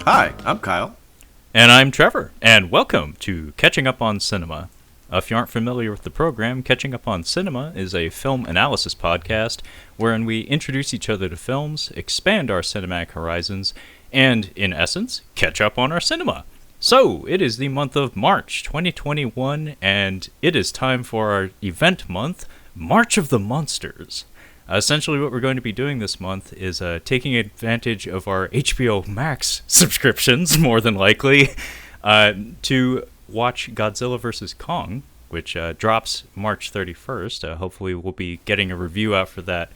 Hi, I'm Kyle. And I'm Trevor, and welcome to Catching Up on Cinema. If you aren't familiar with the program, Catching Up on Cinema is a film analysis podcast wherein we introduce each other to films, expand our cinematic horizons, and, in essence, catch up on our cinema. So, it is the month of March 2021, and it is time for our event month, March of the Monsters. Essentially, what we're going to be doing this month is taking advantage of our HBO Max subscriptions, more than likely, to watch Godzilla vs. Kong, which drops March 31st. Hopefully, we'll be getting a review out for that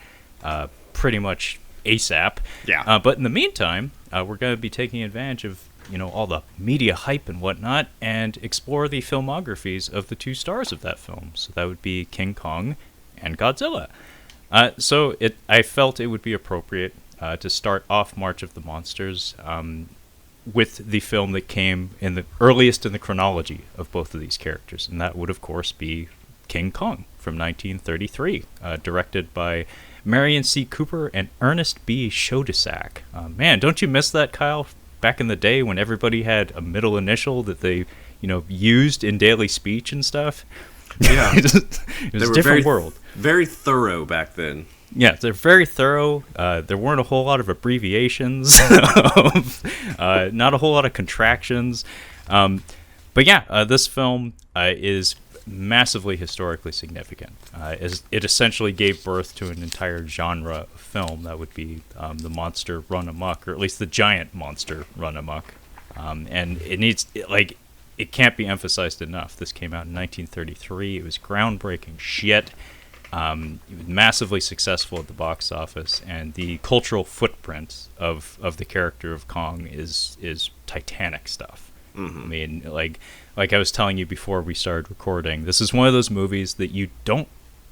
pretty much ASAP. Yeah. But in the meantime, we're going to be taking advantage of all the media hype and whatnot, and explore the filmographies of the two stars of that film. So that would be King Kong and Godzilla. So I felt it would be appropriate to start off March of the Monsters with the film that came in the earliest in the chronology of both of these characters, and that would, of course, be King Kong from 1933, directed by Merrian C. Cooper and Ernest B. Schoedsack. Man, don't you miss that, Kyle? Back in the day when everybody had a middle initial that they, used in daily speech and stuff. Yeah. it was a different world. Very thorough back then. Yeah, they're very thorough. There weren't a whole lot of abbreviations, not a whole lot of contractions. But yeah, this film is massively historically significant. It essentially gave birth to an entire genre of film that would be the monster run amok, or at least the giant monster run amok. And it can't be emphasized enough. This came out in 1933. It was groundbreaking shit. It was massively successful at the box office, and the cultural footprint of the character of Kong is titanic stuff. Mm-hmm. I mean, like I was telling you before we started recording, this is one of those movies that you don't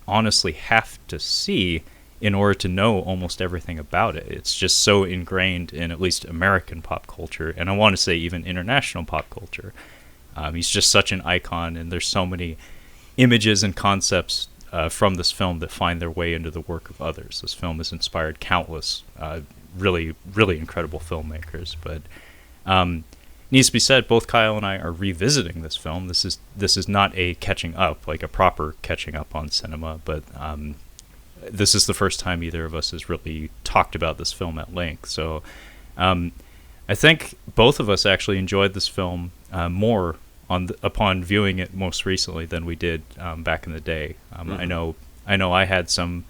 honestly have to see in order to know almost everything about it. It's just so ingrained in at least American pop culture, and I want to say even international pop culture. He's just such an icon, and there's so many images and concepts from this film that find their way into the work of others. This film has inspired countless really, really incredible filmmakers. But needs to be said, both Kyle and I are revisiting this film. This is not a catching up, like a proper catching up on cinema, but this is the first time either of us has really talked about this film at length. So I think both of us actually enjoyed this film more upon viewing it most recently than we did back in the day. Mm-hmm. I know I had some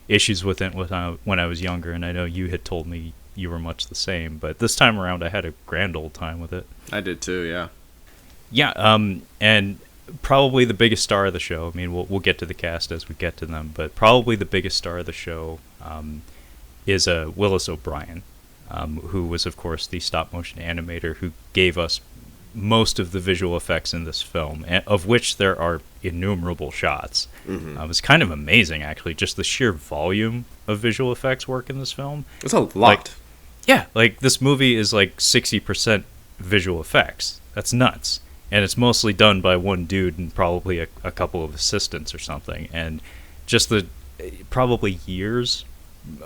issues with it when I was younger, and I know you had told me you were much the same. But this time around, I had a grand old time with it. I did too, yeah. Yeah, and probably the biggest star of the show. I mean, we'll get to the cast as we get to them, but probably the biggest star of the show is Willis O'Brien, who was, of course, the stop-motion animator who gave us most of the visual effects in this film, of which there are innumerable shots. Mm-hmm. It was kind of amazing, actually, just the sheer volume of visual effects work in this film. It's a lot. This movie is like 60% visual effects. That's nuts. And it's mostly done by one dude and probably a couple of assistants or something. And just the probably years,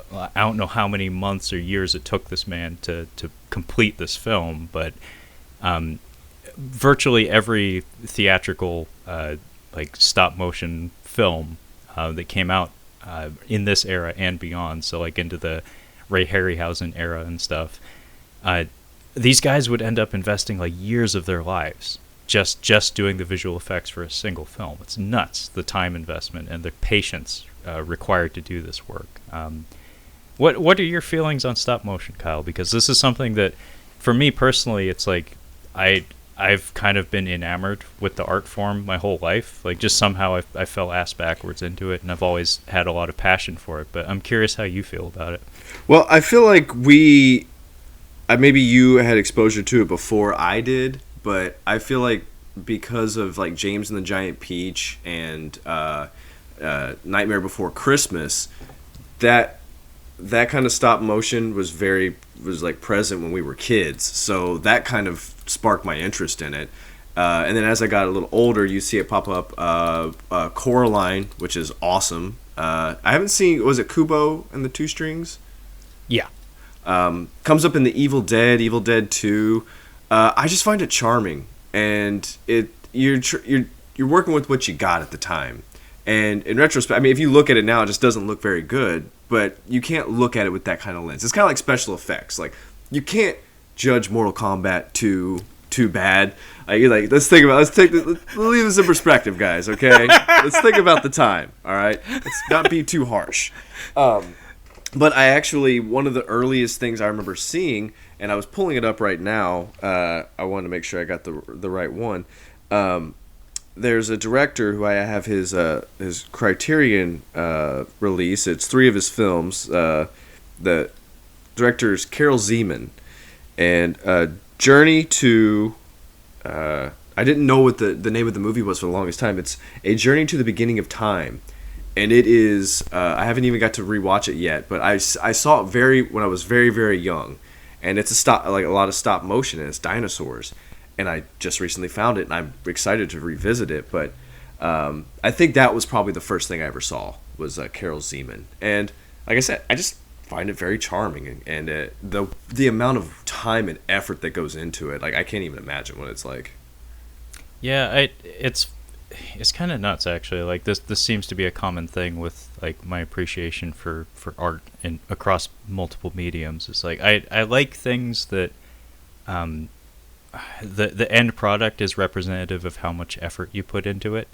I don't know how many months or years it took this man to complete this film, but virtually every theatrical stop motion film that came out in this era and beyond, so like into the Ray Harryhausen era and stuff, these guys would end up investing like years of their lives just doing the visual effects for a single film. It's nuts, the time investment and the patience required to do this work. What are your feelings on stop motion, Kyle? Because this is something that, for me personally, it's like I've kind of been enamored with the art form my whole life. Like, just somehow I fell ass backwards into it, and I've always had a lot of passion for it. But I'm curious how you feel about it. Well, I feel like maybe you had exposure to it before I did, but I feel like because of like James and the Giant Peach and Nightmare Before Christmas, that kind of stop motion was like present when we were kids. So that kind of sparked my interest in it. And then as I got a little older, you see it pop up Coraline, which is awesome. I haven't seen, was it Kubo and the Two Strings? Yeah. Comes up in the Evil Dead 2. I just find it charming, and you're working with what you got at the time. And in retrospect, I mean, if you look at it now, it just doesn't look very good. But you can't look at it with that kind of lens. It's kind of like special effects. Like, you can't judge Mortal Kombat too bad. Leave this in perspective, guys. Okay, let's think about the time. All right, let's not be too harsh. But I actually, one of the earliest things I remember seeing, and I was pulling it up right now. I wanted to make sure I got the right one. There's a director who I have his Criterion release. It's 3 of his films. The director's Carol Zeman, and Journey to. I didn't know what the name of the movie was for the longest time. It's A Journey to the Beginning of Time, and it is. I haven't even got to rewatch it yet, but I saw it when I was very, very young, and it's a lot of stop motion, and it's dinosaurs. And I just recently found it, and I'm excited to revisit it. But I think that was probably the first thing I ever saw was Carol Zeman. And like I said, I just find it very charming. And the amount of time and effort that goes into it, like I can't even imagine what it's like. Yeah, it's kind of nuts, actually. Like this seems to be a common thing with like my appreciation for art across multiple mediums. It's like I like things that the end product is representative of how much effort you put into it,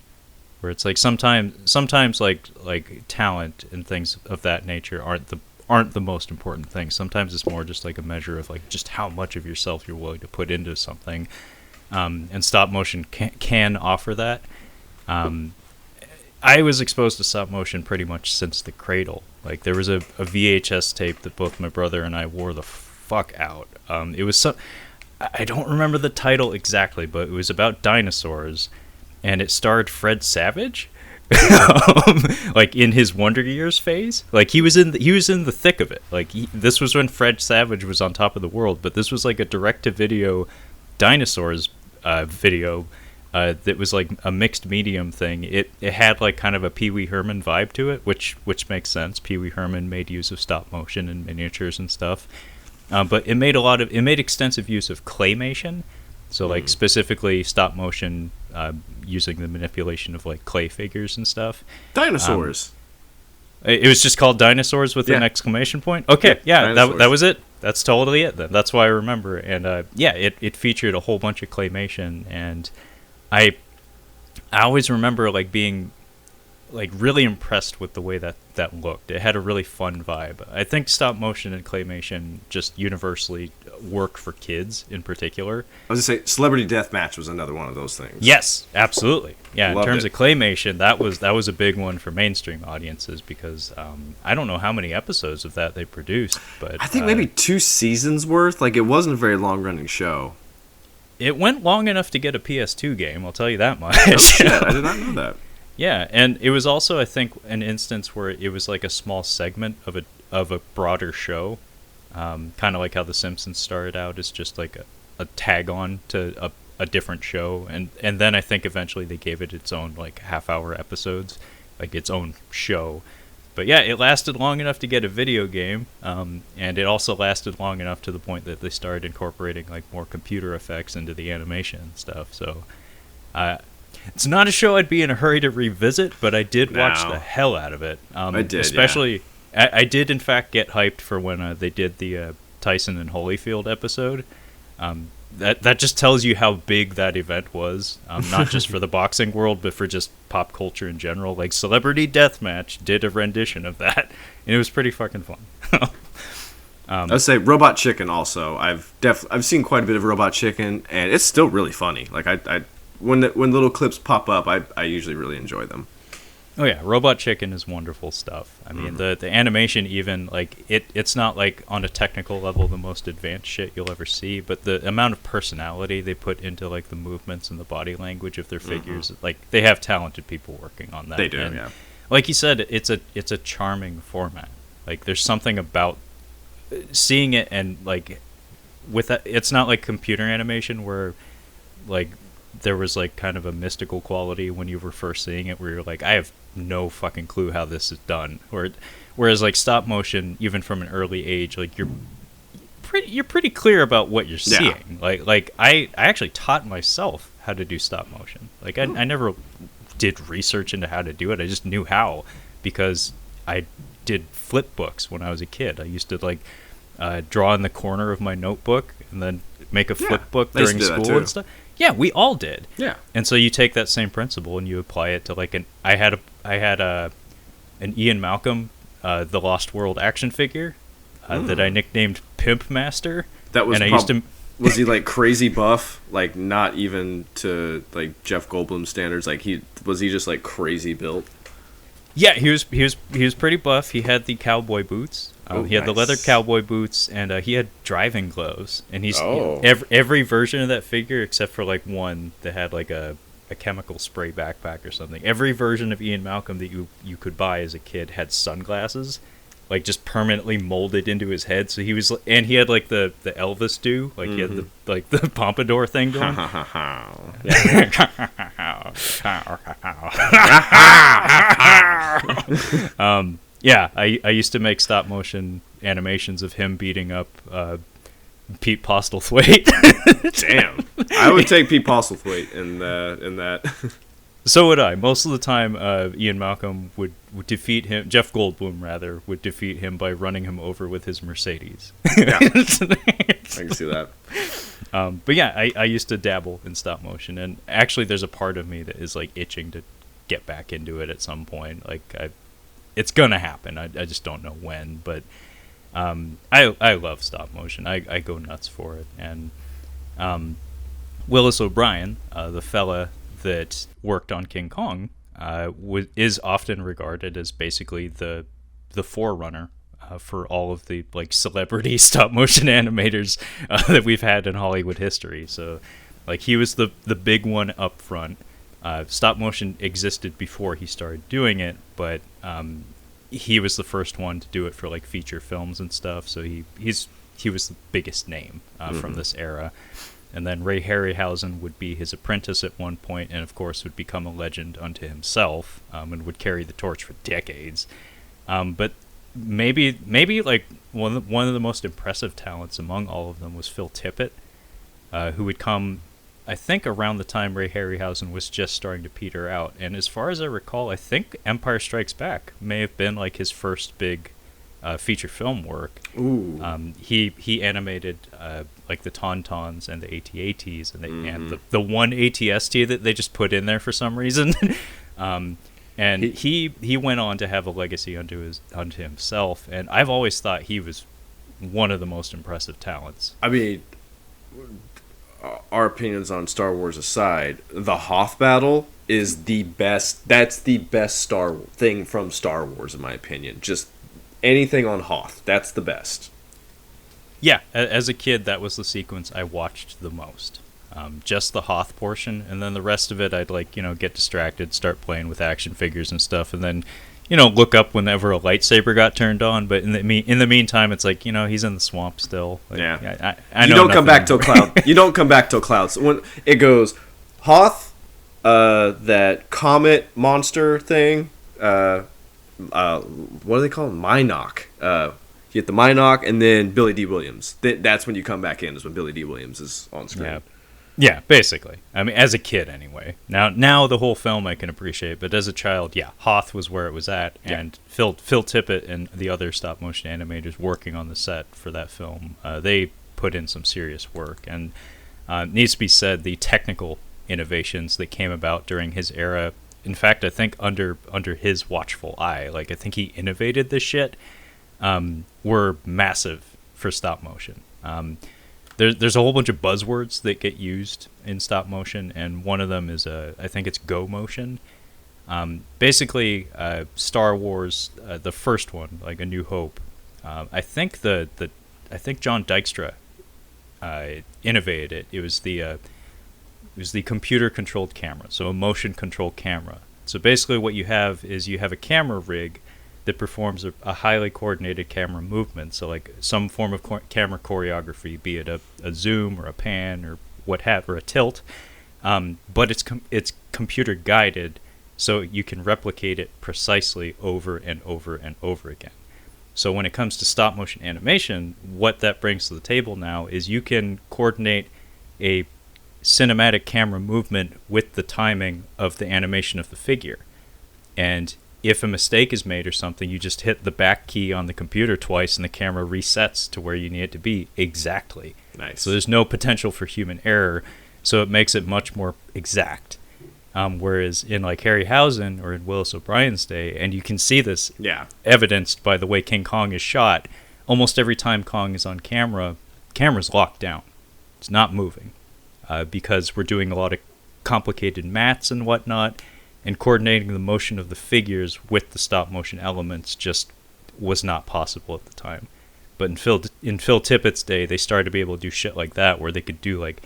where it's like sometimes like talent and things of that nature aren't the most important thing. Sometimes it's more just like a measure of like just how much of yourself you're willing to put into something, and stop motion can offer that. I was exposed to stop motion pretty much since the cradle. Like there was a VHS tape that both my brother and I wore the fuck out. It was I don't remember the title exactly, but it was about dinosaurs, and it starred Fred Savage, like in his Wonder Years phase. Like he was in the thick of it. Like this was when Fred Savage was on top of the world, but this was like a direct-to-video dinosaurs video that was like a mixed medium thing. It had like kind of a Pee Wee Herman vibe to it, which makes sense. Pee Wee Herman made use of stop motion and miniatures and stuff. But it made extensive use of claymation, so like specifically stop motion using the manipulation of like clay figures and stuff. Dinosaurs. It was just called Dinosaurs with an exclamation point. Okay, yeah, that was it. That's totally it then. That's why I remember. And it featured a whole bunch of claymation, and I always remember like being like really impressed with the way that looked. It had a really fun vibe. I think stop motion and claymation just universally work for kids in particular. I was gonna say Celebrity Deathmatch was another one of those things. Yes, absolutely. Yeah, Loved in terms it. of claymation, that was a big one for mainstream audiences because I don't know how many episodes of that they produced, but I think maybe 2 seasons worth. Like it wasn't a very long running show. It went long enough to get a PS2 game, I'll tell you that much. Oh shit, I did not know that. Yeah, and it was also, I think, an instance where it was like a small segment of a broader show, kind of like how The Simpsons started out as just like a tag-on to a different show, and then I think eventually they gave it its own like half-hour episodes, like its own show. But yeah, it lasted long enough to get a video game, and it also lasted long enough to the point that they started incorporating like more computer effects into the animation and stuff. So, it's not a show I'd be in a hurry to revisit, but I did watch the hell out of it. I did, especially. Yeah. I did in fact get hyped for when they did the Tyson and Holyfield episode. That just tells you how big that event was, not just for the boxing world, but for just pop culture in general. Like Celebrity Deathmatch did a rendition of that, and it was pretty fucking fun. I'd say Robot Chicken also. I've seen quite a bit of Robot Chicken, and it's still really funny. Like when little clips pop up, I usually really enjoy them. Oh yeah, Robot Chicken is wonderful stuff. I mean, the animation even, like, it's not, like, on a technical level the most advanced shit you'll ever see, but the amount of personality they put into, like, the movements and the body language of their figures, like, they have talented people working on that. They do, and, yeah. Like you said, it's a charming format. Like, there's something about seeing it and, like, with that, it's not like computer animation where, like, there was like kind of a mystical quality when you were first seeing it where you're like, I have no fucking clue how this is done. Whereas like stop motion, even from an early age, like pretty clear about what you're Yeah. seeing. Like I actually taught myself how to do stop motion. Like I never did research into how to do it. I just knew how because I did flip books when I was a kid. I used to like draw in the corner of my notebook and then make a flip book I used during to do that school too. and stuff. Yeah, we all did. Yeah. And so you take that same principle and you apply it to like I had an Ian Malcolm The Lost World action figure that I nicknamed Pimp Master. That was and I used to Was he like crazy buff? Like not even to like Jeff Goldblum standards. Like he just like crazy built. Yeah, he was pretty buff. He had the cowboy boots. He had the leather cowboy boots, and he had driving gloves. And he's every version of that figure except for like one that had like a chemical spray backpack or something. Every version of Ian Malcolm that you could buy as a kid had sunglasses, like just permanently molded into his head. So he was, and he had like the Elvis do, like he had the pompadour thing going. Yeah, I used to make stop motion animations of him beating up Pete Postlethwaite. Damn, I would take Pete Postlethwaite in that. So would I. Most of the time, Ian Malcolm would defeat him. Jeff Goldblum, rather, would defeat him by running him over with his Mercedes. Yeah, I can see that. But yeah, I used to dabble in stop motion, and actually, there's a part of me that is like itching to get back into it at some point. Like, it's gonna happen. I just don't know when. But I love stop motion. I go nuts for it. And Willis O'Brien, the fella that worked on King Kong, is often regarded as basically the forerunner for all of the like celebrity stop motion animators that we've had in Hollywood history. So like he was the big one up front. Stop motion existed before he started doing it, but he was the first one to do it for like feature films and stuff. So he was the biggest name from this era. And then Ray Harryhausen would be his apprentice at one point, and of course would become a legend unto himself, and would carry the torch for decades. But maybe like one of the most impressive talents among all of them was Phil Tippett, who would come, I think, around the time Ray Harryhausen was just starting to peter out. And as far as I recall, I think Empire Strikes Back may have been like his first big feature film work. Ooh. He animated like the Tauntauns and the AT-ATs and the one ATST that they just put in there for some reason. And he went on to have a legacy unto himself, and I've always thought he was one of the most impressive talents. I mean, our opinions on Star Wars aside, the Hoth battle is the best. That's the best thing from Star Wars, in my opinion. Just anything on Hoth, that's the best. Yeah, as a kid, that was the sequence I watched the most. Just the Hoth portion, and then the rest of it, I'd like, get distracted, start playing with action figures and stuff, and then, look up whenever a lightsaber got turned on. But in the meantime, it's like, he's in the swamp still. Like, yeah, I you know don't come back till Cloud. You don't come back till Cloud. So when it goes Hoth, that comet monster thing, what do they call him? Minoc. You get the Minoc, and then Billy D. Williams. That's when you come back in, is when Billy D. Williams is on screen. Yeah, basically. I mean, as a kid, anyway. Now the whole film I can appreciate, but as a child, yeah, Hoth was where it was at, and Phil Tippett and the other stop-motion animators working on the set for that film, they put in some serious work. And it needs to be said, the technical innovations that came about during his era, in fact, I think under his watchful eye, like I think he innovated this shit, were massive for stop motion. There's a whole bunch of buzzwords that get used in stop motion, and one of them is I think it's go motion. Basically, Star Wars, the first one, like A New Hope. I think John Dykstra innovated it. It was the computer controlled camera, so a motion controlled camera. So basically, what you have is you have a camera rig that performs a highly coordinated camera movement, so like some form of camera choreography, be it a zoom or a pan or or a tilt, but it's computer guided, so you can replicate it precisely over and over and over again. So when it comes to stop motion animation, what that brings to the table now is you can coordinate a cinematic camera movement with the timing of the animation of the figure. And if a mistake is made or something, you just hit the back key on the computer twice and the camera resets to where you need it to be exactly. Nice. So there's no potential for human error, so it makes it much more exact. Whereas in like Harryhausen or in Willis O'Brien's day, and you can see this evidenced by the way King Kong is shot, almost every time Kong is on camera, camera's locked down. It's not moving because we're doing a lot of complicated mats and whatnot, and coordinating the motion of the figures with the stop motion elements just was not possible at the time. But in Phil Tippett's day, they started to be able to do shit like that, where they could do like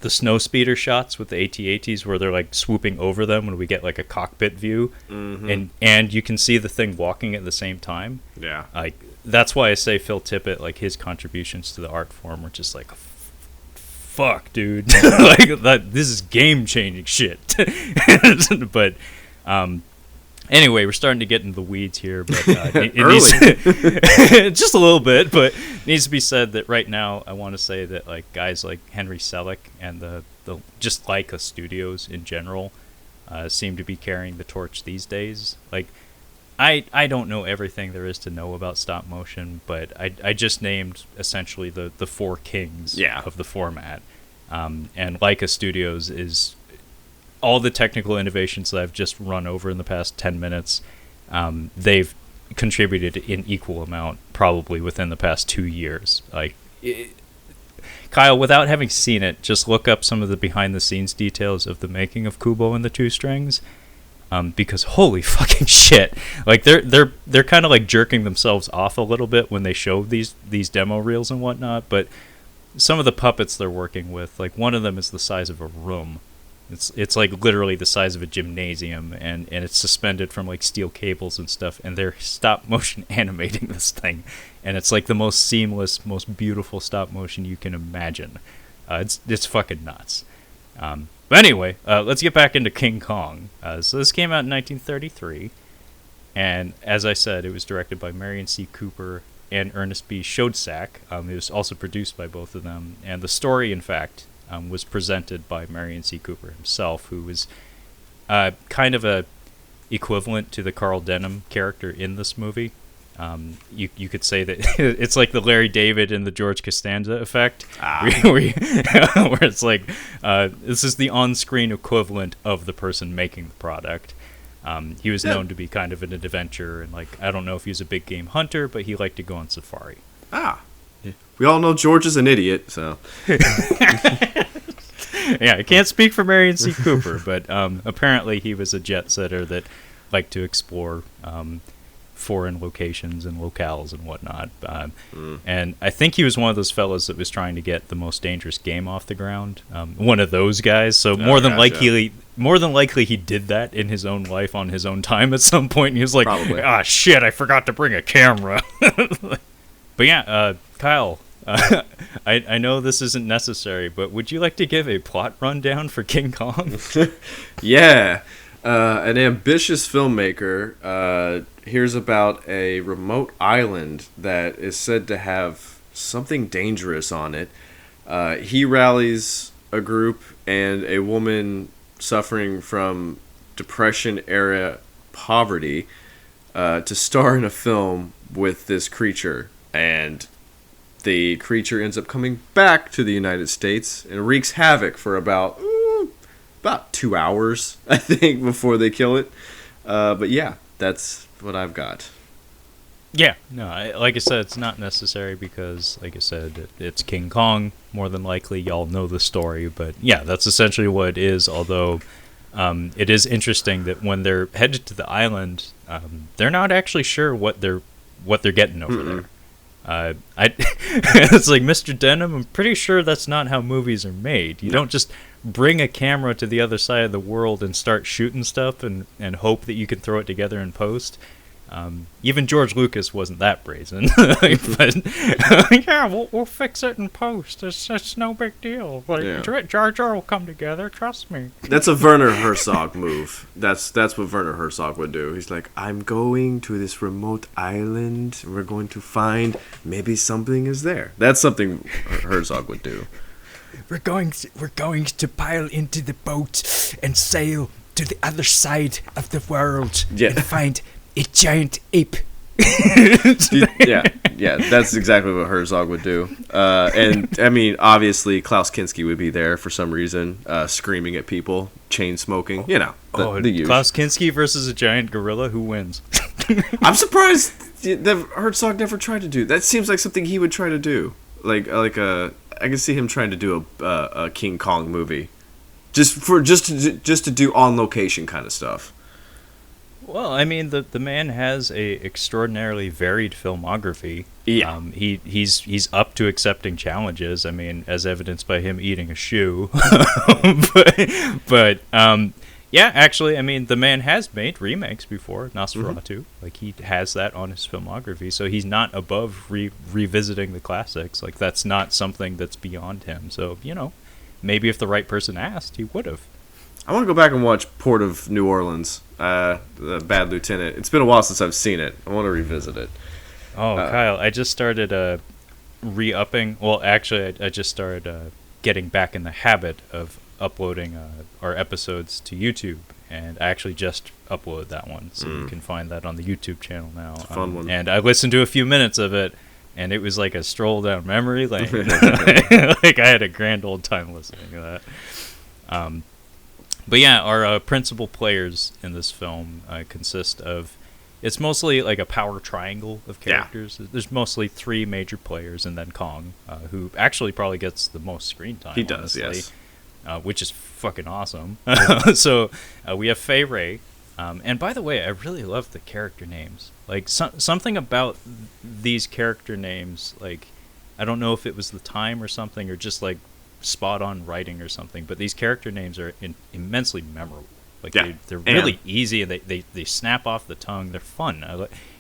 the snow speeder shots with the AT-ATs, where they're like swooping over them when we get like a cockpit view, and you can see the thing walking at the same time. Yeah, like that's why I say Phil Tippett, like his contributions to the art form were just like, fuck, dude, like that. This is game changing shit. But anyway, we're starting to get into the weeds here, but it needs just a little bit. But it needs to be said that right now, I want to say that like guys like Henry Selick and the just Leica Studios in general seem to be carrying the torch these days. Like, I don't know everything there is to know about stop motion, but I just named essentially the four kings of the format. And Leica Studios is all the technical innovations that I've just run over in the past 10 minutes. They've contributed in equal amount probably within the past 2 years. Kyle, without having seen it, just look up some of the behind the scenes details of the making of Kubo and the Two Strings. Because holy fucking shit, like they're kind of like jerking themselves off a little bit when they show these demo reels and whatnot. But some of the puppets they're working with, like one of them is the size of a room. It's like literally the size of a gymnasium, and it's suspended from like steel cables and stuff, and they're stop motion animating this thing, and it's like the most seamless, most beautiful stop motion you can imagine. It's fucking nuts. But anyway, let's get back into King Kong. So this came out in 1933, and as I said, it was directed by Merrian C. Cooper and Ernest B. Schoedsack. It was also produced by both of them, and the story, in fact, was presented by Merrian C. Cooper himself, who was kind of a equivalent to the Carl Denham character in this movie. You could say that it's like the Larry David and the George Costanza effect, where it's like this is the on-screen equivalent of the person making the product. He was known to be kind of an adventurer, and like I don't know if he was a big game hunter, but he liked to go on safari. We all know George is an idiot, so. Yeah, I can't speak for Merrian C. Cooper, but apparently he was a jet setter that liked to explore foreign locations and locales and whatnot. And I think he was one of those fellas that was trying to get the most dangerous game off the ground. One of those guys. So more than likely he did that in his own life on his own time at some point. And he was like, "Ah, shit, I forgot to bring a camera." But yeah, Kyle, I know this isn't necessary, but would you like to give a plot rundown for King Kong? Yeah. An ambitious filmmaker hears about a remote island that is said to have something dangerous on it. He rallies a group and a woman suffering from Depression-era poverty to star in a film with this creature. And the creature ends up coming back to the United States and wreaks havoc for about 2 hours, I think, before they kill it. But yeah, that's what I've got. Yeah, no, like I said, it's not necessary because, like I said, it's King Kong. More than likely, y'all know the story. But yeah, that's essentially what it is, although it is interesting that when they're headed to the island, they're not actually sure what they're getting over there. It's like, Mr. Denham, I'm pretty sure that's not how movies are made. You don't just bring a camera to the other side of the world and start shooting stuff and hope that you can throw it together in post. Even George Lucas wasn't that brazen. But yeah, we'll fix it in post. It's no big deal. Jar Jar will come together. Trust me. That's a Werner Herzog move. That's what Werner Herzog would do. He's like, I'm going to this remote island. We're going to find maybe something is there. That's something Herzog would do. We're going to pile into the boat and sail to the other side of the world and find a giant ape. yeah, that's exactly what Herzog would do. And I mean, obviously, Klaus Kinski would be there for some reason, screaming at people, chain smoking. You know, the usual. Klaus Kinski versus a giant gorilla. Who wins? I'm surprised that Herzog never tried to do. That seems like something he would try to do. I can see him trying to do a King Kong movie, just to do on location kind of stuff. Well, I mean, the man has a extraordinarily varied filmography. Yeah. He's up to accepting challenges. I mean, as evidenced by him eating a shoe. but yeah, actually, I mean, the man has made remakes before, Nosferatu. Mm-hmm. Like, he has that on his filmography, so he's not above revisiting the classics. Like, that's not something that's beyond him. So, you know, maybe if the right person asked, he would have. I want to go back and watch Port of New Orleans, The Bad Lieutenant. It's been a while since I've seen it. I want to revisit it. Oh, Kyle, I just started re-upping. Well, actually, I just started getting back in the habit of uploading our episodes to YouTube, and I actually just uploaded that one, so you can find that on the YouTube channel now. It's a fun one. And I listened to a few minutes of it, and it was like a stroll down memory lane. Like, I had a grand old time listening to that. But yeah, our principal players in this film consist of, it's mostly like a power triangle of characters. Yeah. There's mostly 3 major players, and then Kong, who actually probably gets the most screen time. He does, yes. Which is fucking awesome. So we have Fay Wray. And by the way, I really love the character names. Like, something about these character names, like, I don't know if it was the time or something, or just like spot on writing or something, but these character names are immensely memorable. Like, they're really easy, and they snap off the tongue. They're fun,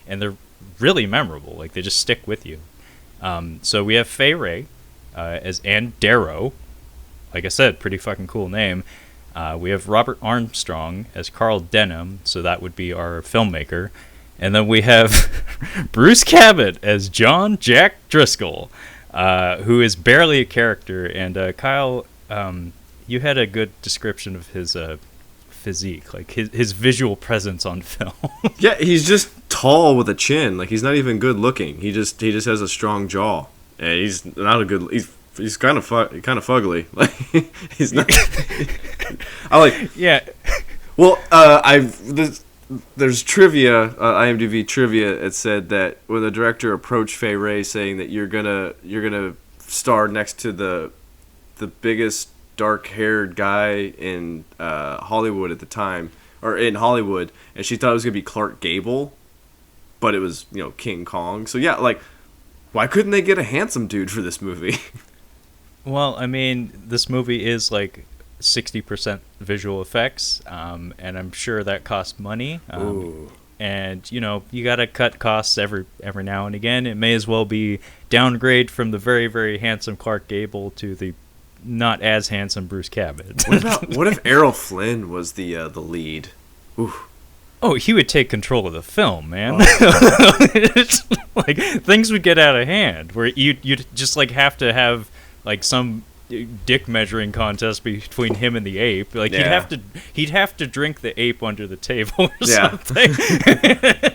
and they're really memorable. Like, they just stick with you. So we have Fay Wray as Anne Darrow. Like I said, pretty fucking cool name. We have Robert Armstrong as Carl Denham, so that would be our filmmaker. And then we have Bruce Cabot as John Jack Driscoll, who is barely a character. And Kyle, you had a good description of his physique, like his visual presence on film. Yeah, he's just tall with a chin. Like, he's not even good looking. He just has a strong jaw, and he's not a good. He's kind of fugly. Like, he's not. I like. Yeah. Well, there's trivia, IMDb trivia. It said that when the director approached Fay Wray saying that you're gonna star next to the biggest dark-haired guy in Hollywood at the time, or in Hollywood, and she thought it was gonna be Clark Gable, but it was, you know, King Kong. So yeah, like, why couldn't they get a handsome dude for this movie? Well, I mean, this movie is like 60% visual effects, and I'm sure that costs money. And, you know, you gotta cut costs every now and again. It may as well be downgrade from the very, very handsome Clark Gable to the not as handsome Bruce Cabot. What if Errol Flynn was the lead? Ooh. Oh, he would take control of the film, man. It's like, things would get out of hand, where you'd just like have to have like some dick measuring contest between him and the ape. Like, he'd have to drink the ape under the table or something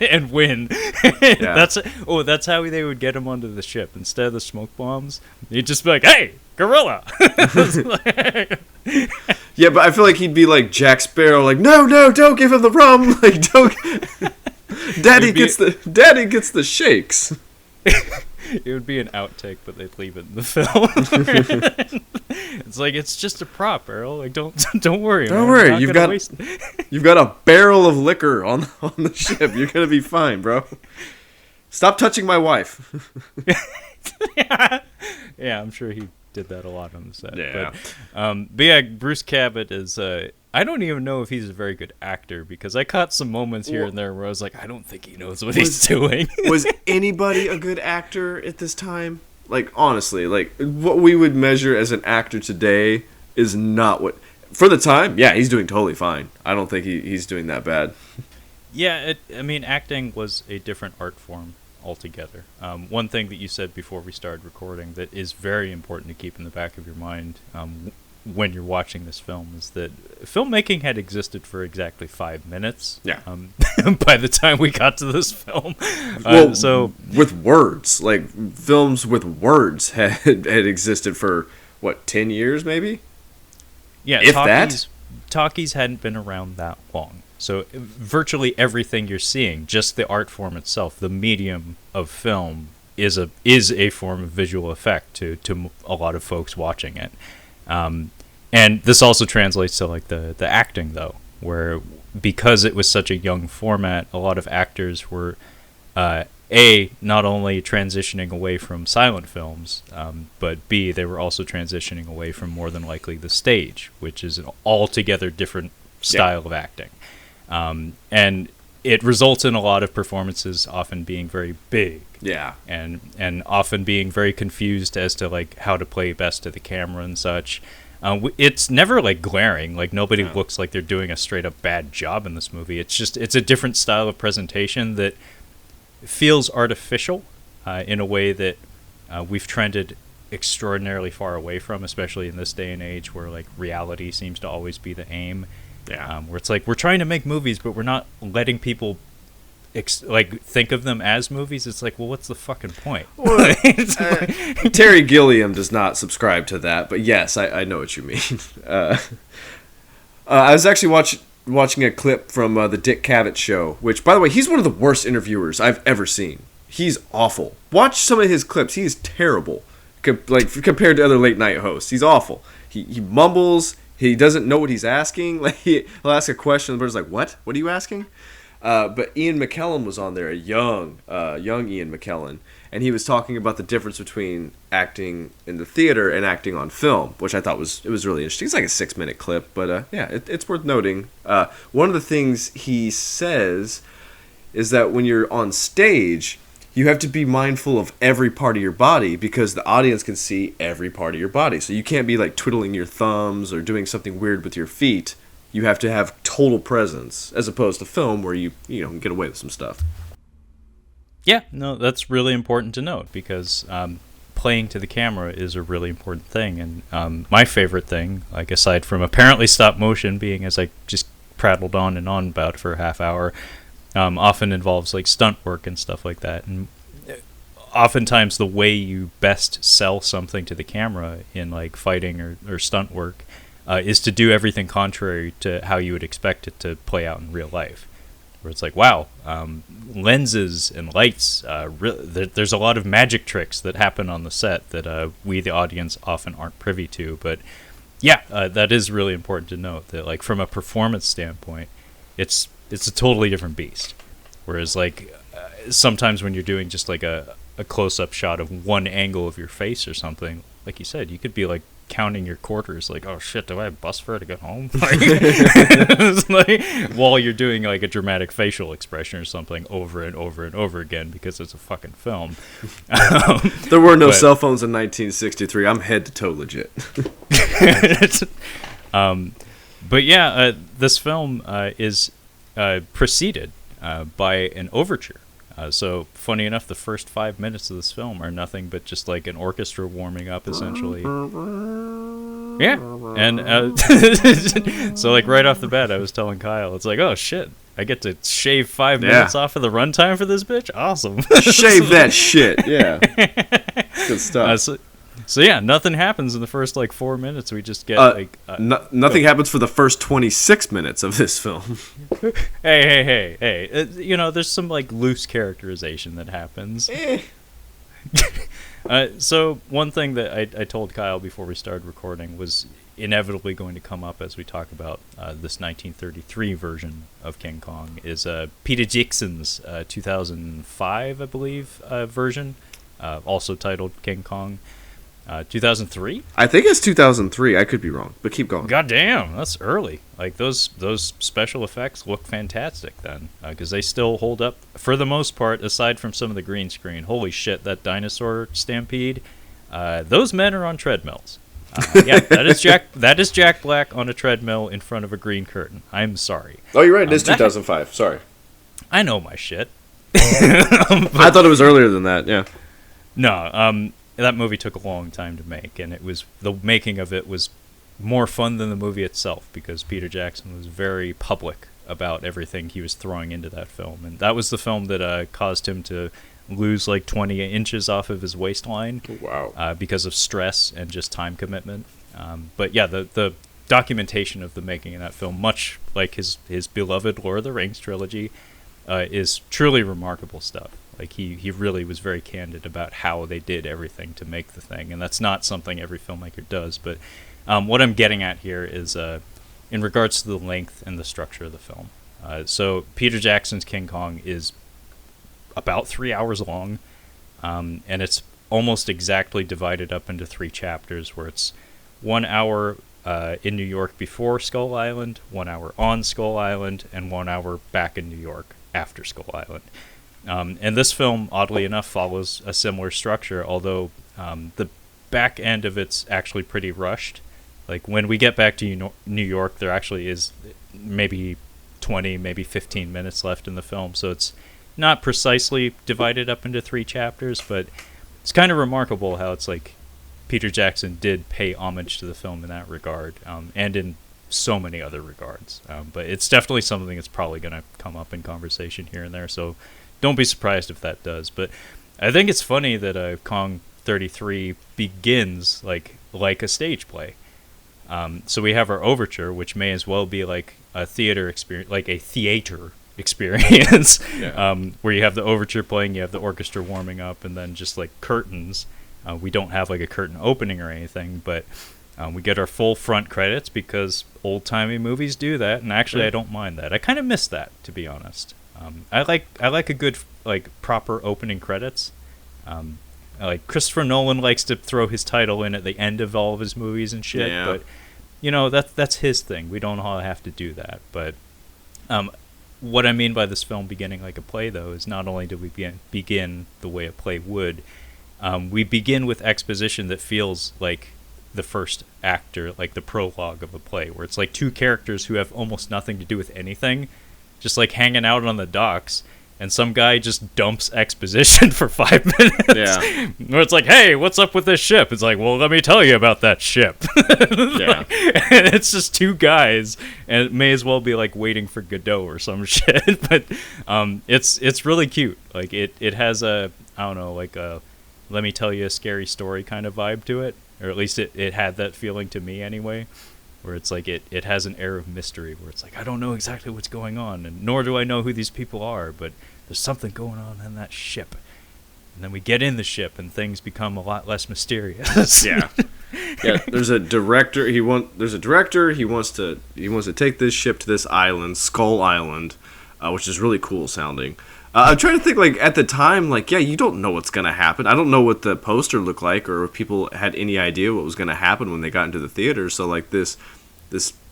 and win. Yeah. That's how they would get him onto the ship. Instead of the smoke bombs, he'd just be like, "Hey, gorilla!" Yeah, but I feel like he'd be like Jack Sparrow, like, no, don't give him the rum, like, don't. Daddy gets the shakes. It would be an outtake, but they'd leave it in the film. It's like, it's just a prop, Errol. Like, don't worry. Don't worry. You've got a barrel of liquor on the ship. You're gonna be fine, bro. Stop touching my wife. Yeah, I'm sure he did that a lot on the set. Yeah. But yeah, Bruce Cabot is I don't even know if he's a very good actor, because I caught some moments here and there where I was like, I don't think he knows what he's doing. Was anybody a good actor at this time? Like, honestly, like, what we would measure as an actor today is not what... For the time, yeah, he's doing totally fine. I don't think he's doing that bad. Yeah, I mean, acting was a different art form altogether. One thing that you said before we started recording that is very important to keep in the back of your mind when you're watching this film is that filmmaking had existed for exactly 5 minutes. Yeah. By the time we got to this film. So with words, like films with words had existed for what, 10 years maybe? Yeah, if talkies hadn't been around that long. So virtually everything you're seeing, just the art form itself, the medium of film is a form of visual effect to a lot of folks watching it. And this also translates to like the acting though, where because it was such a young format, a lot of actors were not only transitioning away from silent films, but B, they were also transitioning away from more than likely the stage, which is an altogether different style of acting. And it results in a lot of performances often being very big. Yeah. And often being very confused as to like how to play best to the camera and such. It's never like glaring, like nobody looks like they're doing a straight up bad job in this movie. It's just, it's a different style of presentation that feels artificial in a way that we've trended extraordinarily far away from, especially in this day and age where like reality seems to always be the aim. Yeah. Where it's like we're trying to make movies, but we're not letting people think of them as movies. It's like, well, what's the fucking point? Well, Terry Gilliam does not subscribe to that, but yes, I know what you mean. I was actually watching a clip from the Dick Cavett show, which, by the way, he's one of the worst interviewers I've ever seen. He's awful. Watch some of his clips. He's terrible, compared to other late night hosts. He's awful. He mumbles. He doesn't know what he's asking. Like he'll ask a question, and the person's like, "What? What are you asking?" But Ian McKellen was on there, a young Ian McKellen, and he was talking about the difference between acting in the theater and acting on film, which I thought was really interesting. It's like a 6-minute clip, but it's worth noting. One of the things he says is that when you're on stage, you have to be mindful of every part of your body because the audience can see every part of your body. So you can't be like twiddling your thumbs or doing something weird with your feet. You have to have total presence, as opposed to film where you can get away with some stuff. Yeah, no, that's really important to note because playing to the camera is a really important thing. And my favorite thing, like aside from apparently stop motion being, as I just prattled on and on about for a half hour, often involves like stunt work and stuff like that. And oftentimes the way you best sell something to the camera in like fighting or stunt work is to do everything contrary to how you would expect it to play out in real life. Where it's like, wow, lenses and lights, there's a lot of magic tricks that happen on the set that we, the audience, often aren't privy to. But yeah, that is really important to note that like from a performance standpoint, it's a totally different beast. Whereas like sometimes when you're doing just like a close-up shot of one angle of your face or something, like you said, you could be like counting your quarters, like, oh shit, do I have bus fare to get home? Like, while you're doing like a dramatic facial expression or something over and over and over again because it's a fucking film. There were no cell phones in 1963. I'm head to toe legit. But yeah, this film is preceded by an overture. So, funny enough, the first 5 minutes of this film are nothing but just like an orchestra warming up, essentially. Yeah, and so like right off the bat, I was telling Kyle, it's like, oh shit, I get to shave 5 minutes off of the runtime for this bitch? Awesome. Shave that shit, yeah. Good stuff. So yeah, nothing happens in the first like 4 minutes. We just get nothing happens for the first 26 minutes of this film. Hey! There's some like loose characterization that happens. So one thing that I told Kyle before we started recording was inevitably going to come up as we talk about this 1933 version of King Kong is Peter Jackson's 2005, I believe, version, also titled King Kong. 2003? I think it's 2003. I could be wrong, but keep going. God damn, that's early. Like, those special effects look fantastic then, because they still hold up for the most part, aside from some of the green screen. Holy shit, that dinosaur stampede. Those men are on treadmills. Yeah, that is Jack Black on a treadmill in front of a green curtain. I'm sorry. Oh, you're right. It is 2005. Sorry. I know my shit. I thought it was earlier than that, yeah. No, that movie took a long time to make, and the making of it was more fun than the movie itself, because Peter Jackson was very public about everything he was throwing into that film, and that was the film that caused him to lose like 20 inches off of his waistline. Wow. Because of stress and just time commitment. But yeah, the documentation of the making of that film, much like his beloved Lord of the Rings trilogy, is truly remarkable stuff. Like, he really was very candid about how they did everything to make the thing, and that's not something every filmmaker does. But what I'm getting at here is in regards to the length and the structure of the film. So Peter Jackson's King Kong is about 3 hours long, and it's almost exactly divided up into 3 chapters, where it's 1 hour in New York before Skull Island, 1 hour on Skull Island, and 1 hour back in New York after Skull Island. And this film, oddly enough, follows a similar structure, although the back end of it's actually pretty rushed. Like, when we get back to New York, there actually is maybe 20, maybe 15 minutes left in the film, so it's not precisely divided up into 3 chapters, but it's kind of remarkable how it's like Peter Jackson did pay homage to the film in that regard, and in so many other regards. But it's definitely something that's probably going to come up in conversation here and there, so don't be surprised if that does. But I think it's funny that Kong 33 begins like a stage play. So we have our overture, which may as well be like a theater experience, like a theater experience, yeah. Where you have the overture playing, you have the orchestra warming up, and then just like curtains. We don't have like a curtain opening or anything, but we get our full front credits because old-timey movies do that, and actually I don't mind that. I kind of miss that, to be honest. I like a good like proper opening credits. Like Christopher Nolan likes to throw his title in at the end of all of his movies and shit, yeah. But you know, that's his thing. We don't all have to do that. But what I mean by this film beginning like a play, though, is not only do we begin the way a play would, we begin with exposition that feels like the first act, or like the prologue of a play, where it's like 2 characters who have almost nothing to do with anything, just like hanging out on the docks, and some guy just dumps exposition for 5 minutes. Yeah. Where it's like, hey, what's up with this ship? It's like, well, let me tell you about that ship. Yeah. And it's just 2 guys, and it may as well be like Waiting for Godot or some shit. But it's really cute. Like, it has a, I don't know, like a let me tell you a scary story kind of vibe to it. Or at least it had that feeling to me anyway. Where it's like it has an air of mystery, where it's like, I don't know exactly what's going on, and nor do I know who these people are, but there's something going on in that ship. And then we get in the ship, and things become a lot less mysterious. Yeah. Yeah, there's a director. He wants to take this ship to this island, Skull Island, which is really cool sounding. I'm trying to think, like, at the time, like, yeah, you don't know what's going to happen. I don't know what the poster looked like, or if people had any idea what was going to happen when they got into the theater. So, like, this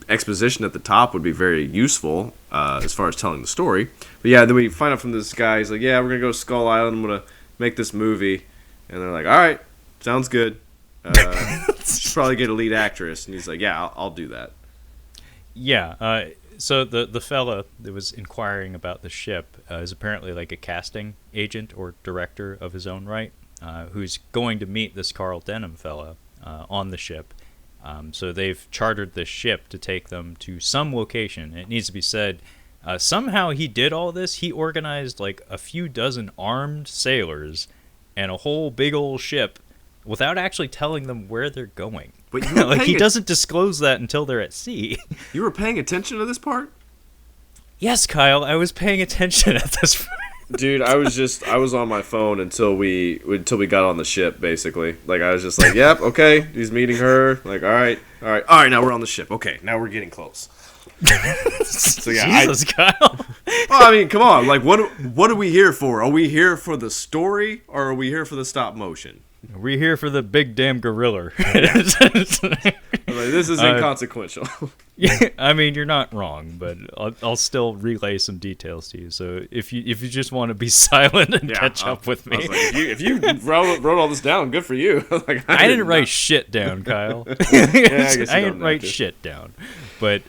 exposition at the top would be very useful as far as telling the story. But, yeah, then we find out from this guy, he's like, yeah, we're going to go to Skull Island, I'm going to make this movie. And they're like, all right, sounds good. Should probably get a lead actress. And he's like, yeah, I'll do that. Yeah, so the fella that was inquiring about the ship is apparently like a casting agent or director of his own right, who's going to meet this Carl Denham fella on the ship. So they've chartered this ship to take them to some location. It needs to be said, somehow he did all this. He organized like a few dozen armed sailors and a whole big old ship without actually telling them where they're going. But you like, he doesn't disclose that until they're at sea. You were paying attention to this part? Yes, Kyle, I was paying attention at this part. Dude, I was on my phone until we got on the ship, basically. Like, I was just like, yep, okay, he's meeting her. Like, all right, now we're on the ship. Okay, now we're getting close. So yeah, Jesus, Kyle. Well, I mean, come on. Like, what are we here for? Are we here for the story, or are we here for the stop motion? We're here for the big damn gorilla. I'm like, this is inconsequential. Yeah, I mean, you're not wrong, but I'll still relay some details to you. So if you just want to be silent and catch up with me, I was like, if you wrote all this down, good for you. Like, I didn't write shit down, Kyle. I didn't write shit down, but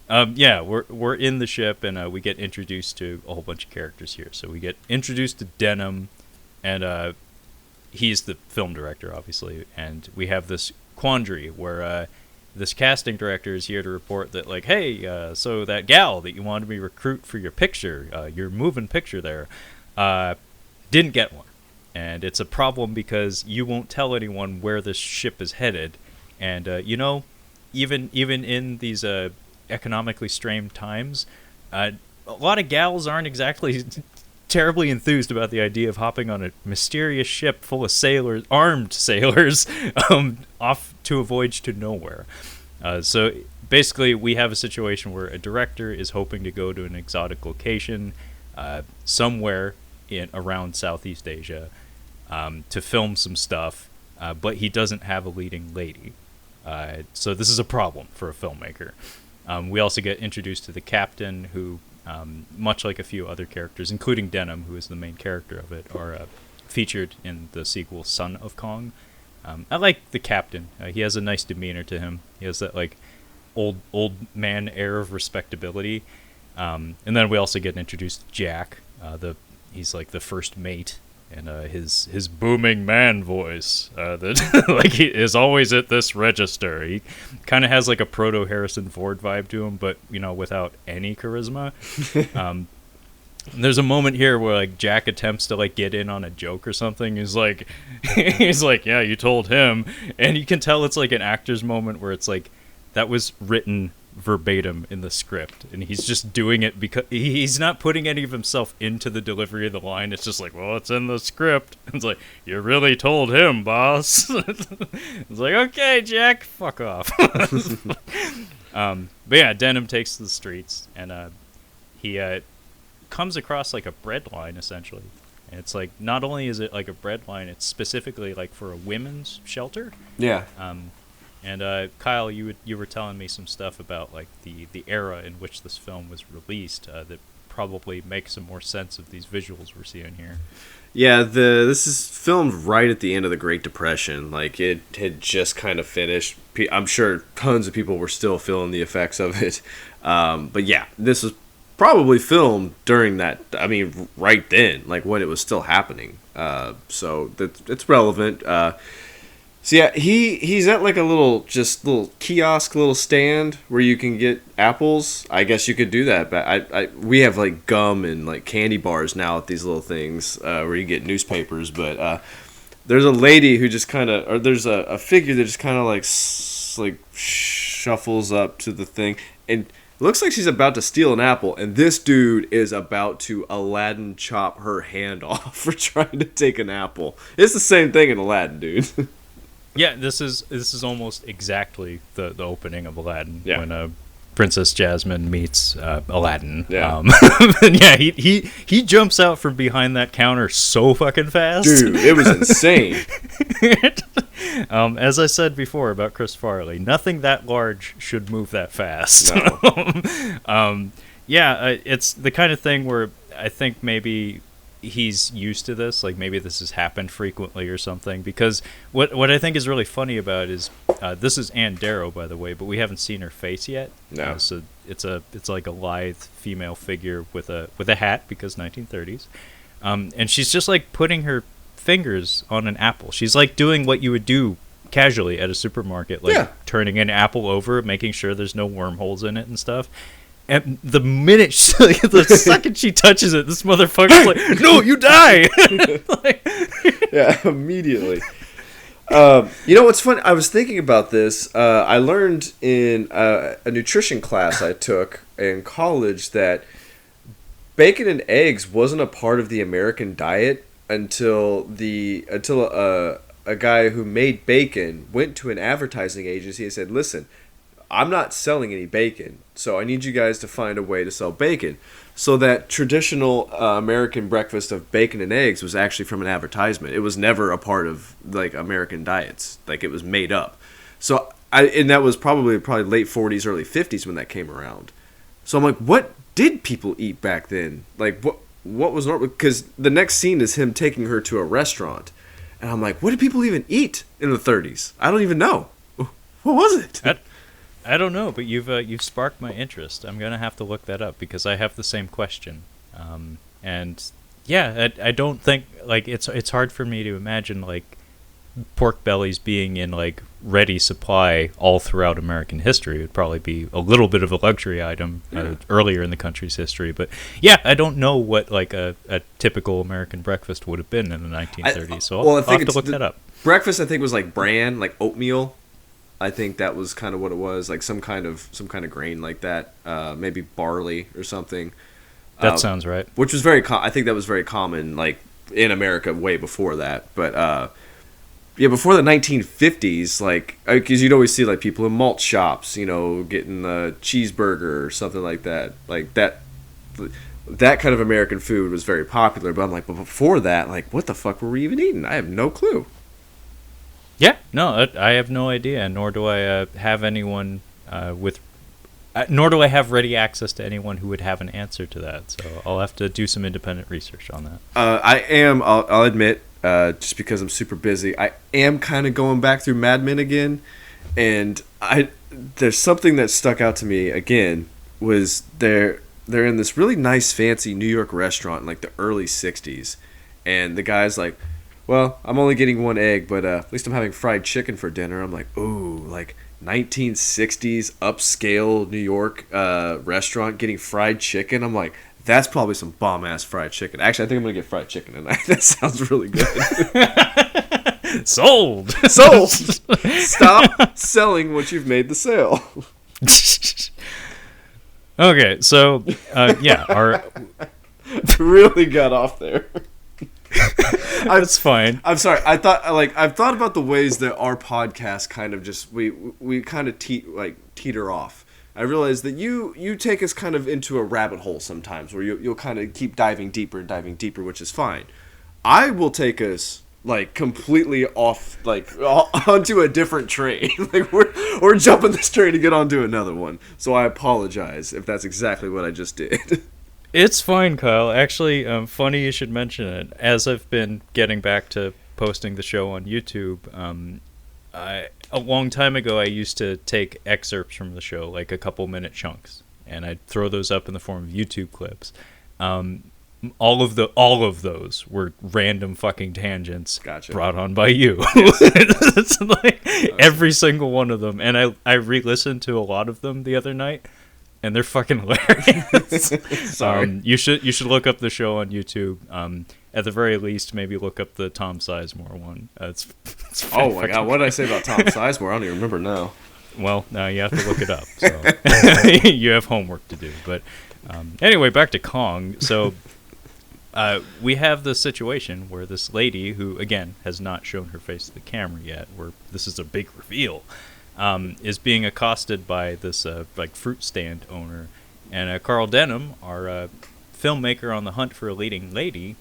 yeah, we're in the ship and we get introduced to a whole bunch of characters here. So we get introduced to Denham, and he's the film director, obviously, and we have this quandary where this casting director is here to report that, like, hey, so that gal that you wanted me to recruit for your picture, your moving picture there, didn't get one. And it's a problem because you won't tell anyone where this ship is headed. And, even in these economically strained times, a lot of gals aren't exactly terribly enthused about the idea of hopping on a mysterious ship full of sailors, armed sailors, off to a voyage to nowhere. So basically, we have a situation where a director is hoping to go to an exotic location somewhere around Southeast Asia to film some stuff, but he doesn't have a leading lady. So this is a problem for a filmmaker. We also get introduced to the captain, who, much like a few other characters, including Denham, who is the main character of it, are featured in the sequel Son of Kong. I like the captain. He has a nice demeanor to him. He has that like old man air of respectability. And then we also get introduced to Jack. He's like the first mate, and his booming man voice that like he is always at this register. He kind of has like a proto Harrison Ford vibe to him, but without any charisma. There's a moment here where like Jack attempts to like get in on a joke or something. He's like, yeah, you told him, and you can tell it's like an actor's moment where it's like that was written verbatim in the script, and he's just doing it because he's not putting any of himself into the delivery of the line. It's just like, well, it's in the script. It's like, you really told him, boss. It's like, okay, Jack, fuck off. But yeah, Denham takes to the streets, and he comes across like a bread line, essentially. And it's like, not only is it like a bread line, it's specifically like for a women's shelter. Yeah. And Kyle, you were telling me some stuff about like the era in which this film was released that probably makes some more sense of these visuals we're seeing here. Yeah, this is filmed right at the end of the Great Depression. Like, it had just kind of finished. I'm sure tons of people were still feeling the effects of it. But yeah, this was probably filmed during that, I mean, right then, like when it was still happening. So it's relevant. So yeah, he's at like a little kiosk, little stand where you can get apples. I guess you could do that, but we have like gum and like candy bars now at these little things where you get newspapers. But there's a lady who just kind of, or there's a figure that just kind of like shuffles up to the thing and looks like she's about to steal an apple, and this dude is about to Aladdin chop her hand off for trying to take an apple. It's the same thing in Aladdin, dude. Yeah, this is almost exactly the opening of Aladdin, yeah. When Princess Jasmine meets Aladdin. Yeah, and yeah, he jumps out from behind that counter so fucking fast. Dude, it was insane. As I said before about Chris Farley, nothing that large should move that fast. No. Yeah, it's the kind of thing where I think maybe he's used to this, like maybe this has happened frequently or something, because what I think is really funny about it is this is Ann Darrow, by the way, but we haven't seen her face yet. No. So it's like a lithe female figure with a hat, because 1930s, and she's just like putting her fingers on an apple. She's like doing what you would do casually at a supermarket, like turning an apple over, making sure there's no wormholes in it and stuff. And the minute, the second she touches it, this motherfucker's like, "No, you die!" Yeah, immediately. You know what's funny? I was thinking about this. I learned in a nutrition class I took in college that bacon and eggs wasn't a part of the American diet until a guy who made bacon went to an advertising agency and said, "Listen, I'm not selling any bacon, so I need you guys to find a way to sell bacon. So that traditional American breakfast of bacon and eggs was actually from an advertisement. It was never a part of like American diets. Like it was made up. So and that was probably late 40s, early 50s when that came around. So I'm like, what did people eat back then? Like what was normal? Because the next scene is him taking her to a restaurant, and I'm like, what did people even eat in the 30s? I don't even know. What was it? I don't know, but you've sparked my interest. I'm gonna have to look that up because I have the same question. And yeah, I don't think like it's hard for me to imagine like pork bellies being in like ready supply all throughout American history. It would probably be a little bit of a luxury item earlier in the country's history. But yeah, I don't know what like a typical American breakfast would have been in the 1930s. So I'll have to look that up. Breakfast, I think, was like bran, like oatmeal. I think that was kind of what it was, like some kind of grain like that, maybe barley or something. That sounds right. Which was I think that was very common, like in America way before that. But yeah, before the 1950s, like because you'd always see like people in malt shops, you know, getting a cheeseburger or something like that. Like that kind of American food was very popular. But I'm like, but before that, like, what the fuck were we even eating? I have no clue. Yeah, no, I have no idea, nor do I have anyone nor do I have ready access to anyone who would have an answer to that. So I'll have to do some independent research on that. I'll admit, just because I'm super busy, I am kind of going back through Mad Men again, and there's something that stuck out to me again, was they're in this really nice, fancy New York restaurant in like the early 60s, and the guy's like, well, I'm only getting one egg, but at least I'm having fried chicken for dinner. I'm like, ooh, like 1960s upscale New York restaurant getting fried chicken. I'm like, that's probably some bomb-ass fried chicken. Actually, I think I'm going to get fried chicken tonight. That sounds really good. Sold! Sold! Stop selling what you've made the sale. Okay, so, yeah, really got off there. That's fine. I'm sorry. I've thought about the ways that our podcast kind of just we kind of teeter off. I realize that you take us kind of into a rabbit hole sometimes, where you'll kind of keep diving deeper, which is fine. I will take us like completely off, like onto a different train. Like we're jumping this train to get onto another one. So I apologize if that's exactly what I just did. It's fine, Kyle. Actually, funny you should mention it. As I've been getting back to posting the show on YouTube, a long time ago I used to take excerpts from the show, like a couple minute chunks, and I'd throw those up in the form of YouTube clips. All of those were random fucking tangents brought on by you. Yes. It's like every single one of them, and I re-listened to a lot of them the other night. And they're fucking hilarious. Sorry. You should look up the show on YouTube. At the very least, maybe look up the Tom Sizemore one. It's oh my god, what did I say about Tom Sizemore? I don't even remember now. Well, now you have to look it up. So you have homework to do. But anyway, back to Kong. So we have this situation where this lady, who again has not shown her face to the camera yet, where this is a big reveal, is being accosted by this like fruit stand owner, and Carl Denham, our filmmaker on the hunt for a leading lady,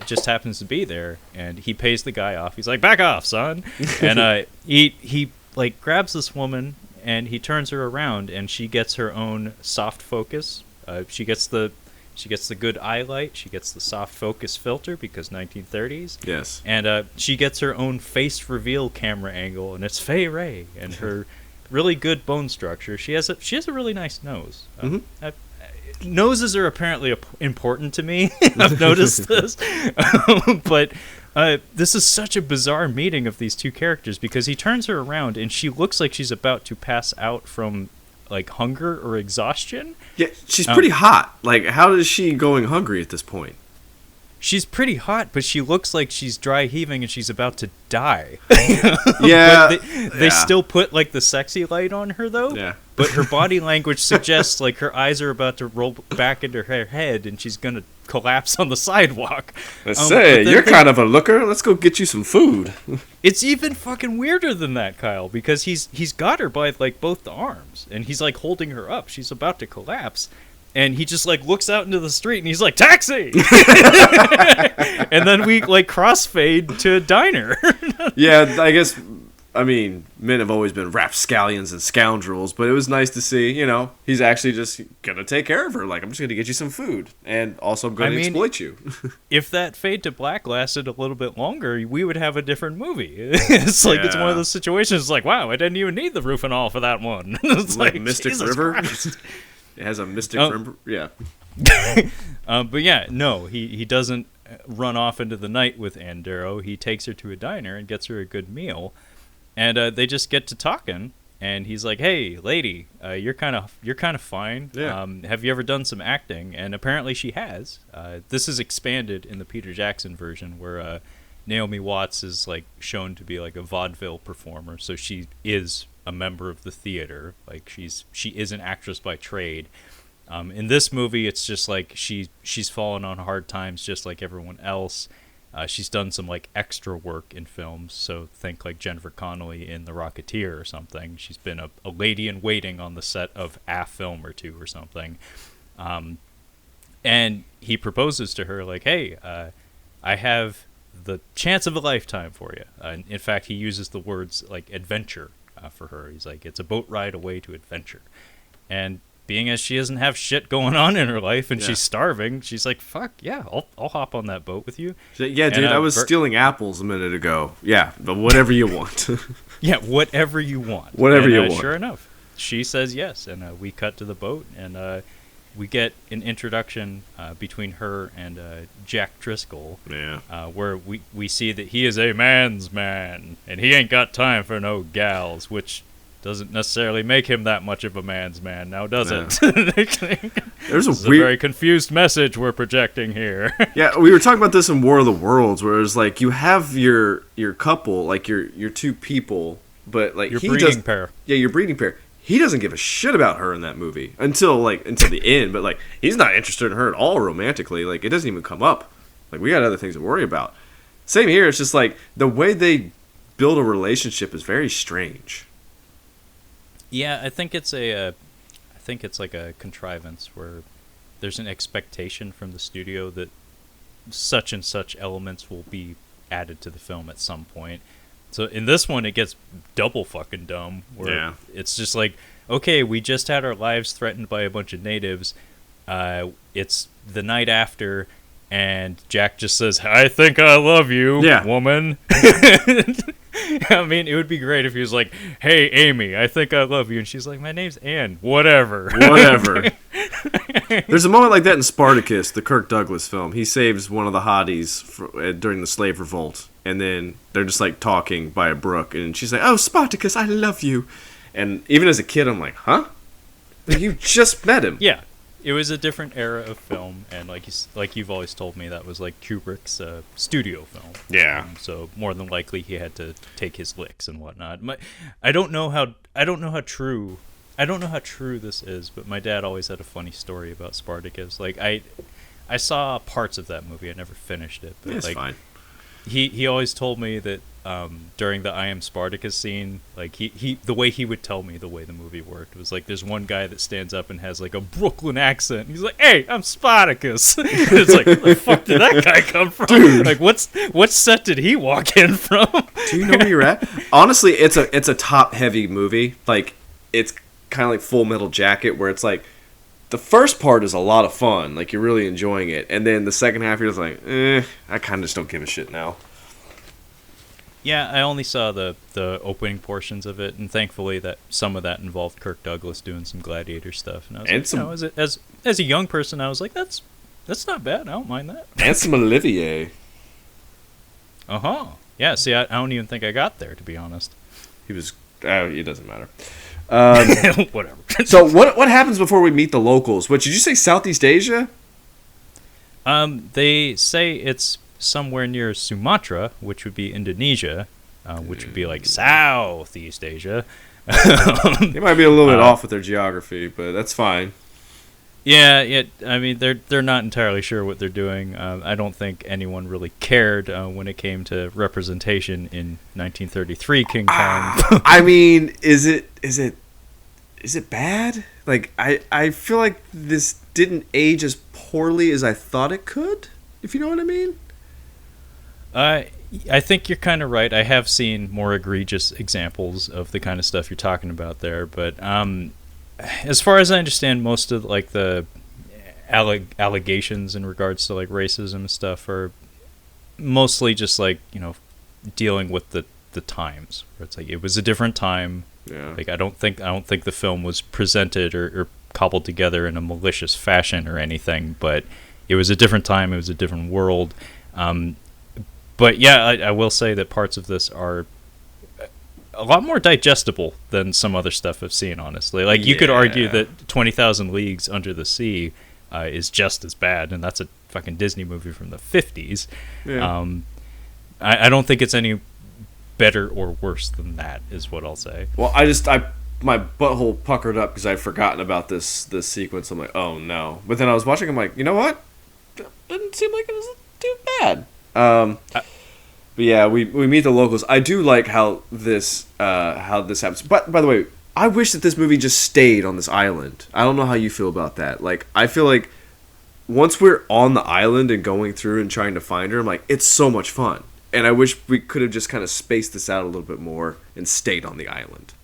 just happens to be there, and he pays the guy off. He's like, "Back off, son!" And he like grabs this woman, and he turns her around, and she gets her own soft focus. She gets the good eye light. She gets the soft focus filter because 1930s. Yes. And she gets her own face reveal camera angle, and it's Fay Ray, and her really good bone structure. She has a really nice nose. Noses are apparently important to me. I've noticed this. But this is such a bizarre meeting of these two characters, because he turns her around, and she looks like she's about to pass out from like hunger or exhaustion. Yeah, she's pretty hot. Like, how is she going hungry at this point? She's pretty hot, but she looks like she's dry heaving and she's about to die. Yeah. But they still put like the sexy light on her though. Yeah. but her body language suggests like her eyes are about to roll back into her head and she's gonna collapse on the sidewalk. Let's say, you're kind of a looker. Let's go get you some food. It's even fucking weirder than that, Kyle, because he's got her by like both the arms and he's like holding her up. She's about to collapse. And he just like looks out into the street and he's like, taxi! And then we like crossfade to a diner. Yeah, I guess, I mean, men have always been rapscallions and scoundrels, but it was nice to see, you know, he's actually just gonna take care of her. Like, I'm just gonna get you some food. And also I'm gonna exploit you. If that fade to black lasted a little bit longer, we would have a different movie. It's like, it's one of those situations like, wow, I didn't even need the roof and all for that one. It's like Mystic Jesus River. Christ. It has a mystic river. Yeah. But yeah, no, he doesn't run off into the night with Ann Darrow. He takes her to a diner and gets her a good meal, and they just get to talking. And he's like, "Hey, lady, you're kind of fine. Yeah. Have you ever done some acting?" And apparently she has. This is expanded in the Peter Jackson version, where Naomi Watts is like shown to be like a vaudeville performer, so she is a member of the theater. Like she is an actress by trade. In this movie, it's just like she's fallen on hard times just like everyone else. She's done some like extra work in films, so think like Jennifer Connelly in The Rocketeer or something. She's been a lady in waiting on the set of a film or two or something. And he proposes to her like, "Hey, I have the chance of a lifetime for you." In fact, he uses the words like adventure for her. He's like, it's a boat ride away to adventure. And being as she doesn't have shit going on in her life and she's starving, she's like, fuck yeah, I'll hop on that boat with you. Like, yeah, dude, I was stealing apples a minute ago. Yeah, but whatever you want. Yeah, whatever you want. Whatever you want. Sure enough, she says yes, and we cut to the boat, and we get an introduction between her and Jack Driscoll, where we see that he is a man's man, and he ain't got time for no gals, which doesn't necessarily make him that much of a man's man, now does it? There's a very confused message we're projecting here. Yeah, we were talking about this in War of the Worlds, where it's like you have your couple, like your two people, but like your breeding pair. Yeah, your breeding pair. He doesn't give a shit about her in that movie until the end, but like he's not interested in her at all romantically. Like it doesn't even come up. Like we got other things to worry about. Same here. It's just like the way they build a relationship is very strange. Yeah, I think it's like a contrivance where there's an expectation from the studio that such and such elements will be added to the film at some point. So in this one, it gets double fucking dumb, where it's just like, okay, we just had our lives threatened by a bunch of natives. It's the night after, and Jack just says, "I think I love you, woman." I mean, it would be great if he was like, "Hey, Amy, I think I love you," and she's like, "My name's Anne." Whatever. There's a moment like that in Spartacus, the Kirk Douglas film. He saves one of the hotties during the slave revolt. And then they're just like talking by a brook, and she's like, "Oh, Spartacus, I love you." And even as a kid, I'm like, "Huh? You just met him." Yeah, it was a different era of film, and like you've always told me, that was like Kubrick's studio film. Yeah. So more than likely, he had to take his licks and whatnot. I don't know how true this is, but my dad always had a funny story about Spartacus. Like I saw parts of that movie. I never finished it. But it's fine. He always told me that during the I Am Spartacus scene, like he the way he would tell me the way the movie worked was like, there's one guy that stands up and has like a Brooklyn accent. He's like, "Hey, I'm Spartacus." It's like, where the fuck did that guy come from? Dude. Like what set did he walk in from? Do you know where you're at? Honestly, it's a top heavy movie. Like it's kind of like Full Metal Jacket, where it's like the first part is a lot of fun, like you're really enjoying it, and then the second half you're just like, I kind of just don't give a shit now. Yeah, I only saw the opening portions of it, and thankfully that some of that involved Kirk Douglas doing some gladiator stuff. And I was as a young person, I was like, that's not bad. I don't mind that. And some Olivier. Yeah. See, I don't even think I got there, to be honest. He was. It doesn't matter. Whatever. So what happens before we meet the locals? What did you say? Southeast Asia? They say it's somewhere near Sumatra, which would be Indonesia, which would be like Southeast Asia. They might be a little bit off with their geography, but that's fine. Yeah. I mean, they're not entirely sure what they're doing. I don't think anyone really cared when it came to representation in 1933 King Kong. I mean, is it bad? Like, I feel like this didn't age as poorly as I thought it could, if you know what I mean. I think you're kind of right. I have seen more egregious examples of the kind of stuff you're talking about there, but as far as I understand, most of like the allegations in regards to like racism and stuff are mostly just like, dealing with the times. Where it's like it was a different time. Yeah. Like I don't think the film was presented or cobbled together in a malicious fashion or anything, but it was a different time. It was a different world. But yeah, I will say that parts of this are a lot more digestible than some other stuff I've seen, honestly. Like, you could argue that 20,000 Leagues Under the Sea is just as bad, and that's a fucking Disney movie from the 50s. Yeah. I don't think it's any better or worse than that, is what I'll say. Well, my butthole puckered up because I'd forgotten about this sequence. I'm like, oh no. But then I was watching, I'm like, you know what? It didn't seem like it was too bad. But yeah, we meet the locals. I do like how this happens. But by the way, I wish that this movie just stayed on this island. I don't know how you feel about that. Like, I feel like once we're on the island and going through and trying to find her, I'm like, it's so much fun. And I wish we could have just kind of spaced this out a little bit more and stayed on the island.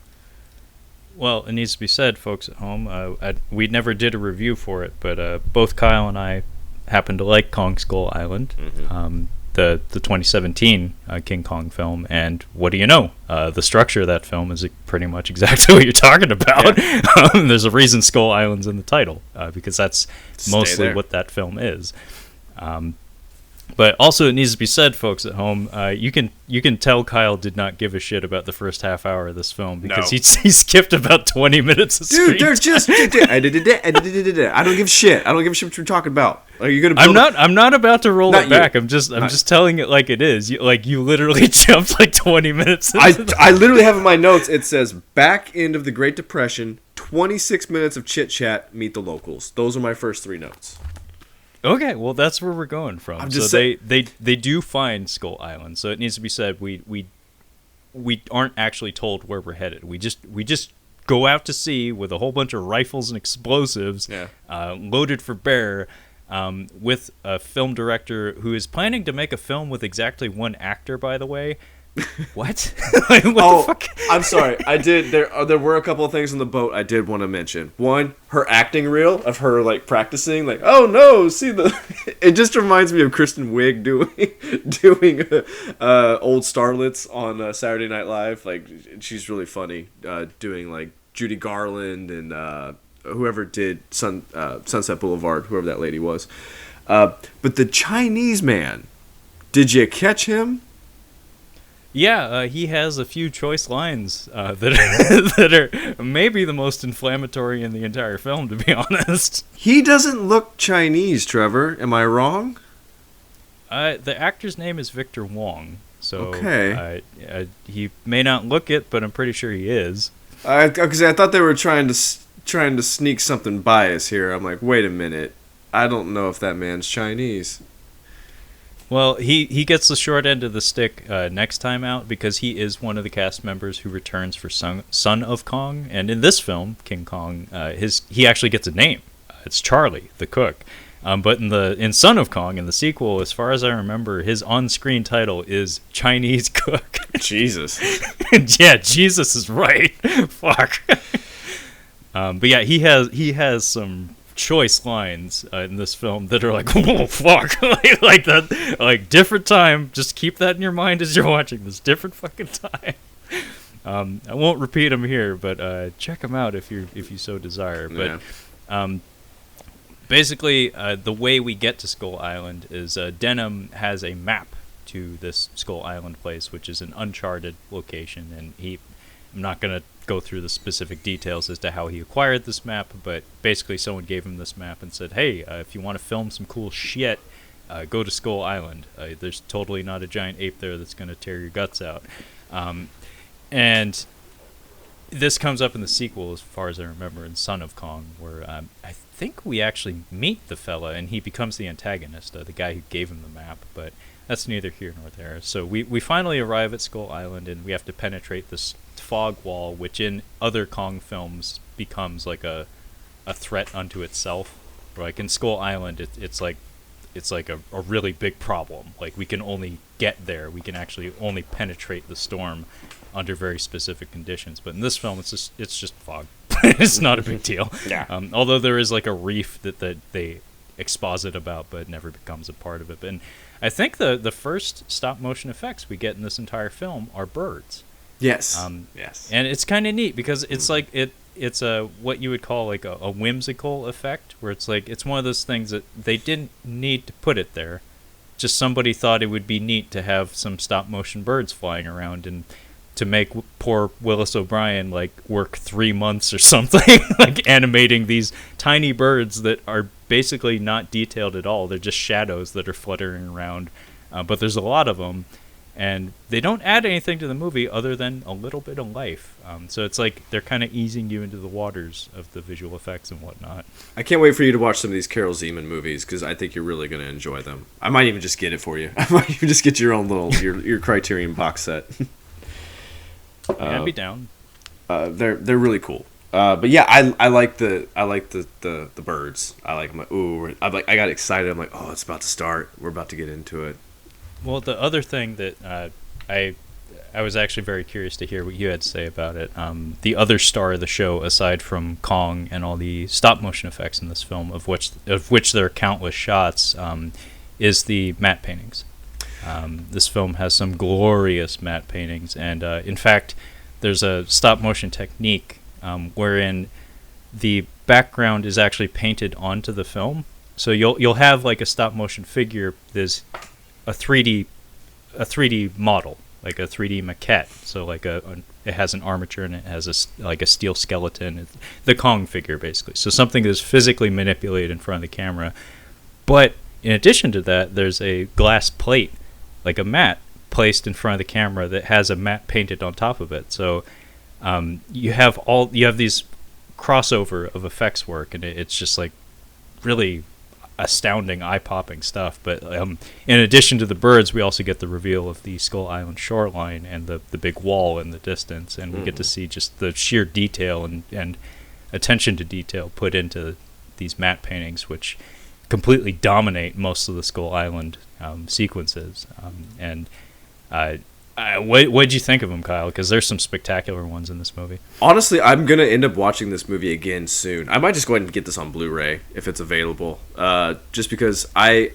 Well, it needs to be said, folks at home, we never did a review for it, but both Kyle and I happen to like Kong Skull Island. Mm-hmm. The 2017 King Kong film, and what do you know? The structure of that film is pretty much exactly what you're talking about. Yeah. There's a reason Skull Island's in the title, because that's mostly what that film is. But also, it needs to be said, folks at home, you can tell Kyle did not give a shit about the first half hour of this film, because he skipped about 20 minutes of screen. Dude, they're just I don't give a shit. I don't give a shit what you're talking about. Are you gonna? I'm not about to roll it back. I'm just telling it like it is. You literally jumped like 20 minutes. I literally have in my notes. It says back end of the Great Depression, 26 minutes of chit chat. Meet the locals. Those are my first 3 notes. Okay, well that's where we're going from. So they do find Skull Island. So it needs to be said we aren't actually told where we're headed. We just go out to sea with a whole bunch of rifles and explosives, loaded for bear. With a film director who is planning to make a film with exactly 1 actor, by the way. What? What the fuck? I'm sorry. I did. There were a couple of things on the boat I did want to mention. One, her acting reel of her like practicing, like, oh no, see the. It just reminds me of Kristen Wiig doing old starlets on Saturday Night Live. Like, she's really funny doing like Judy Garland and. Whoever did Sunset Boulevard, whoever that lady was. But the Chinese man, did you catch him? Yeah, he has a few choice lines that are maybe the most inflammatory in the entire film, to be honest. He doesn't look Chinese, Trevor. Am I wrong? The actor's name is Victor Wong. So okay. He may not look it, but I'm pretty sure he is. Because I thought they were trying to sneak something by us here. I'm like, wait a minute. I don't know if that man's Chinese. Well, he gets the short end of the stick next time out, because he is one of the cast members who returns for Son of Kong. And in this film, King Kong, he actually gets a name. It's Charlie, the cook. But in Son of Kong, in the sequel, as far as I remember, his on-screen title is Chinese Cook. Jesus. Yeah, Jesus is right. Fuck. But yeah, he has some choice lines in this film that are like, oh fuck, like that, like different time. Just keep that in your mind as you're watching this. Different fucking time. I won't repeat them here, but check them out if you so desire. But basically, the way we get to Skull Island is Denham has a map to this Skull Island place, which is an uncharted location, and I'm not gonna go through the specific details as to how he acquired this map, but basically someone gave him this map and said, hey, if you want to film some cool shit, go to Skull Island. There's totally not a giant ape there that's going to tear your guts out. And this comes up in the sequel, as far as I remember, in Son of Kong, where I think we actually meet the fella, and he becomes the antagonist, the guy who gave him the map. But that's neither here nor there. So we finally arrive at Skull Island, and we have to penetrate this fog wall, which in other Kong films becomes like a threat unto itself. Like in Skull Island, it's like a really big problem. Like we can only get there. We can actually only penetrate the storm under very specific conditions. But in this film, it's just fog. It's not a big deal. Yeah. Although there is like a reef that they exposit about, but never becomes a part of it. And I think the first stop motion effects we get in this entire film are birds. Yes. Yes. And it's kind of neat because it's like it's a what you would call like a whimsical effect, where it's like it's one of those things that they didn't need to put it there. Just somebody thought it would be neat to have some stop motion birds flying around, and to make poor Willis O'Brien like work 3 months or something, like animating these tiny birds that are basically not detailed at all. They're just shadows that are fluttering around, but there's a lot of them. And they don't add anything to the movie other than a little bit of life. So it's like they're kind of easing you into the waters of the visual effects and whatnot. I can't wait for you to watch some of these Carol Zeman movies, because I think you're really going to enjoy them. I might even just get it for you. I might even just get your own little your Criterion box set. I'd be down. They're really cool. But yeah, I like the birds. I like I got excited. I'm like, oh, it's about to start. We're about to get into it. Well, the other thing that I was actually very curious to hear what you had to say about it. The other star of the show, aside from Kong and all the stop motion effects in this film, of which there are countless shots, is the matte paintings. This film has some glorious matte paintings, and in fact, there's a stop motion technique wherein the background is actually painted onto the film. So you'll have like a stop motion figure. There's a 3D model, like a 3D maquette. So like it has an armature and it has a steel skeleton. It's the Kong figure basically. So something that's physically manipulated in front of the camera. But in addition to that, there's a glass plate, like a mat, placed in front of the camera that has a matte painted on top of it. So you have these crossover of effects work, and it's just like really astounding, eye-popping stuff. But in addition to the birds, we also get the reveal of the Skull Island shoreline and the big wall in the distance, and we get to see just the sheer detail and attention to detail put into these matte paintings, which completely dominate most of the Skull Island sequences. What'd you think of them, Kyle? Because there's some spectacular ones in this movie. Honestly, I'm going to end up watching this movie again soon. I might just go ahead and get this on Blu-ray if it's available. Just because I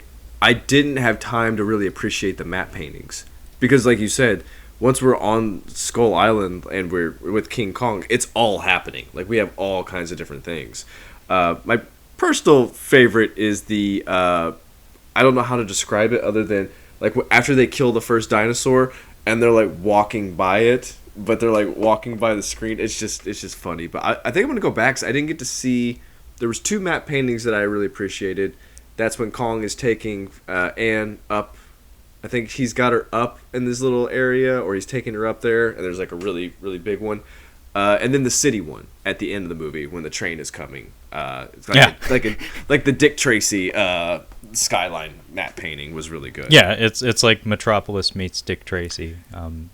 didn't have time to really appreciate the matte paintings. Because like you said, once we're on Skull Island and we're with King Kong, it's all happening. Like we have all kinds of different things. My personal favorite is the... I don't know how to describe it other than like after they kill the first dinosaur... and they're like walking by it, but they're like walking by the screen. It's just funny. But I think I'm gonna go back because I didn't get to see. There was 2 matte paintings that I really appreciated. That's when Kong is taking Anne up. I think he's got her up in this little area, or he's taking her up there. And there's like a really really big one. And then the city one at the end of the movie when the train is coming. It's like the Dick Tracy skyline matte painting was really good. Yeah, it's like Metropolis meets Dick Tracy.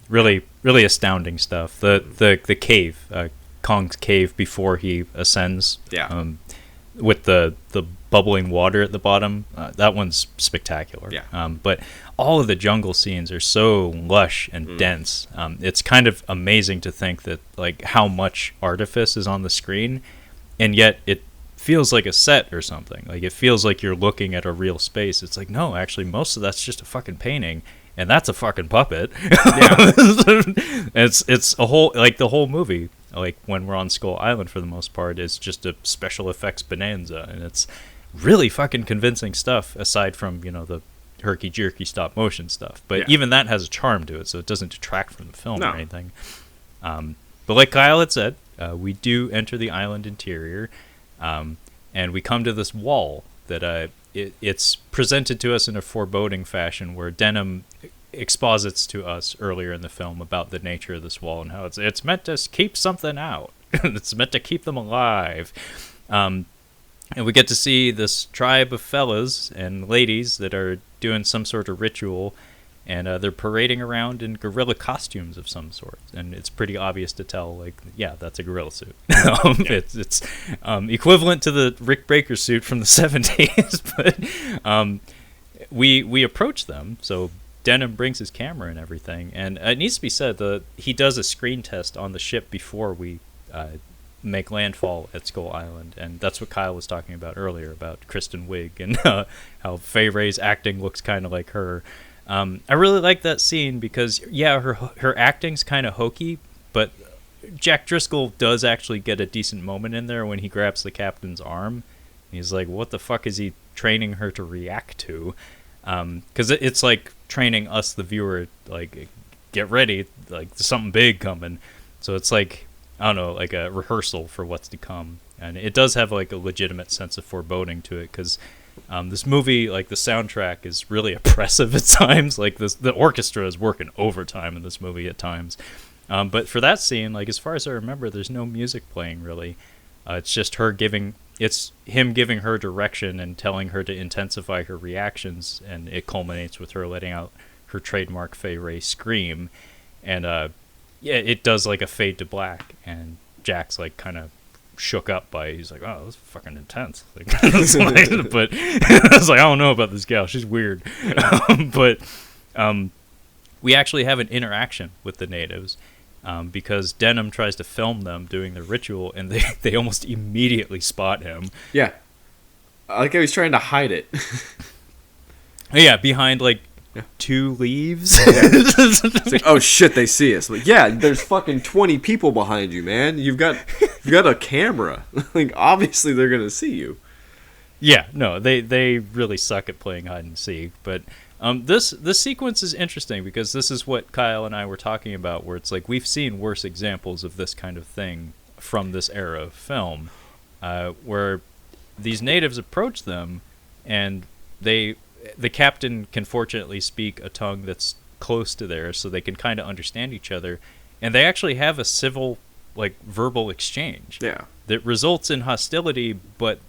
Really really astounding stuff. The cave, Kong's cave before he ascends. Yeah. With the bubbling water at the bottom, that one's spectacular. Yeah. But all of the jungle scenes are so lush and dense. It's kind of amazing to think that like how much artifice is on the screen, and yet it feels like a set or something. Like it feels like you're looking at a real space. It's like, no, actually most of that's just a fucking painting, and that's a fucking puppet. Yeah. It's a whole, like the whole movie, like when we're on Skull Island for the most part, is just a special effects bonanza, and it's really fucking convincing stuff aside from, you know, the herky-jerky stop-motion stuff. But even that has a charm to it, so it doesn't detract from the film or anything. But like Kyle had said, we do enter the island interior, and we come to this wall that it's presented to us in a foreboding fashion where Denham exposits to us earlier in the film about the nature of this wall and how it's meant to keep something out. It's meant to keep them alive. And we get to see this tribe of fellas and ladies that are doing some sort of ritual, and they're parading around in gorilla costumes of some sort. And it's pretty obvious to tell, like, yeah, that's a gorilla suit. It's equivalent to the Rick Baker suit from the 70s. But we approach them, so Denham brings his camera and everything. And it needs to be said that he does a screen test on the ship before we make landfall at Skull Island, and that's what Kyle was talking about earlier about Kristen Wiig and how Fay Wray's acting looks kind of like her. I really like that scene because, yeah, her acting's kind of hokey, but Jack Driscoll does actually get a decent moment in there when he grabs the captain's arm. He's like, what the fuck is he training her to react to? Because it's like training us, the viewer, like, get ready, like, there's something big coming. So it's like, I don't know, like a rehearsal for what's to come. And it does have like a legitimate sense of foreboding to it, because this movie, like the soundtrack is really oppressive at times. Like the orchestra is working overtime in this movie at times. But for that scene, like as far as I remember, there's no music playing really. It's just him giving her direction and telling her to intensify her reactions, and it culminates with her letting out her trademark Fay Wray scream. And yeah, it does like a fade to black, and Jack's like kind of shook up by it. He's like, oh, this is fucking intense. Like, but I was like, I don't know about this gal. She's weird. But we actually have an interaction with the natives because Denham tries to film them doing the ritual, and they almost immediately spot him. Yeah. I like how he's trying to hide it. Yeah, behind like 2 leaves. It's like, oh shit, they see us. Like, yeah, there's fucking 20 people behind you, man. You've got a camera. Like, obviously they're gonna see you. Yeah, no, they really suck at playing hide and seek. But this sequence is interesting because this is what Kyle and I were talking about, where it's like we've seen worse examples of this kind of thing from this era of film, where these natives approach them, and the captain can fortunately speak a tongue that's close to theirs, so they can kind of understand each other, and they actually have a civil, like, verbal exchange. Yeah. That results in hostility, but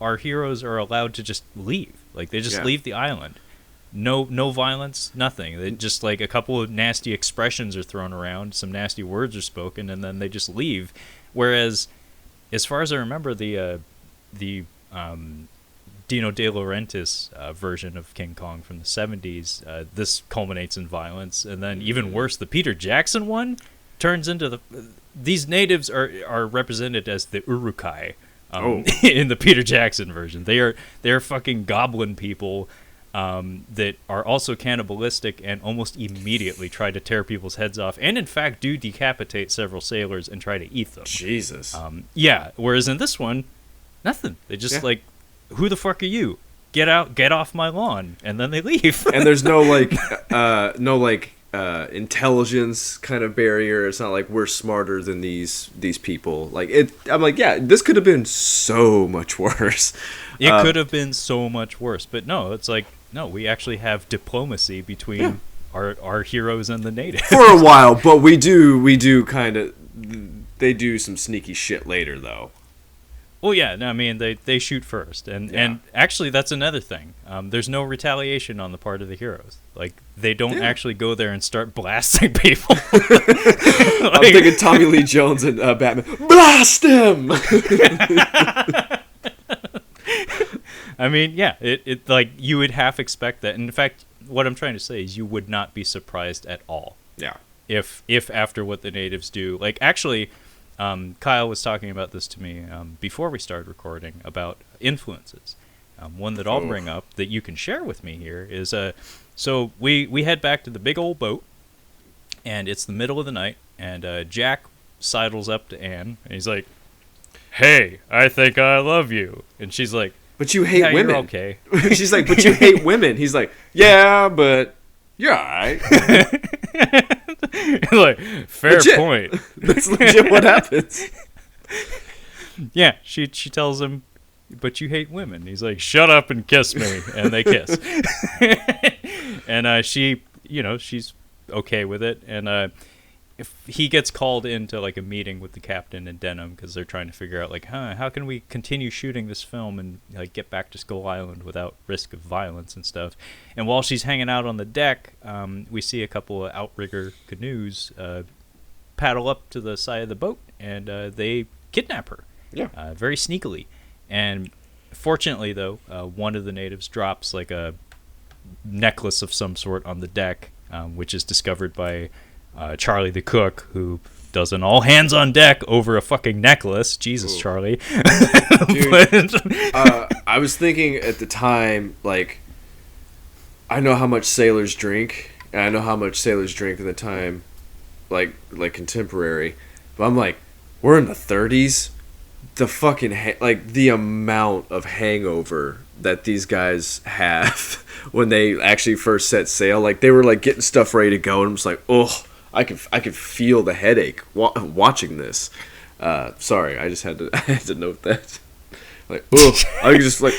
our heroes are allowed to just leave. Like, they just leave the island. No violence, nothing. They just, like, a couple of nasty expressions are thrown around, some nasty words are spoken, and then they just leave. Whereas, as far as I remember, the Dino De Laurentiis version of King Kong from the 70s, this culminates in violence, and then even worse, the Peter Jackson one turns into these natives are represented as the Urukai in the Peter Jackson version. They are fucking goblin people that are also cannibalistic and almost immediately try to tear people's heads off, and in fact do decapitate several sailors and try to eat them. Jesus. Yeah, whereas in this one, nothing. They just like, who the fuck are you? Get out, get off my lawn, and then they leave. And there's no intelligence kind of barrier. It's not like we're smarter than these people. Like I'm like, yeah, this could have been so much worse. It could have been so much worse, but no, it's like, no, we actually have diplomacy between our heroes and the natives for a while. But we do kind of, they do some sneaky shit later though. Well, yeah, no, I mean, they shoot first, and actually that's another thing. There's no retaliation on the part of the heroes. Like, they don't actually go there and start blasting people. I'm thinking Tommy Lee Jones and Batman. Blast him! I mean, yeah, it like, you would half expect that. And in fact, what I'm trying to say is you would not be surprised at all. Yeah. If after what the natives do, like, actually... Kyle was talking about this to me before we started recording about influences. One that I'll bring up that you can share with me here is so we head back to the big old boat, and it's the middle of the night, and Jack sidles up to Anne, and he's like, "Hey, I think I love you," and she's like, "But you hate women." You're okay. She's like, "But you hate women." He's like, "Yeah, but you're all right." Like, fair legit. Point. That's legit what happens. Yeah, she tells him, "But you hate women." He's like, "Shut up and kiss me," and they kiss. And she she's okay with it. And if he gets called into like a meeting with the captain and Denham because they're trying to figure out like, how can we continue shooting this film and like get back to Skull Island without risk of violence and stuff. And while she's hanging out on the deck, we see a couple of outrigger canoes paddle up to the side of the boat, and they kidnap her. Yeah. Very sneakily. And fortunately, though, one of the natives drops like a necklace of some sort on the deck, which is discovered by Charlie the cook, who does an all hands on deck over a fucking necklace. Jesus, ooh. Charlie. Dude, I was thinking at the time, like, I know how much sailors drink, and I know how much sailors drink at the time, like contemporary, but I'm like, we're in the 30s. The fucking the amount of hangover that these guys have when they actually first set sail, like they were like getting stuff ready to go, and I'm just like, oh, I could feel the headache watching this. Sorry, I just had to note that. Like, oh, I was just like,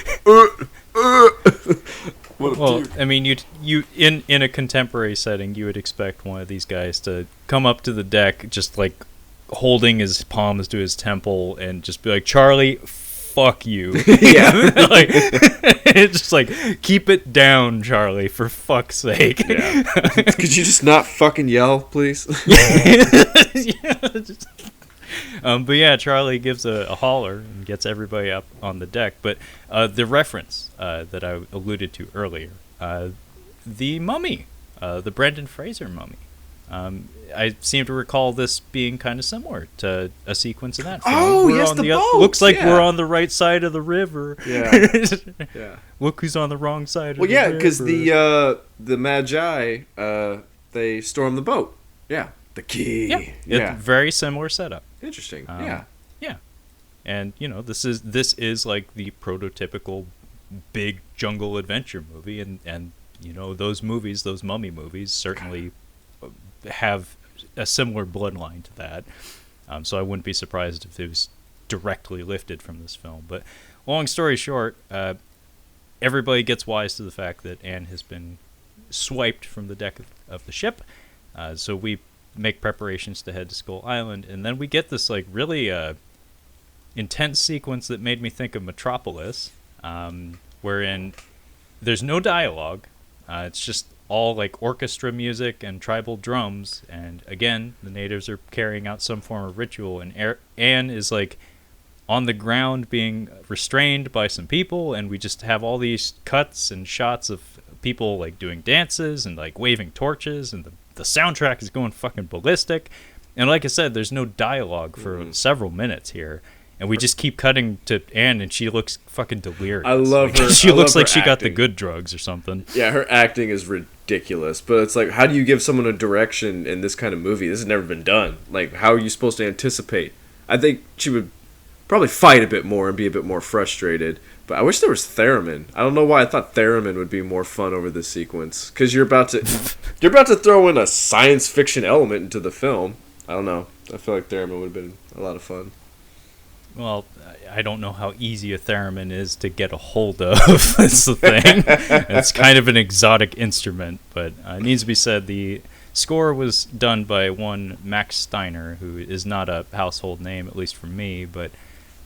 well, I mean, you in a contemporary setting, you would expect one of these guys to come up to the deck, just like holding his palms to his temple, and just be like, Charlie, fuck you. Yeah. Like, it's just like, keep it down, Charlie, for fuck's sake. Yeah. Could you just not fucking yell, please? But yeah, Charlie gives a holler and gets everybody up on the deck. But the reference that I alluded to earlier, the mummy, the Brendan Fraser mummy, I seem to recall this being kind of similar to a sequence in that film. Oh, yes, the boat! Looks like we're on the right side of the river. Yeah. Yeah. Look who's on the wrong side of the river. Well, yeah, because the Magi, they storm the boat. Yeah. The key. Yeah. Yeah. It's very similar setup. Interesting. Yeah. And, this is like the prototypical big jungle adventure movie. And those movies, those mummy movies, certainly have a similar bloodline to that, so I wouldn't be surprised if it was directly lifted from this film. But long story short, everybody gets wise to the fact that Anne has been swiped from the deck of the ship, so we make preparations to head to Skull Island, and then we get this like really intense sequence that made me think of Metropolis, wherein there's no dialogue, it's just all like orchestra music and tribal drums, and again the natives are carrying out some form of ritual, and Anne is like on the ground being restrained by some people, and we just have all these cuts and shots of people like doing dances and like waving torches, and the soundtrack is going fucking ballistic, and like I said, there's no dialogue for several minutes here. And we just keep cutting to Anne, and she looks fucking delirious. I love her. She looks like she got the good drugs or something. Yeah, her acting is ridiculous. But it's like, how do you give someone a direction in this kind of movie? This has never been done. Like, how are you supposed to anticipate? I think she would probably fight a bit more and be a bit more frustrated. But I wish there was theremin. I don't know why I thought theremin would be more fun over this sequence. Because you're about to throw in a science fiction element into the film. I don't know. I feel like theremin would have been a lot of fun. Well, I don't know how easy a theremin is to get a hold of. That's the thing. It's kind of an exotic instrument, but it needs to be said the score was done by one Max Steiner, who is not a household name, at least for me, but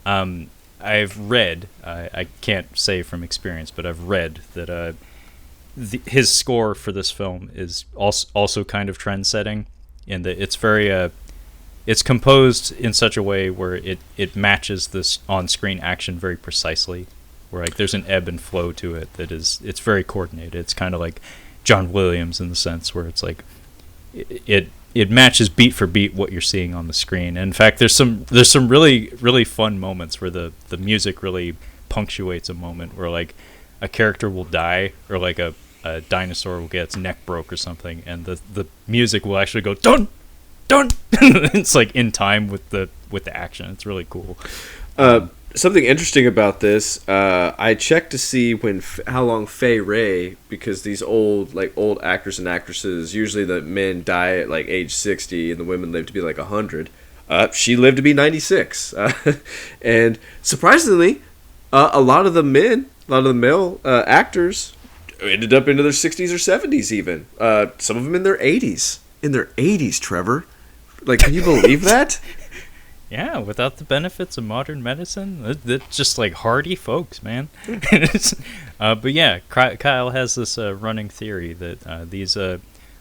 I've read, I can't say from experience, but I've read that his score for this film is also kind of trend-setting, in that it's very... it's composed in such a way where it matches this on-screen action very precisely, where like there's an ebb and flow to it it's very coordinated. It's kind of like John Williams in the sense where it's like it matches beat for beat what you're seeing on the screen. And in fact, there's some really really fun moments where the music really punctuates a moment where like a character will die, or like a dinosaur will get its neck broke or something, and the music will actually go dun dun. It's like in time with the action. It's really cool. Something interesting about this, I checked to see how long Fay Wray, because these old actors and actresses, usually the men die at like age 60 and the women live to be like 100. She lived to be 96, and surprisingly, a lot of the male actors ended up into their 60s or 70s even. Some of them in their 80s. In their 80s, Trevor. Like, can you believe that? Yeah, without the benefits of modern medicine, that's just like hardy folks, man. But yeah, Kyle has this running theory that these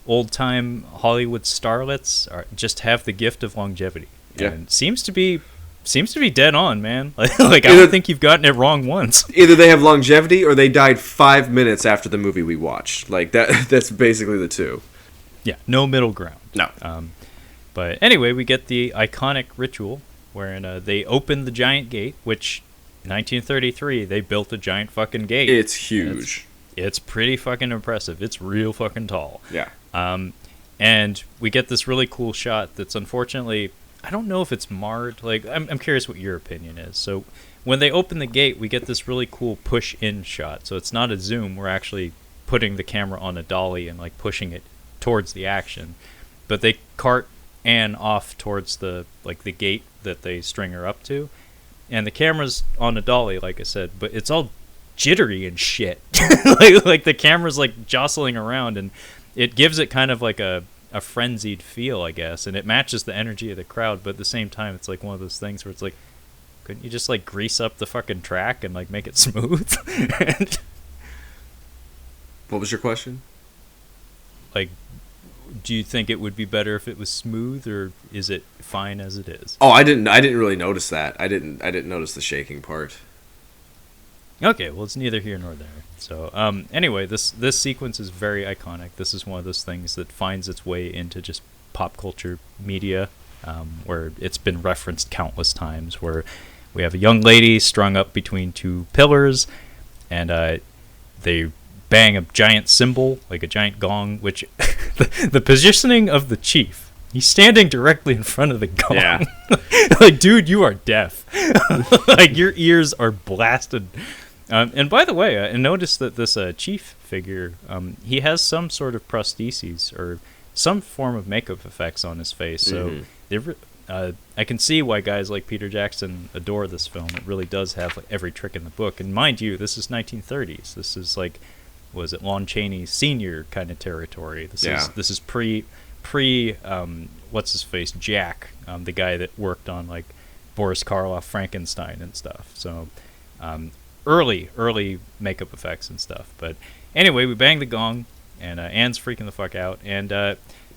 old-time Hollywood starlets just have the gift of longevity. Yeah, and seems to be dead on, man. Like I don't think you've gotten it wrong once. Either they have longevity or they died 5 minutes after the movie we watched. Like that. That's basically the two. Yeah, no middle ground. No. But anyway, we get the iconic ritual wherein they open the giant gate, which in 1933 they built a giant fucking gate. It's huge. It's pretty fucking impressive. It's real fucking tall. Yeah. And we get this really cool shot that's unfortunately, I don't know if it's marred. Like, I'm curious what your opinion is. So when they open the gate, we get this really cool push-in shot. So it's not a zoom. We're actually putting the camera on a dolly and like pushing it towards the action. But they cart Anne off towards the gate that they string her up to, and the camera's on a dolly, like I said, but it's all jittery and shit. like the camera's like jostling around, and it gives it kind of like a frenzied feel, I guess, and it matches the energy of the crowd, but at the same time it's like one of those things where it's like, couldn't you just like grease up the fucking track and like make it smooth? What was your question? Like, do you think it would be better if it was smooth, or is it fine as it is? Oh, I didn't really notice that. I didn't notice the shaking part. Okay, well, it's neither here nor there. So, anyway, this sequence is very iconic. This is one of those things that finds its way into just pop culture media, where it's been referenced countless times, where we have a young lady strung up between two pillars, and they bang a giant cymbal, like a giant gong, which the positioning of the chief, he's standing directly in front of the gong. Yeah. Like, dude, you are deaf. Like, your ears are blasted. And by the way, I noticed that this chief figure, he has some sort of prostheses or some form of makeup effects on his face. So I can see why guys like Peter Jackson adore this film. It really does have like every trick in the book. And mind you, this is 1930s. This is like, was it Lon Chaney Sr. kind of territory? This is pre what's his face, Jack, the guy that worked on like Boris Karloff, Frankenstein and stuff. So early makeup effects and stuff. But anyway, we bang the gong, and Anne's freaking the fuck out. And I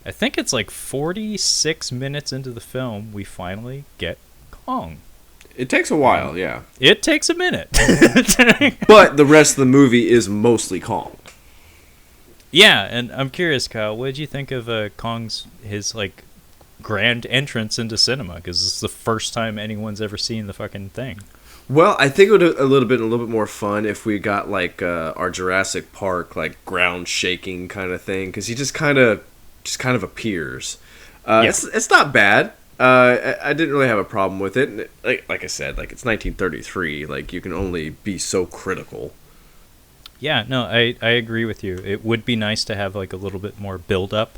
think it's like 46 minutes into the film we finally get Kong. It takes a while, yeah. It takes a minute. But the rest of the movie is mostly Kong. Yeah, and I'm curious, Kyle, what did you think of his like grand entrance into cinema? Because it's the first time anyone's ever seen the fucking thing. Well, I think it would have a little bit more fun if we got like our Jurassic Park like ground shaking kind of thing, because he just kind of appears. It's not bad. I didn't really have a problem with it. Like I said, like it's 1933. Like you can only be so critical. Yeah, no, I agree with you. It would be nice to have like a little bit more build up,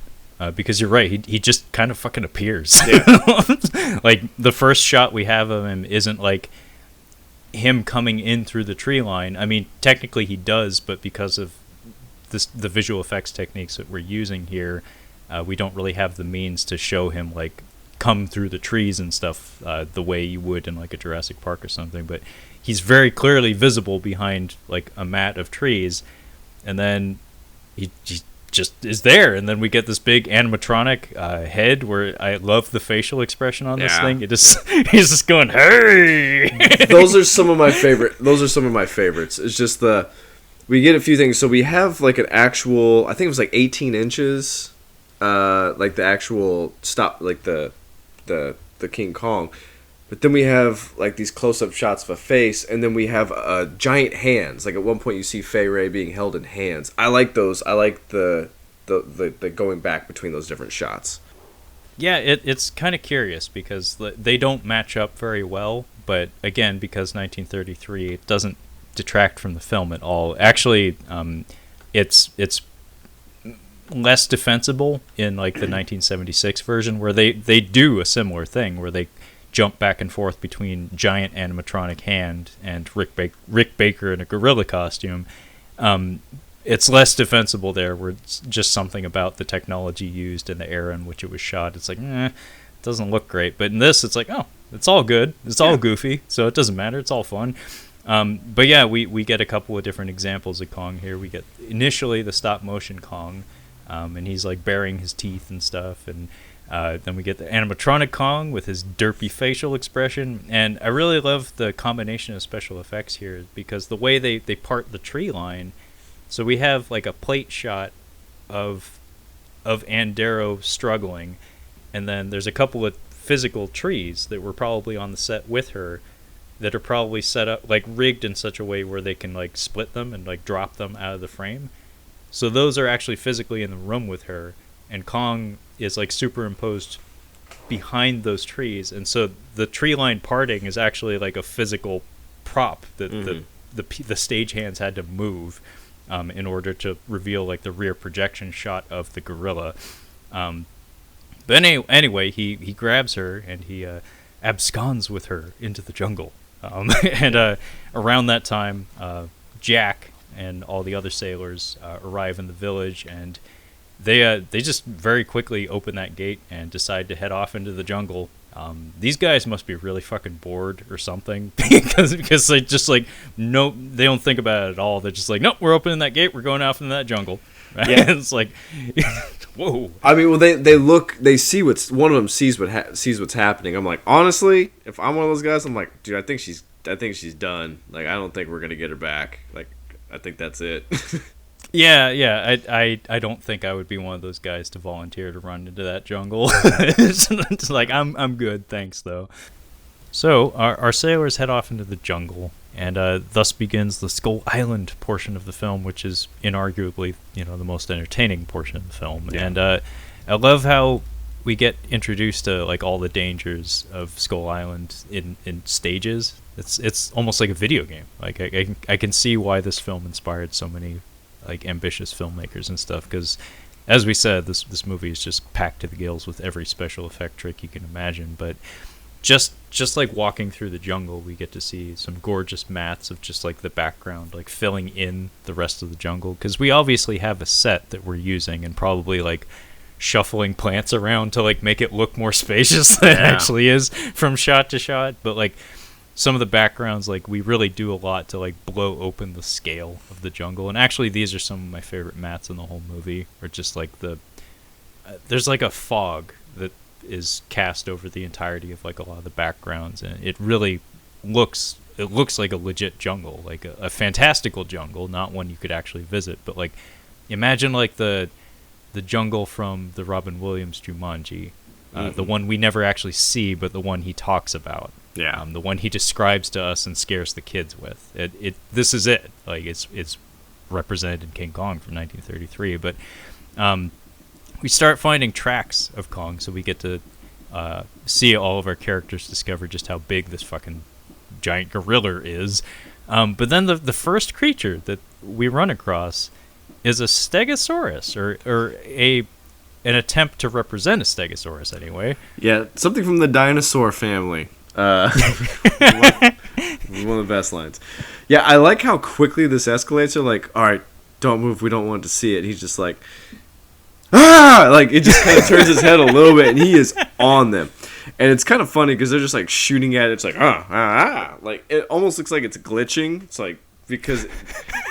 because you're right. He just kind of fucking appears. Yeah. Like the first shot we have of him isn't like him coming in through the tree line. I mean, technically he does, but because of the visual effects techniques that we're using here, we don't really have the means to show him like come through the trees and stuff the way you would in like a Jurassic Park or something. But he's very clearly visible behind like a mat of trees, and then he just is there, and then we get this big animatronic head where I love the facial expression on this thing. It just he's just going, hey. Those are some of my favorites. It's just we get a few things. So we have like an actual, I think it was like 18 inches, like the actual stop, like the King Kong. But then we have like these close-up shots of a face, and then we have giant hands. Like at one point, you see Fay Wray being held in hands. I like those. I like the going back between those different shots. Yeah, it's kind of curious because they don't match up very well. But again, because 1933, it doesn't detract from the film at all. Actually, it's less defensible in like the 1976 version, where they do a similar thing where they jump back and forth between giant animatronic hand and Rick Baker in a gorilla costume. it's less defensible there, where it's just something about the technology used in the era in which it was shot. It's like, it doesn't look great. But in this, it's like, oh, it's all good. It's all goofy, so it doesn't matter. It's all fun. But yeah, we get a couple of different examples of Kong here. We get initially the stop motion Kong, and he's like baring his teeth and stuff, and then we get the animatronic Kong with his derpy facial expression. And I really love the combination of special effects here, because the way they part the tree line, so we have like a plate shot of Andero struggling, and then there's a couple of physical trees that were probably on the set with her that are probably set up, like rigged in such a way where they can like split them and like drop them out of the frame. So those are actually physically in the room with her, and Kong is like superimposed behind those trees, and so the tree line parting is actually like a physical prop that the stagehands had to move in order to reveal like the rear projection shot of the gorilla. But anyway, he grabs her and he absconds with her into the jungle. And around that time, Jack and all the other sailors arrive in the village, and they just very quickly open that gate and decide to head off into the jungle. These guys must be really fucking bored or something, because they just like, no, they don't think about it at all. They're just like, nope, we're opening that gate, we're going off into that jungle. Right? Yeah. It's like, whoa. I mean, well, they see one of them sees what's happening. I'm like, honestly, if I'm one of those guys, I'm like, dude, I think she's done. Like, I don't think we're gonna get her back. Like, I think that's it. Yeah. I don't think I would be one of those guys to volunteer to run into that jungle. It's like, I'm good, thanks though. So our sailors head off into the jungle, and thus begins the Skull Island portion of the film, which is inarguably, the most entertaining portion of the film. Yeah. And I love how we get introduced to like all the dangers of Skull Island in stages. It's almost like a video game. Like I can see why this film inspired so many like ambitious filmmakers and stuff, because as we said, this movie is just packed to the gills with every special effect trick you can imagine. But just like walking through the jungle, we get to see some gorgeous mats of just like the background, like filling in the rest of the jungle, because we obviously have a set that we're using and probably like shuffling plants around to like make it look more spacious than it actually is from shot to shot. But like some of the backgrounds, like we really do a lot to like blow open the scale of the jungle. And actually these are some of my favorite mats in the whole movie, or just like there's like a fog that is cast over the entirety of like a lot of the backgrounds, and it really looks like a legit jungle, like a fantastical jungle, not one you could actually visit. But like imagine like the jungle from the Robin Williams Jumanji, the one we never actually see, but the one he talks about. Yeah, the one he describes to us and scares the kids with. This is it. Like it's represented in King Kong from 1933. But we start finding tracks of Kong, so we get to see all of our characters discover just how big this fucking giant gorilla is. But then the first creature that we run across is a Stegosaurus, or an attempt to represent a Stegosaurus anyway. Yeah, something from the dinosaur family. One of the best lines. Yeah, I like how quickly this escalates. They're like, all right, don't move, we don't want to see it. He's just like, like it just kind of turns his head a little bit, and he is on them. And it's kind of funny because they're just like shooting at it. It's like, like it almost looks like it's glitching. It's like, because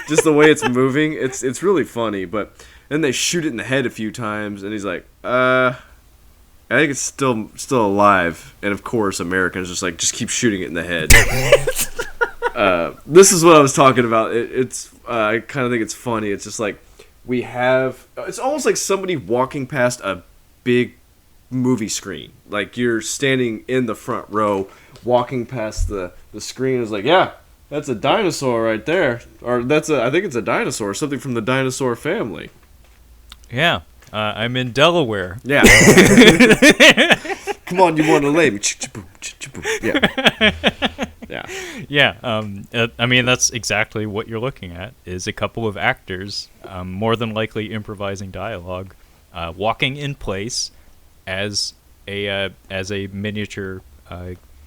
just the way it's moving, it's really funny. But then they shoot it in the head a few times, and he's like, I think it's still alive. And of course, Americans just keep shooting it in the head. This is what I was talking about. I kind of think it's funny. It's just like it's almost like somebody walking past a big movie screen. Like you're standing in the front row, walking past the screen. It's like, yeah, that's a dinosaur right there, or I think it's a dinosaur, something from the dinosaur family. Yeah. I'm in Delaware. Yeah. Come on, you want to lay me? Yeah. Yeah. Yeah. I mean, that's exactly what you're looking at, is a couple of actors, more than likely improvising dialogue, walking in place as a miniature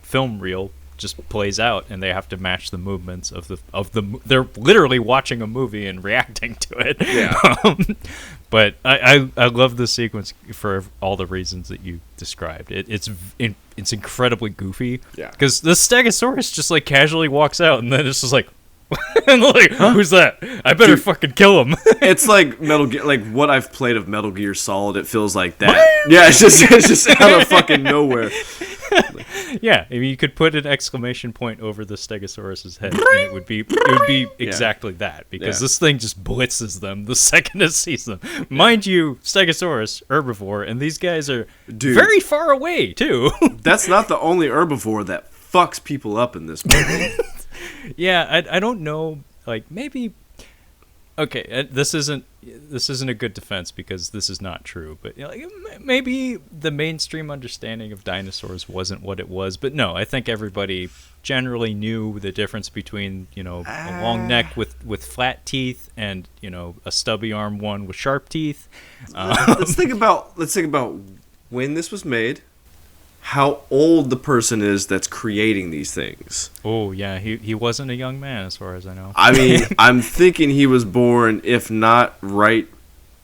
film reel just plays out, and they have to match the movements of the. They're literally watching a movie and reacting to it. Yeah. But I love this sequence for all the reasons that you described. It's incredibly goofy. Yeah. Because the Stegosaurus just like casually walks out, and then it's just like. And like, who's that? I better fucking kill him. It's like Metal Gear, like what I've played of Metal Gear Solid. It feels like that. Yeah, it's just out of fucking nowhere. Yeah, I mean, you could put an exclamation point over the Stegosaurus's head, and it would be exactly that, because this thing just blitzes them the second it sees them. Mind you, Stegosaurus, herbivore, and these guys are very far away too. That's not the only herbivore that fucks people up in this movie. Yeah, I don't know. Like maybe. Okay, this isn't a good defense because this is not true. But like, maybe the mainstream understanding of dinosaurs wasn't what it was. But no, I think everybody generally knew the difference between a long neck with flat teeth and a stubby arm one with sharp teeth. Let's think about when this was made. How old the person is that's creating these things. Oh, yeah, he wasn't a young man as far as I know. I mean, I'm thinking he was born, if not right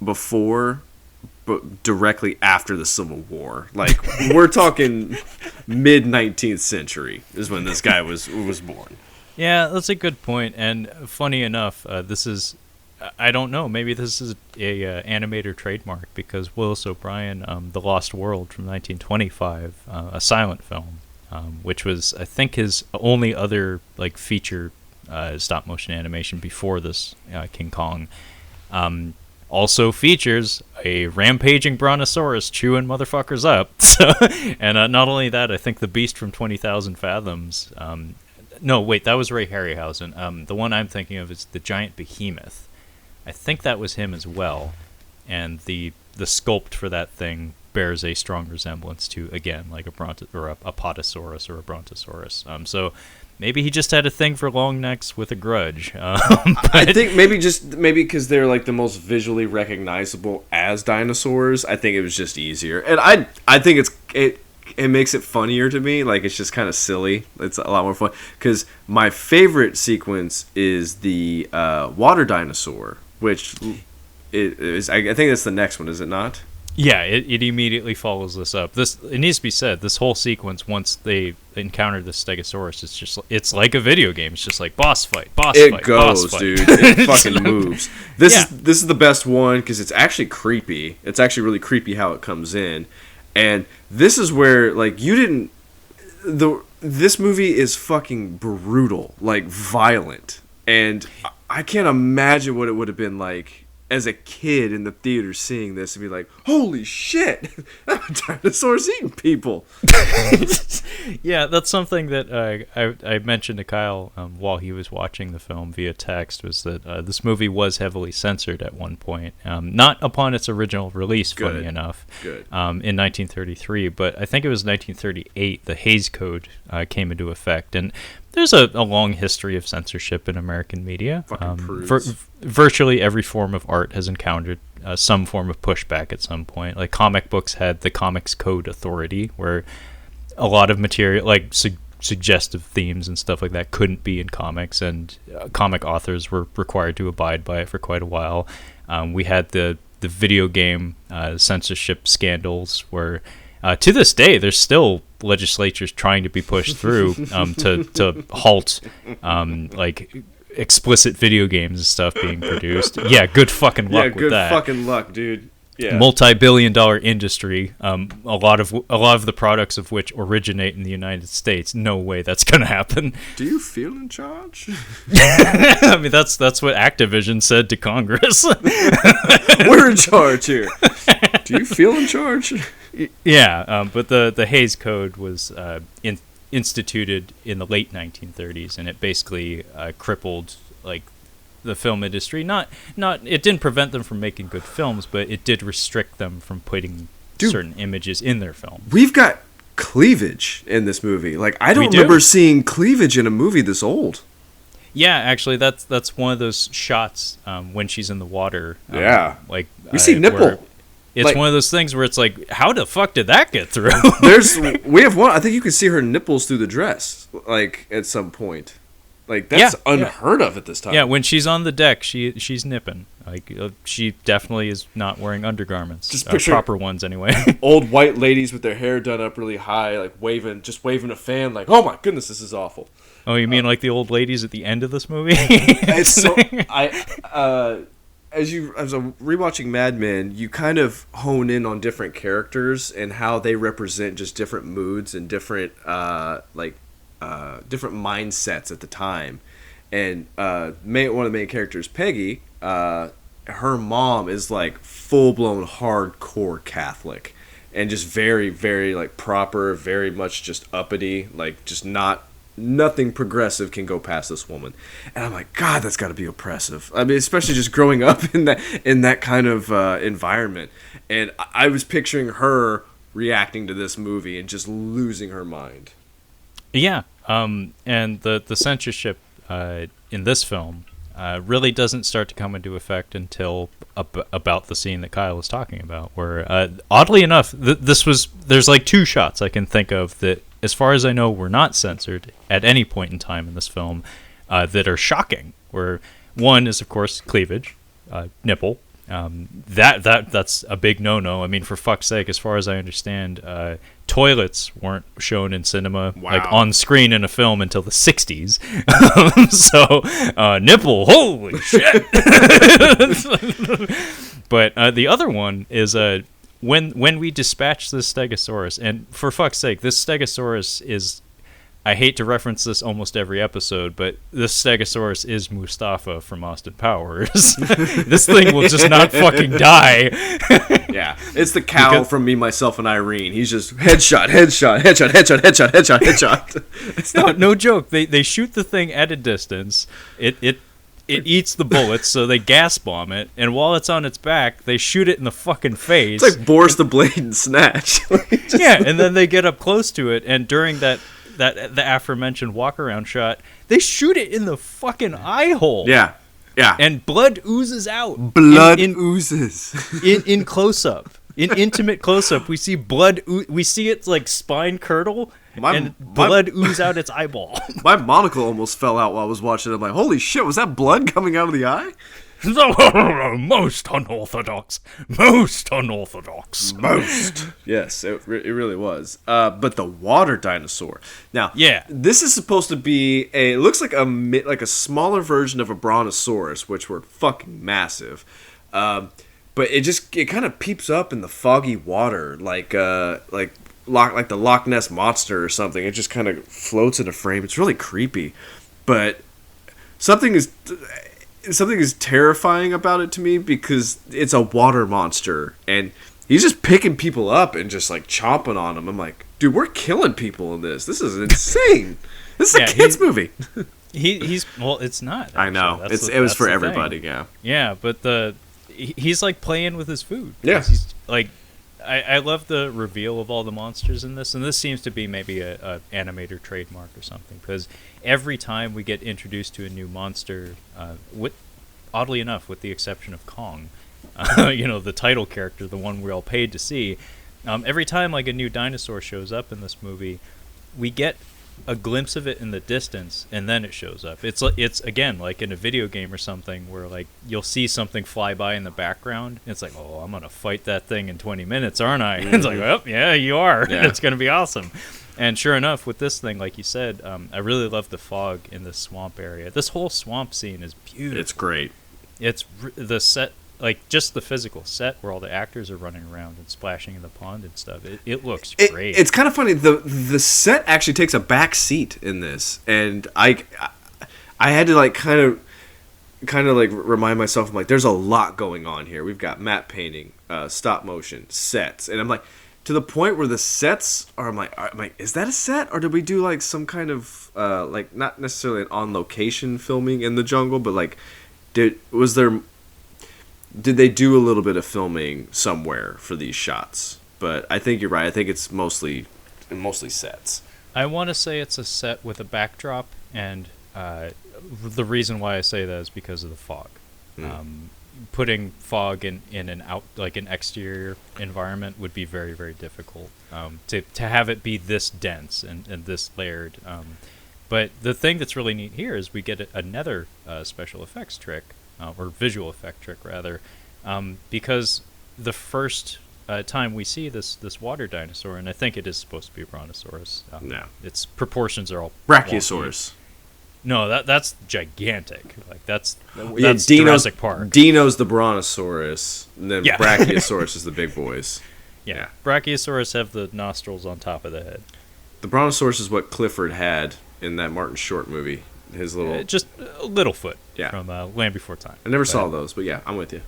before, but directly after the Civil War. Like, we're talking mid-19th century is when this guy was born. Yeah, that's a good point. And funny enough, this is... I don't know. Maybe this is a animator trademark because Willis O'Brien, The Lost World from 1925, a silent film, which was I think his only other like feature stop motion animation before this King Kong, also features a rampaging brontosaurus chewing motherfuckers up. So, and not only that, I think the Beast from 20,000 Fathoms. No, wait, that was Ray Harryhausen. The one I'm thinking of is the giant behemoth. I think that was him as well, and the sculpt for that thing bears a strong resemblance to, again, like a Potosaurus or a Brontosaurus. So maybe he just had a thing for long necks with a grudge. I think maybe because they're like the most visually recognizable as dinosaurs. I think it was just easier, and I think it makes it funnier to me. Like, it's just kind of silly. It's a lot more fun because my favorite sequence is the water dinosaur. Which is, I think that's the next one, is it not? Yeah, it immediately follows this up. It needs to be said, this whole sequence, once they encounter the Stegosaurus, it's like a video game. It's just like boss fight, it goes, dude. It fucking moves. This is the best one because it's actually creepy. It's actually really creepy how it comes in, and this is where like this movie is fucking brutal, like violent, and I can't imagine what it would have been like as a kid in the theater seeing this and be like, holy shit, dinosaurs eating people. Yeah, that's something that I mentioned to Kyle while he was watching the film via text, was that this movie was heavily censored at one point. Not upon its original release, funny enough, in 1933, but I think it was 1938, the Hays Code came into effect. And there's a long history of censorship in American media. Virtually every form of art has encountered some form of pushback at some point. Like comic books had the Comics Code Authority, where a lot of material, like suggestive themes and stuff like that, couldn't be in comics, and comic authors were required to abide by it for quite a while. We had the video game censorship scandals, where to this day there's still legislatures trying to be pushed through to halt like explicit video games and stuff being produced. Yeah, good fucking luck with that. Yeah, good fucking luck, dude. Yeah. Multi-billion-dollar industry. A lot of the products of which originate in the United States. No way that's gonna happen. Do you feel in charge? I mean, that's what Activision said to Congress. We're in charge here. Do you feel in charge? Yeah, but the Hays Code was instituted in the late 1930s, and it basically crippled like the film industry. Not it didn't prevent them from making good films, but it did restrict them from putting certain images in their film. We've got cleavage in this movie. Like, I don't remember seeing cleavage in a movie this old. Yeah, actually, that's one of those shots when she's in the water. Yeah, like we see nipple. It's like, one of those things where it's like, how the fuck did that get through? we have one. I think you can see her nipples through the dress, like at some point. Like that's unheard of at this time. Yeah, when she's on the deck, she's nipping. Like she definitely is not wearing undergarments. Just picture proper ones anyway. Old white ladies with their hair done up really high, like waving a fan. Like, oh my goodness, this is awful. Oh, you mean like the old ladies at the end of this movie? It's so as I'm rewatching Mad Men, you kind of hone in on different characters and how they represent just different moods and different different mindsets at the time. And one of the main characters, Peggy, her mom is like full blown hardcore Catholic, and just very, very like proper, very much just uppity, like just nothing progressive can go past this woman. And I'm like, God, that's got to be oppressive. I mean, especially just growing up in that kind of environment. And I was picturing her reacting to this movie and just losing her mind. Yeah, and the censorship in this film really doesn't start to come into effect until about the scene that Kyle was talking about, where oddly enough, there's like two shots I can think of that, as far as I know, were not censored at any point in time in this film that are shocking. Where one is, of course, cleavage, nipple. That's a big no-no. I mean, for fuck's sake, as far as I understand, toilets weren't shown in cinema, like on screen in a film, until the 60s. So, nipple, holy shit! But the other one is when we dispatch this Stegosaurus, and for fuck's sake, this Stegosaurus is, I hate to reference this almost every episode, but this Stegosaurus is Mustafa from Austin Powers. This thing will just not fucking die. Yeah, it's the cow from Me, Myself, and Irene. He's just headshot, headshot, headshot, headshot, headshot, headshot, headshot. No joke. They shoot the thing at a distance. It eats the bullets, so they gas bomb it, and while it's on its back, they shoot it in the fucking face. It's like Boris the Blade and Snatch. Yeah, and then they get up close to it, and during the aforementioned walk around shot, they shoot it in the fucking eye hole. Yeah. And blood oozes out. Blood oozes. In close up. In intimate close up, we see blood. We see its like spine curdle and blood ooze out its eyeball. My monocle almost fell out while I was watching it. I'm like, holy shit, was that blood coming out of the eye? Most unorthodox. Most unorthodox. Most. Yes, it really was. But the water dinosaur. Now, yeah, this is supposed to be it looks like a smaller version of a brontosaurus, which were fucking massive. But it kind of peeps up in the foggy water, like the Loch Ness monster or something. It just kind of floats in a frame. It's really creepy, but something is terrifying about it to me, because it's a water monster and he's just picking people up and just like chomping on them. I'm like, dude, we're killing people in this. This is insane. This is a kids movie. He's well, it's not. Actually. I know. It was for everybody. Thing. Yeah, but he's like playing with his food. Yeah, he's like, I love the reveal of all the monsters in this, and this seems to be maybe a animator trademark or something, because every time we get introduced to a new monster, oddly enough, with the exception of Kong, the title character, the one we're all paid to see, every time like a new dinosaur shows up in this movie, we get a glimpse of it in the distance, and then it shows up. It's again like in a video game or something, where like you'll see something fly by in the background, and it's like, oh, I'm gonna fight that thing in 20 minutes, aren't I? Mm-hmm. It's like, oh yeah, you are. Yeah. It's gonna be awesome. And sure enough, with this thing, like you said, I really love the fog in this swamp area. This whole swamp scene is beautiful. It's great. It's the set, like just the physical set where all the actors are running around and splashing in the pond and stuff. It looks great. It's kind of funny. The set actually takes a back seat in this, and I had to like kind of like remind myself. I'm like, there's a lot going on here. We've got matte painting, stop motion, sets, and I'm like, to the point where the sets are. I'm like, is that a set, or did we do like some kind of like not necessarily an on location filming in the jungle, but like did they do a little bit of filming somewhere for these shots? But I think you're right. I think it's mostly sets. I want to say it's a set with a backdrop, and the reason why I say that is because of the fog. putting fog in an an exterior environment would be very, very difficult. To have it be this dense and this layered. But the thing that's really neat here is we get another special effects trick, or visual effect trick rather, because the first time we see this water dinosaur, and I think it is supposed to be a brontosaurus. No, its proportions are all Brachiosaurus. wonky. No, that's gigantic. Like that's Dino's, Jurassic Park. Dino's the brontosaurus, and then Yeah. Brachiosaurus is the big boys. Yeah. Brachiosaurus have the nostrils on top of the head. The brontosaurus is what Clifford had in that Martin Short movie. His little Just a Littlefoot Yeah. from Land Before Time. I never saw those, but yeah, I'm with you.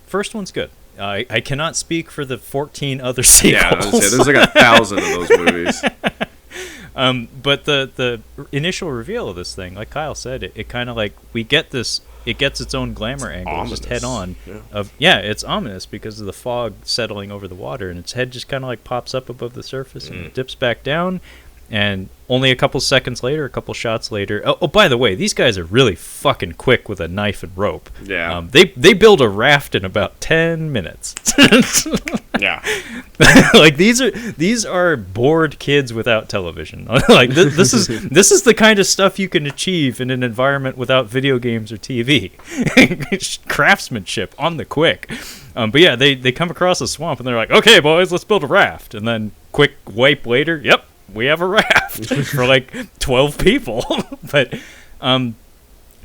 First one's good. I cannot speak for the 14 other sequels. Yeah, I was gonna say, there's like 1,000 of those movies. But the initial reveal of this thing, like Kyle said, it kind of like we get this. It gets its own glamour angle just head on. Yeah. It's ominous because of the fog settling over the water, and its head just kind of like pops up above the surface and it dips back down. And only a couple seconds later, a couple shots later. Oh, by the way, these guys are really fucking quick with a knife and rope. Yeah. They build a raft in about 10 minutes. Yeah. Like these are bored kids without television. Like this is the kind of stuff you can achieve in an environment without video games or TV. Craftsmanship on the quick. But yeah, they come across a swamp and they're like, okay, boys, let's build a raft. And then quick wipe later, yep, we have a raft for like 12 people. But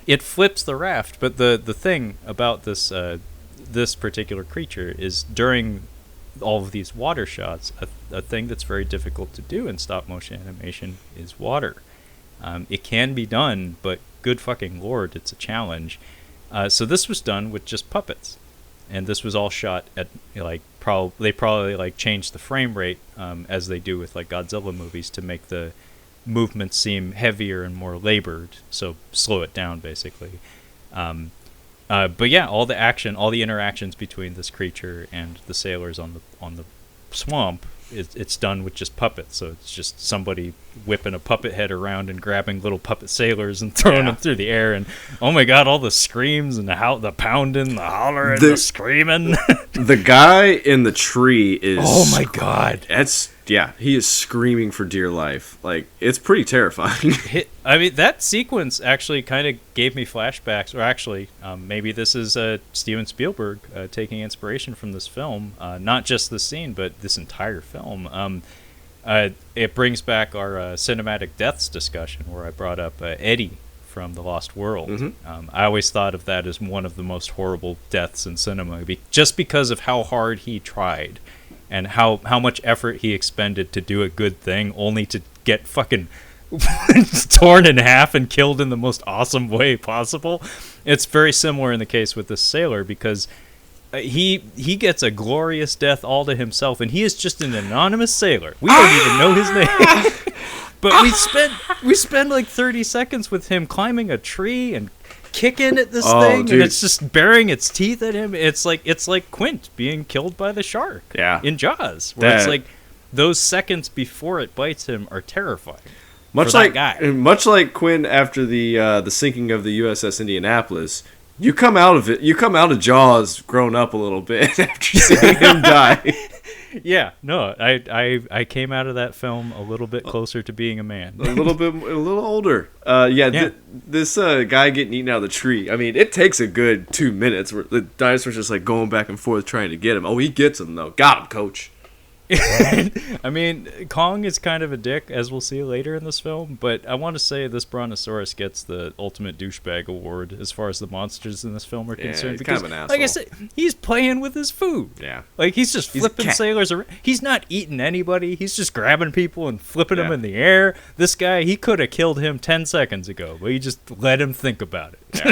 it flips the raft. But the thing about this particular creature is during all of these water shots, a thing that's very difficult to do in stop motion animation is water. It can be done, but good fucking lord, it's a challenge. So this was done with just puppets, and this was all shot at like they probably like changed the frame rate as they do with like Godzilla movies to make the movements seem heavier and more labored, so slow it down basically. But yeah, all the action, all the interactions between this creature and the sailors on the swamp, it's done with just puppets. So it's just somebody whipping a puppet head around and grabbing little puppet sailors and throwing them through the air. And oh my god, all the screams and the pounding, the hollering, the screaming. The guy in the tree is. Oh my god, he is screaming for dear life. Like, it's pretty terrifying. I mean, that sequence actually kind of gave me flashbacks, or actually, maybe this is Steven Spielberg taking inspiration from this film, not just this scene, but this entire film. It brings back our cinematic deaths discussion, where I brought up Eddie from The Lost World. Mm-hmm. I always thought of that as one of the most horrible deaths in cinema, just because of how hard he tried. And how much effort he expended to do a good thing, only to get fucking torn in half and killed in the most awesome way possible. It's very similar in the case with this sailor, because he gets a glorious death all to himself, and he is just an anonymous sailor. We don't even know his name. But we spend like 30 seconds with him climbing a tree and kicking at this thing, dude. And it's just baring its teeth at him. It's like Quint being killed by the shark in Jaws, where it's like those seconds before it bites him are terrifying. Much like Quint after the sinking of the USS Indianapolis, you come out of Jaws grown up a little bit after seeing him die. Yeah, no, I came out of that film a little bit closer to being a man. a little older. This guy getting eaten out of the tree. I mean, it takes a good 2 minutes where the dinosaur's just like going back and forth trying to get him. Oh, he gets him though. Got him, coach. I mean, Kong is kind of a dick, as we'll see later in this film, but I want to say this Brontosaurus gets the ultimate douchebag award as far as the monsters in this film are concerned. He's kind of an asshole. Like I said, he's playing with his food. Yeah. Like, he's just flipping sailors around. He's not eating anybody. He's just grabbing people and flipping them in the air. This guy, he could have killed him 10 seconds ago, but he just let him think about it. Yeah.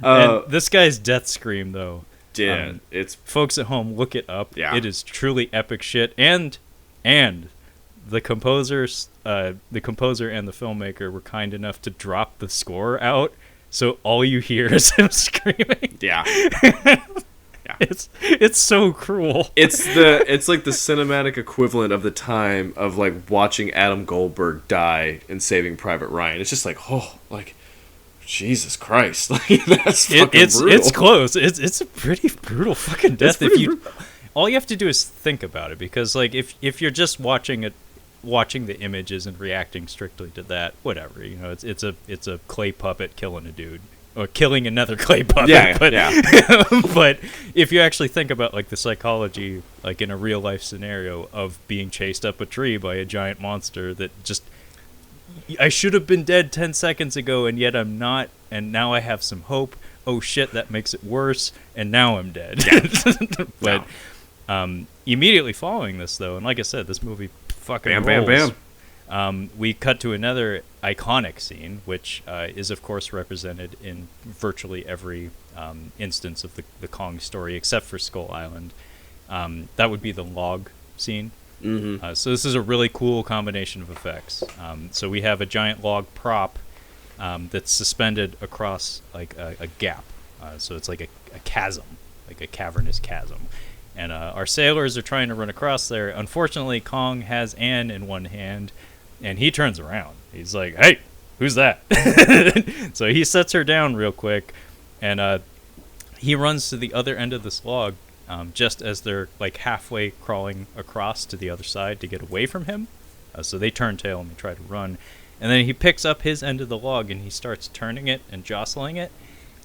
And this guy's death scream, though. Yeah, it's folks at home, look it up. Yeah. It is truly epic shit. And the composer and the filmmaker were kind enough to drop the score out, so all you hear is him screaming. Yeah. Yeah. It's so cruel. It's like the cinematic equivalent of the time of like watching Adam Goldberg die in Saving Private Ryan. It's just like, Jesus Christ! Like, that's fucking brutal. It's close. It's a pretty brutal fucking death. All you have to do is think about it, because like if you're just watching the images and reacting strictly to that, whatever, it's a clay puppet killing a dude or killing another clay puppet. Yeah, but, yeah. But if you actually think about like the psychology, like in a real life scenario of being chased up a tree by a giant monster that just, I should have been dead 10 seconds ago and yet I'm not, and now I have some hope. Oh shit, that makes it worse, and now I'm dead. Yeah. But immediately following this though, and like I said, this movie fucking rolls. Bam, bam. We cut to another iconic scene, which is of course represented in virtually every instance of the Kong story, except for Skull Island. That would be the log scene. Mm-hmm. So this is a really cool combination of effects. So we have a giant log prop that's suspended across like a gap. So it's like a chasm, like a cavernous chasm. And our sailors are trying to run across there. Unfortunately, Kong has Anne in one hand, and he turns around. He's like, "Hey, who's that?" So he sets her down real quick, and he runs to the other end of this log just as they're like halfway crawling across to the other side to get away from him. So they turn tail and they try to run. And then he picks up his end of the log and he starts turning it and jostling it.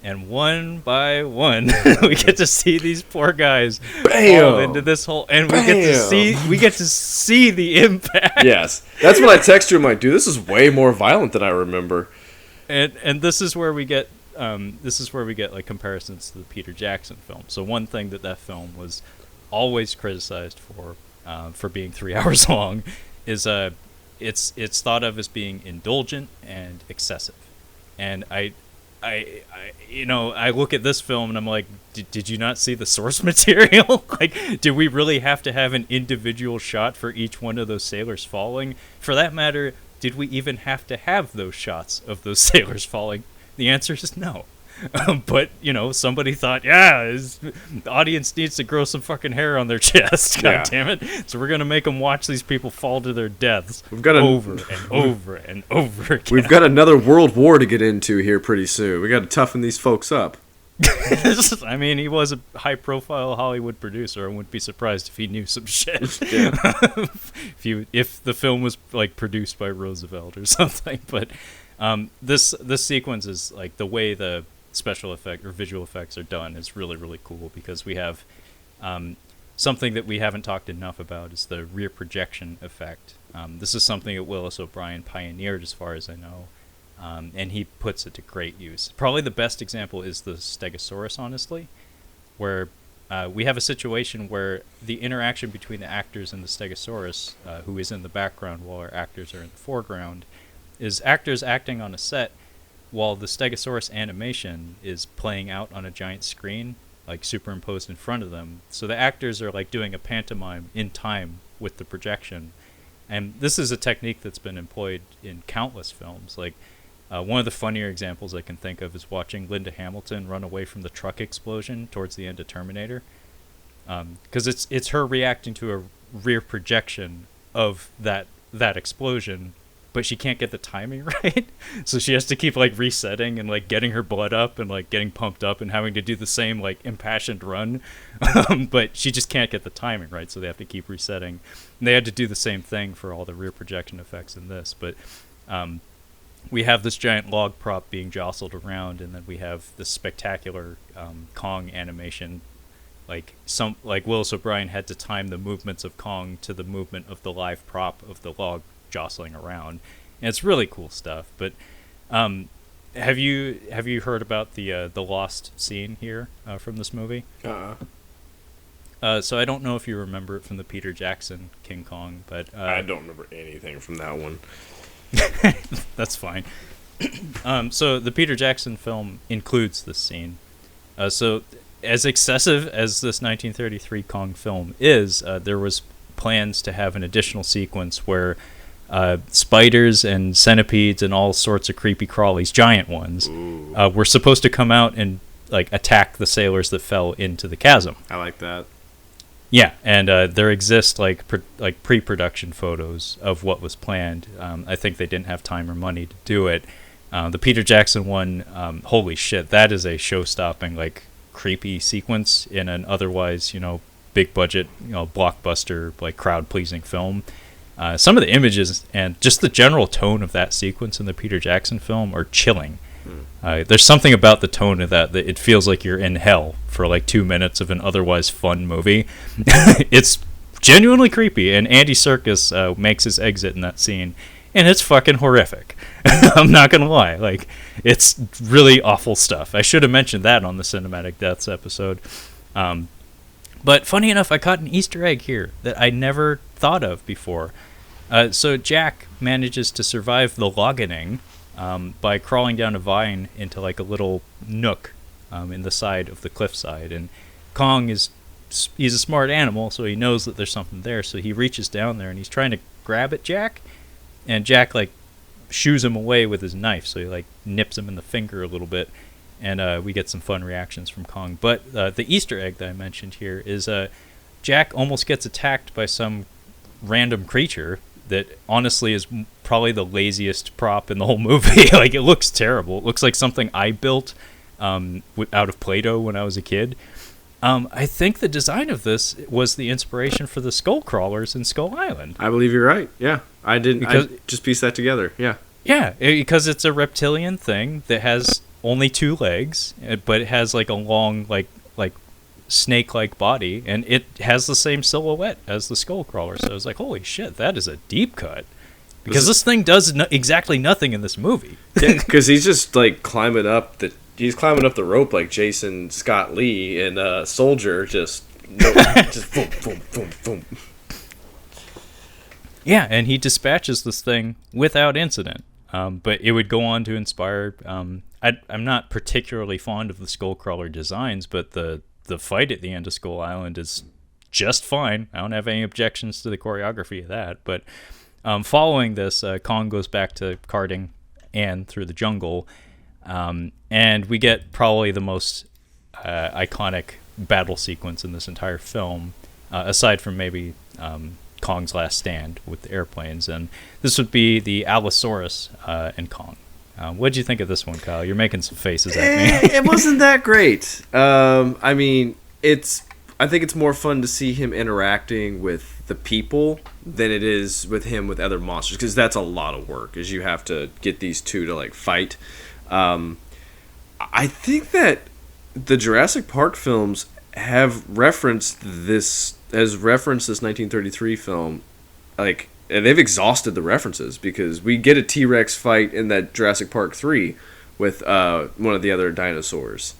And one by one, we get to see these poor guys fall into this hole, and we get to see the impact. Yes, that's when I text you. I'm like, dude, this is way more violent than I remember. And this is where we get like comparisons to the Peter Jackson film. So one thing that film was always criticized for being 3 hours long is it's thought of as being indulgent and excessive. And I look at this film and I'm like, did you not see the source material? Like, do we really have to have an individual shot for each one of those sailors falling? For that matter, did we even have to have those shots of those sailors falling? The answer is no. But, somebody thought, the audience needs to grow some fucking hair on their chest. God damn it. So we're going to make them watch these people fall to their deaths over and over and over again. We've got another world war to get into here pretty soon. We got to toughen these folks up. I mean, he was a high-profile Hollywood producer. I wouldn't be surprised if he knew some shit. If the film was, like, produced by Roosevelt or something. But this sequence is, like, the way the special effect or visual effects are done is really, really cool, because we have something that we haven't talked enough about is the rear projection effect. This is something that Willis O'Brien pioneered, as far as I know, and he puts it to great use. Probably the best example is the Stegosaurus, honestly, where we have a situation where the interaction between the actors and the Stegosaurus, who is in the background while our actors are in the foreground, is actors acting on a set while the Stegosaurus animation is playing out on a giant screen, like superimposed in front of them. So the actors are like doing a pantomime in time with the projection. And this is a technique that's been employed in countless films. Like one of the funnier examples I can think of is watching Linda Hamilton run away from the truck explosion towards the end of Terminator. Because it's her reacting to a rear projection of that explosion, but she can't get the timing right. So she has to keep like resetting and like getting her blood up and like getting pumped up and having to do the same like impassioned run. But she just can't get the timing right, so they have to keep resetting. And they had to do the same thing for all the rear projection effects in this. But we have this giant log prop being jostled around, and then we have this spectacular Kong animation. Like Willis O'Brien had to time the movements of Kong to the movement of the live prop of the log jostling around, and it's really cool stuff. But have you heard about the lost scene here from this movie? So I don't know if you remember it from the Peter Jackson King Kong, but I don't remember anything from that one. That's fine. So the Peter Jackson film includes this scene. So as excessive as this 1933 Kong film is, there was plans to have an additional sequence where spiders and centipedes and all sorts of creepy crawlies, giant ones, were supposed to come out and like attack the sailors that fell into the chasm. I like that. Yeah, and there exist like pre-production photos of what was planned. I think they didn't have time or money to do it, The Peter Jackson one, holy shit, that is a show-stopping, like, creepy sequence in an otherwise, big budget, blockbuster, like, crowd-pleasing film. Some of the images and just the general tone of that sequence in the Peter Jackson film are chilling. There's something about the tone of that it feels like you're in hell for like 2 minutes of an otherwise fun movie. It's genuinely creepy, and Andy Serkis makes his exit in that scene, and it's fucking horrific. I'm not gonna lie, like, it's really awful stuff. I should have mentioned that on the Cinematic Deaths episode. But funny enough, I caught an Easter egg here that I never thought of before. So Jack manages to survive the loggening by crawling down a vine into like a little nook in the side of the cliffside. And Kong he's a smart animal, so he knows that there's something there. So he reaches down there and he's trying to grab at Jack, and Jack like shoos him away with his knife. So he like nips him in the finger a little bit, and we get some fun reactions from Kong. But the Easter egg that I mentioned here is Jack almost gets attacked by some random creature that honestly is probably the laziest prop in the whole movie. Like, it looks terrible. It looks like something I built out of Play-Doh when I was a kid. I think the design of this was the inspiration for the skull crawlers in Skull Island. I believe you're right. Yeah, I just pieced that together. Yeah. Yeah, because it's a reptilian thing that has only 2 legs, but it has like a long, like snake-like body, and it has the same silhouette as the skull crawler. So I was like, holy shit, that is a deep cut, because this thing does exactly nothing in this movie. Because he's just like climbing up the rope like Jason Scott Lee and Soldier, just boom, boom, boom, boom. Yeah, and he dispatches this thing without incident. But it would go on to inspire. I'm not particularly fond of the Skullcrawler designs, but the fight at the end of Skull Island is just fine. I don't have any objections to the choreography of that. But following this, Kong goes back to carting Anne through the jungle, and we get probably the most iconic battle sequence in this entire film, aside from maybe Kong's last stand with the airplanes, and this would be the Allosaurus and Kong. What'd you think of this one, Kyle? You're making some faces at me. It wasn't that great. I mean, I think it's more fun to see him interacting with the people than it is with him with other monsters, because that's a lot of work, as you have to get these two to like fight. I think that the Jurassic Park films have referenced this 1933 film, like, and they've exhausted the references, because we get a T-Rex fight in that Jurassic Park 3 with one of the other dinosaurs.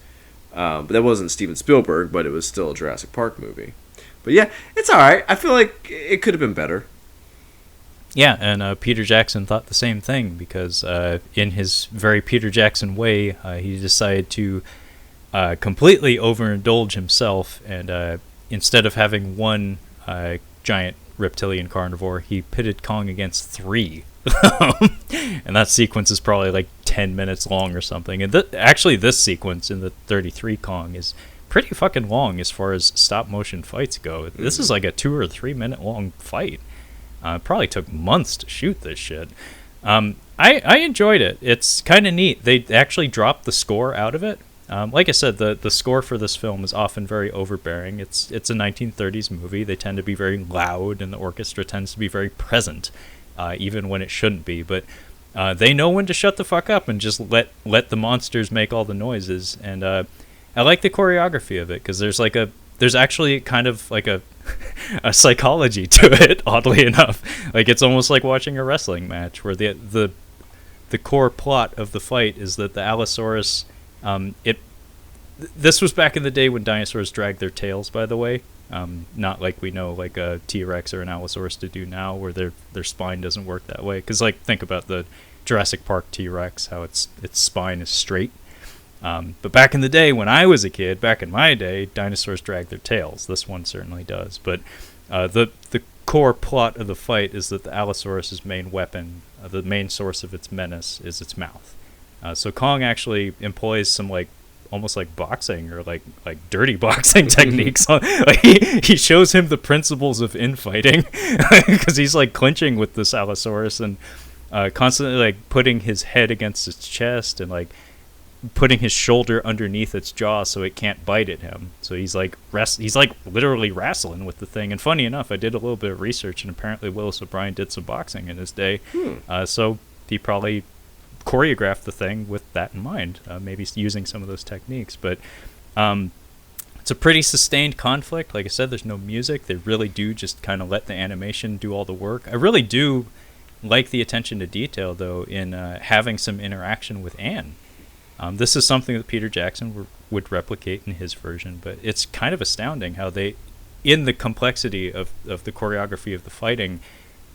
But that wasn't Steven Spielberg, but it was still a Jurassic Park movie. But yeah, it's alright. I feel like it could have been better. Yeah, and Peter Jackson thought the same thing, because in his very Peter Jackson way, he decided to completely overindulge himself, and instead of having one giant reptilian carnivore, he pitted Kong against 3. And that sequence is probably like 10 minutes long or something. And actually, this sequence in the 33 Kong is pretty fucking long as far as stop motion fights go. This is like a 2 or 3 minute long fight. It probably took months to shoot this shit. I enjoyed it. It's kind of neat. They actually dropped the score out of it. Like I said, the score for this film is often very overbearing. It's a 1930s movie. They tend to be very loud, and the orchestra tends to be very present, even when it shouldn't be. But they know when to shut the fuck up and just let the monsters make all the noises. And I like the choreography of it, because there's actually kind of like a psychology to it, oddly enough. Like, it's almost like watching a wrestling match, where the core plot of the fight is that the Allosaurus. This was back in the day when dinosaurs dragged their tails, by the way. Not like we know like a T-Rex or an Allosaurus to do now, where their spine doesn't work that way. Because, like, think about the Jurassic Park T-Rex, how its spine is straight. But back in the day when I was a kid, back in my day, dinosaurs dragged their tails. This one certainly does. But the core plot of the fight is that the Allosaurus's main weapon, the main source of its menace, is its mouth. So Kong actually employs some like almost like boxing or like dirty boxing techniques. Like he shows him the principles of infighting, because he's like clinching with this Allosaurus, and constantly like putting his head against its chest and like putting his shoulder underneath its jaw so it can't bite at him. So he's like literally wrestling with the thing. And funny enough, I did a little bit of research, and apparently Willis O'Brien did some boxing in his day. So he probably choreographed the thing with that in mind, maybe using some of those techniques. But it's a pretty sustained conflict. Like I said, there's no music. They really do just kind of let the animation do all the work. I really do like the attention to detail, though, in having some interaction with Anne. This is something that Peter Jackson would replicate in his version, but it's kind of astounding how they, in the complexity of the choreography of the fighting,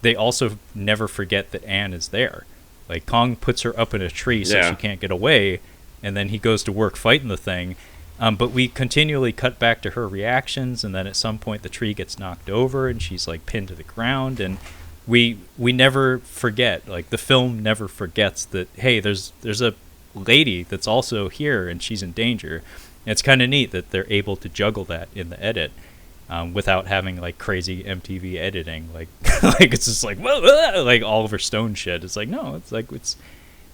they also never forget that Anne is there. Like, Kong puts her up in a tree so she can't get away, and then he goes to work fighting the thing. But we continually cut back to her reactions, and then at some point the tree gets knocked over, and she's, like, pinned to the ground, and we never forget, like, the film never forgets that, hey, there's a lady that's also here, and she's in danger. And it's kind of neat that they're able to juggle that in the edit. Without having like crazy MTV editing, like like it's just like whoa, like Oliver Stone shit. It's like no, it's like it's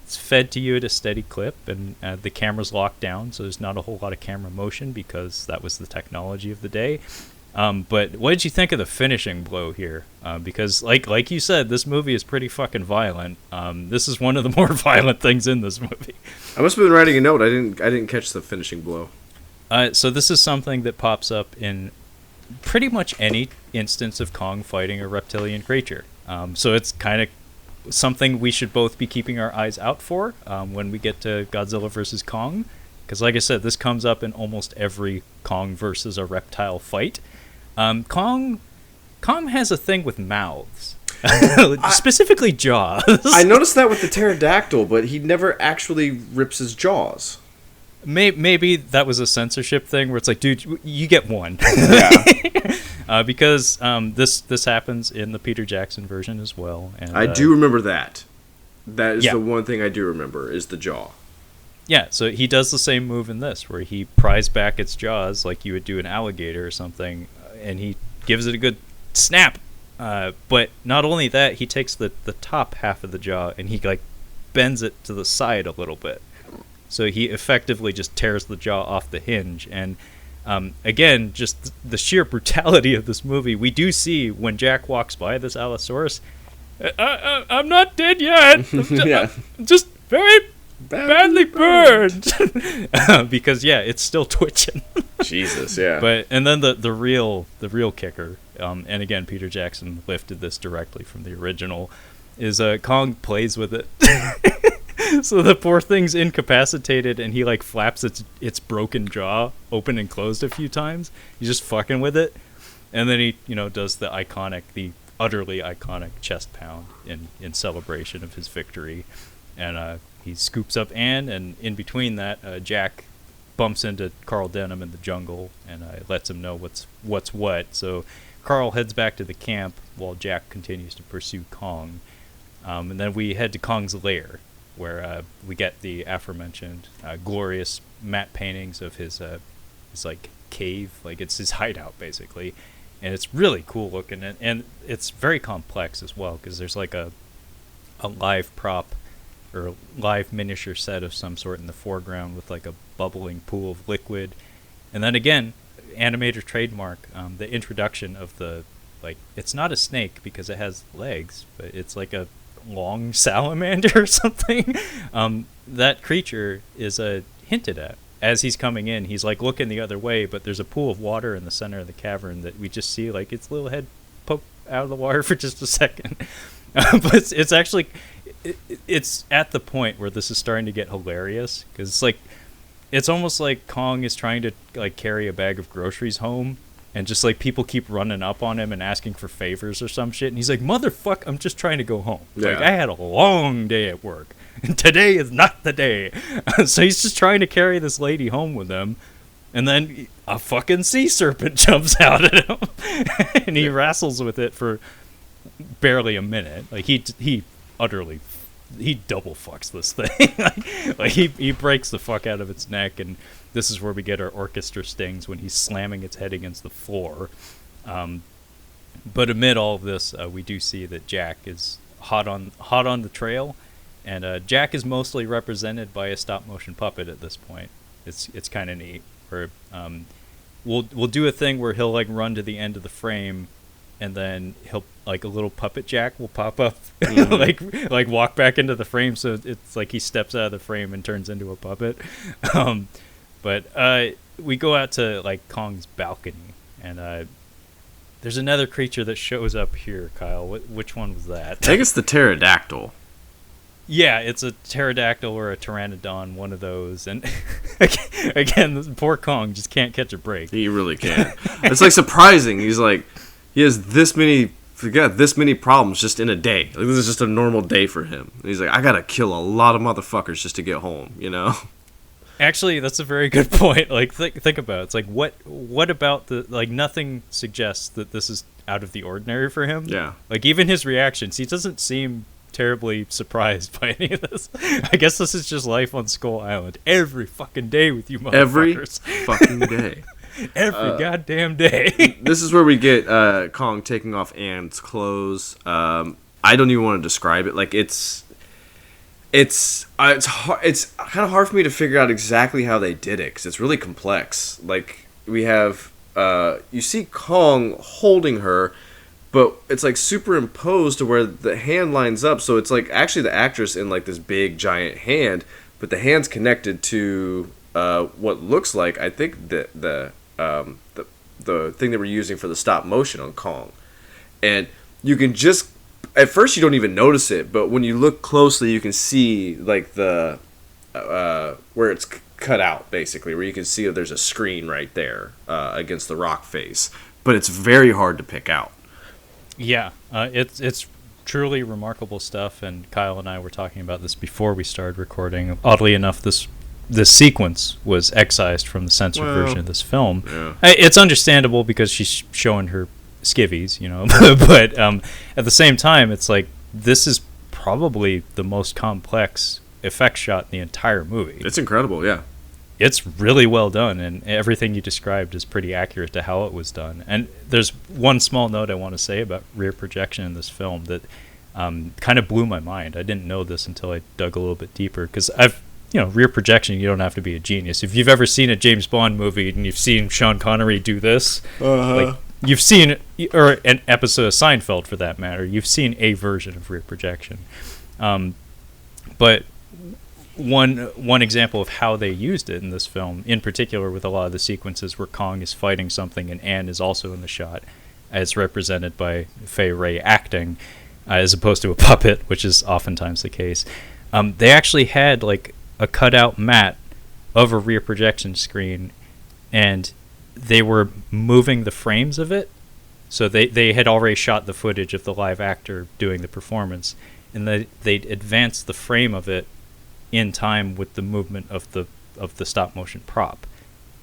fed to you at a steady clip, and the camera's locked down, so there's not a whole lot of camera motion because that was the technology of the day. But what did you think of the finishing blow here? Because like you said, this movie is pretty fucking violent. This is one of the more violent things in this movie. I must have been writing a note. I didn't catch the finishing blow. So this is something that pops up in pretty much any instance of Kong fighting a reptilian creature. So it's kind of something we should both be keeping our eyes out for when we get to Godzilla vs. Kong. Because like I said, this comes up in almost every Kong versus a reptile fight. Kong has a thing with mouths. Specifically jaws. I noticed that with the pterodactyl, but he never actually rips his jaws. Maybe that was a censorship thing where it's like, dude, you get one. Yeah. Because this happens in the Peter Jackson version as well. And I do remember that. That is the one thing I do remember, is the jaw. Yeah, so he does the same move in this, where he pries back its jaws like you would do an alligator or something, and he gives it a good snap. But not only that, he takes the top half of the jaw and he like bends it to the side a little bit. So he effectively just tears the jaw off the hinge. And again, just the sheer brutality of this movie. We do see when Jack walks by this Allosaurus, I'm not dead yet. I'm just very badly burned. Because it's still twitching. Jesus, yeah. But and then the real kicker, and again, Peter Jackson lifted this directly from the original, is Kong plays with it. So the poor thing's incapacitated, and he like flaps its broken jaw open and closed a few times. He's just fucking with it, and then he does the utterly iconic chest pound in celebration of his victory, and he scoops up Anne, and in between that, Jack bumps into Carl Denham in the jungle and lets him know what's what. So Carl heads back to the camp while Jack continues to pursue Kong, and then we head to Kong's lair, where we get the aforementioned glorious matte paintings of his like cave, like it's his hideout basically, and it's really cool looking, and it's very complex as well because there's like a live prop or live miniature set of some sort in the foreground with like a bubbling pool of liquid, and then again, animator trademark, the introduction of the it's not a snake because it has legs, but it's like a long salamander or something. That creature is hinted at as he's coming in. He's like looking the other way, but there's a pool of water in the center of the cavern that we just see like its little head poke out of the water for just a second. But it's actually it's at the point where this is starting to get hilarious because it's almost like Kong is trying to like carry a bag of groceries home, and just like people keep running up on him and asking for favors or some shit, and he's like, motherfucker, I'm just trying to go home. Like, I had a long day at work, and today is not the day. So he's just trying to carry this lady home with him, and then a fucking sea serpent jumps out at him, and he wrestles with it for barely a minute. Like he double fucks this thing. like he breaks the fuck out of its neck, and this is where we get our orchestra stings when he's slamming its head against the floor. But amid all of this, we do see that Jack is hot on the trail, and Jack is mostly represented by a stop motion puppet at this point. It's kind of neat. Where we'll do a thing where he'll like run to the end of the frame, and then he'll like a little puppet Jack will pop up, like walk back into the frame, so it's like he steps out of the frame and turns into a puppet. But we go out to like Kong's balcony, and there's another creature that shows up here. Kyle, which one was that? I think it's the pterodactyl. Yeah, it's a pterodactyl or a pteranodon, one of those. And again, poor Kong just can't catch a break. He really can't. It's like surprising. He's like, he has this many problems just in a day. Like, this is just a normal day for him. And he's like, I gotta kill a lot of motherfuckers just to get home, you know? Actually, that's a very good point. Like, think about it. It's like, what about the, like, nothing suggests that this is out of the ordinary for him. Yeah. Like, even his reactions, he doesn't seem terribly surprised by any of this. I guess this is just life on Skull Island. Every fucking day with you motherfuckers. Every fucking day. Every goddamn day. This is where we get Kong taking off Ann's clothes. I don't even want to describe it. Like, it's kind of hard for me to figure out exactly how they did it, because it's really complex. Like, we have you see Kong holding her, but it's like superimposed to where the hand lines up, so it's like actually the actress in like this big giant hand, but the hand's connected to what looks like, I think, the thing they were using for the stop motion on Kong. And you can just, at first you don't even notice it, but when you look closely you can see like the where it's cut out, basically, where you can see that there's a screen right there against the rock face, but it's very hard to pick out. Yeah, it's truly remarkable stuff, and Kyle and I were talking about this before we started recording. Oddly enough, this sequence was excised from the censored version of this film. Yeah. It's understandable because she's showing her skivvies, you know, but at the same time, it's like, this is probably the most complex effect shot in the entire movie. It's incredible, yeah. It's really well done, and everything you described is pretty accurate to how it was done. And there's one small note I want to say about rear projection in this film that kind of blew my mind. I didn't know this until I dug a little bit deeper, because rear projection, you don't have to be a genius. If you've ever seen a James Bond movie and you've seen Sean Connery do this, like, you've seen, or an episode of Seinfeld for that matter, you've seen a version of rear projection. But one example of how they used it in this film, in particular with a lot of the sequences where Kong is fighting something and Anne is also in the shot, as represented by Fay Wray acting, as opposed to a puppet, which is oftentimes the case. They actually had like a cutout mat of a rear projection screen, and they were moving the frames of it. So they had already shot the footage of the live actor doing the performance, and they'd advanced the frame of it in time with the movement of the stop motion prop.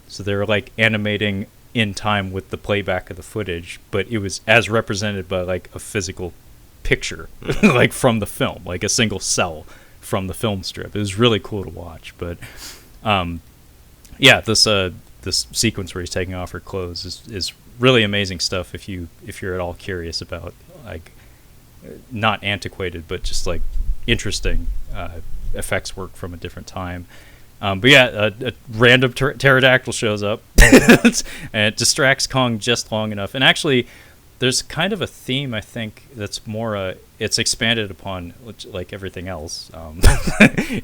So they were like animating in time with the playback of the footage, but it was as represented by like a physical picture, like from the film, like a single cell from the film strip. It was really cool to watch. But this sequence where he's taking off her clothes is really amazing stuff if you're at all curious about, like, not antiquated but just like interesting effects work from a different time. But yeah, a random pterodactyl shows up and it distracts Kong just long enough. And actually, there's kind of a theme, I think, that's more it's expanded upon, like everything else,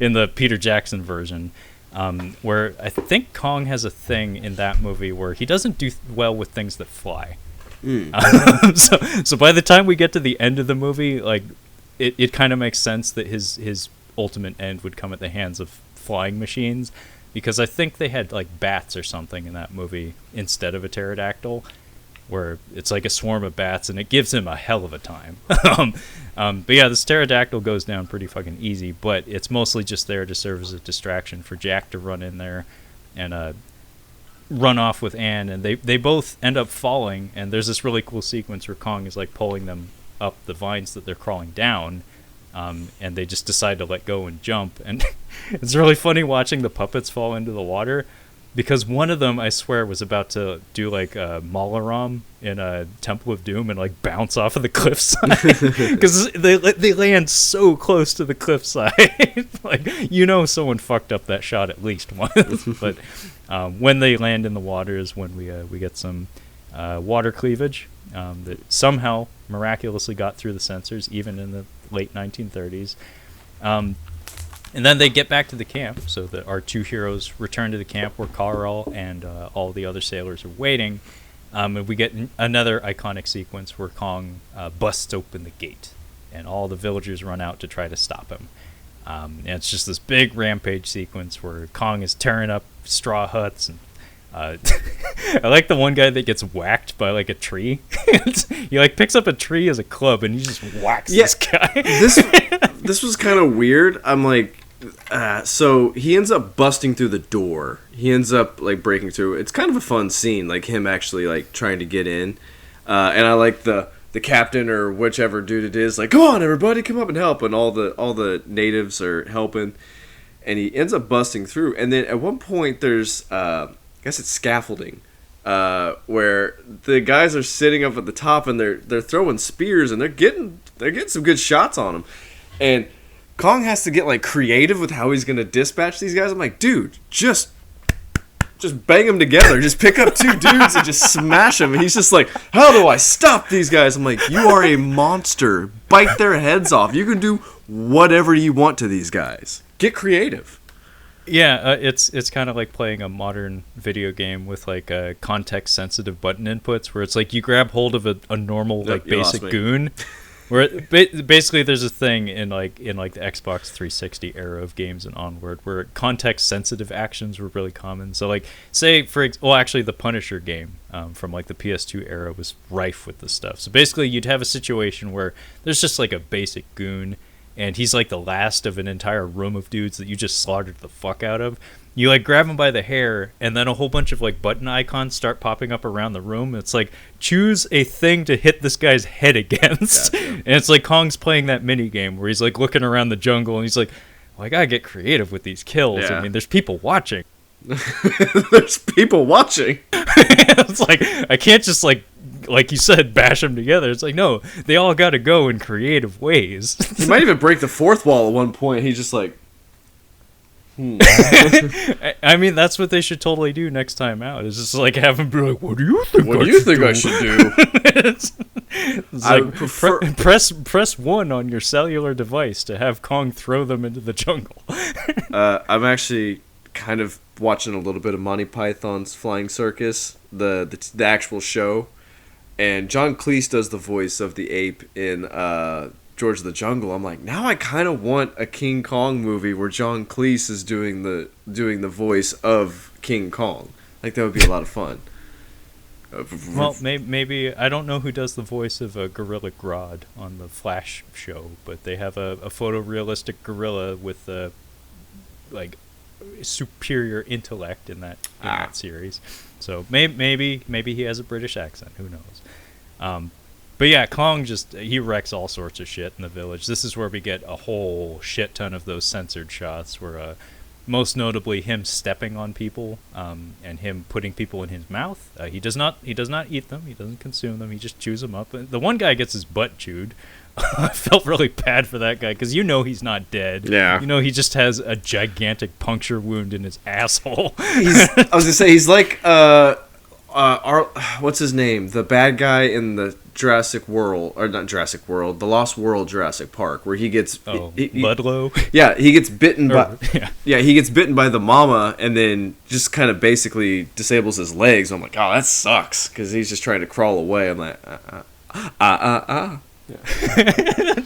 in the Peter Jackson version, where I think Kong has a thing in that movie where he doesn't do well with things that fly. So by the time we get to the end of the movie, like, it kind of makes sense that his ultimate end would come at the hands of flying machines, because I think they had like bats or something in that movie instead of a pterodactyl, where it's like a swarm of bats and it gives him a hell of a time. But yeah, this pterodactyl goes down pretty fucking easy, but it's mostly just there to serve as a distraction for Jack to run in there and run off with Anne, and they both end up falling, and there's this really cool sequence where Kong is like pulling them up the vines that they're crawling down, and they just decide to let go and jump, and it's really funny watching the puppets fall into the water, because one of them, I swear, was about to do like a Malaram in a Temple of Doom and like bounce off of the cliffside because they land so close to the cliffside. Like, you know, someone fucked up that shot at least once. But when they land in the water is when we get some water cleavage that somehow miraculously got through the censors even in the late 1930s. And then they get back to the camp, so that our two heroes return to the camp where Carl and all the other sailors are waiting. And we get another iconic sequence where Kong busts open the gate, and all the villagers run out to try to stop him. And it's just this big rampage sequence where Kong is tearing up straw huts. And I like the one guy that gets whacked by like a tree. He like picks up a tree as a club, and he just whacks this guy. This was kind of weird. I'm like, so he ends up busting through the door. He ends up like breaking through. It's kind of a fun scene, like him actually like trying to get in. And I like the captain or whichever dude it is, like, come on everybody, come up and help. And all the natives are helping, and he ends up busting through. And then at one point there's I guess it's scaffolding, where the guys are sitting up at the top and they're throwing spears and they're getting some good shots on him. And Kong has to get like creative with how he's gonna dispatch these guys. I'm like, dude, just bang them together. Just pick up two dudes and just smash them. And he's just like, how do I stop these guys? I'm like, you are a monster. Bite their heads off. You can do whatever you want to these guys. Get creative. Yeah, it's kind of like playing a modern video game with like context sensitive button inputs, where it's like you grab hold of a normal like basic goon. Where basically there's a thing in the Xbox 360 era of games and onward where context sensitive actions were really common. So like say actually the Punisher game from like the PS2 era was rife with this stuff. So basically you'd have a situation where there's just like a basic goon and he's like the last of an entire room of dudes that you just slaughtered the fuck out of. You like grab him by the hair, and then a whole bunch of like button icons start popping up around the room. It's like, choose a thing to hit this guy's head against. Gotcha. And it's like Kong's playing that mini game where he's like looking around the jungle and he's like, well, I gotta get creative with these kills. Yeah. I mean, there's people watching. There's people watching. It's like, I can't just like you said, bash them together. It's like, no, they all gotta go in creative ways. He might even break the fourth wall at one point. He's just like, I mean, that's what they should totally do next time out. Is just like have him be like, "What do you think? I should do?" It's like press 1 on your cellular device to have Kong throw them into the jungle. I'm actually kind of watching a little bit of Monty Python's Flying Circus, the actual show, and John Cleese does the voice of the ape in George of the Jungle. I'm like, now I kind of want a King Kong movie where John Cleese is doing the voice of King Kong. Like, that would be a lot of fun. Well, maybe I don't know who does the voice of a Gorilla Grodd on the Flash show, but they have a photorealistic gorilla with like superior intellect in that series. So maybe he has a British accent. Who knows? But yeah, Kong he wrecks all sorts of shit in the village. This is where we get a whole shit ton of those censored shots, where most notably him stepping on people and him putting people in his mouth. He does not eat them. He doesn't consume them. He just chews them up. The one guy gets his butt chewed. I felt really bad for that guy because he's not dead. Yeah. He just has a gigantic puncture wound in his asshole. I was gonna say he's like what's his name? The bad guy in the Jurassic World, or not Jurassic World, the Lost World Jurassic Park, where he gets Ludlow. Yeah, he gets bitten by he gets bitten by the mama, and then just kind of basically disables his legs. I'm like, oh, that sucks, because he's just trying to crawl away. I'm like,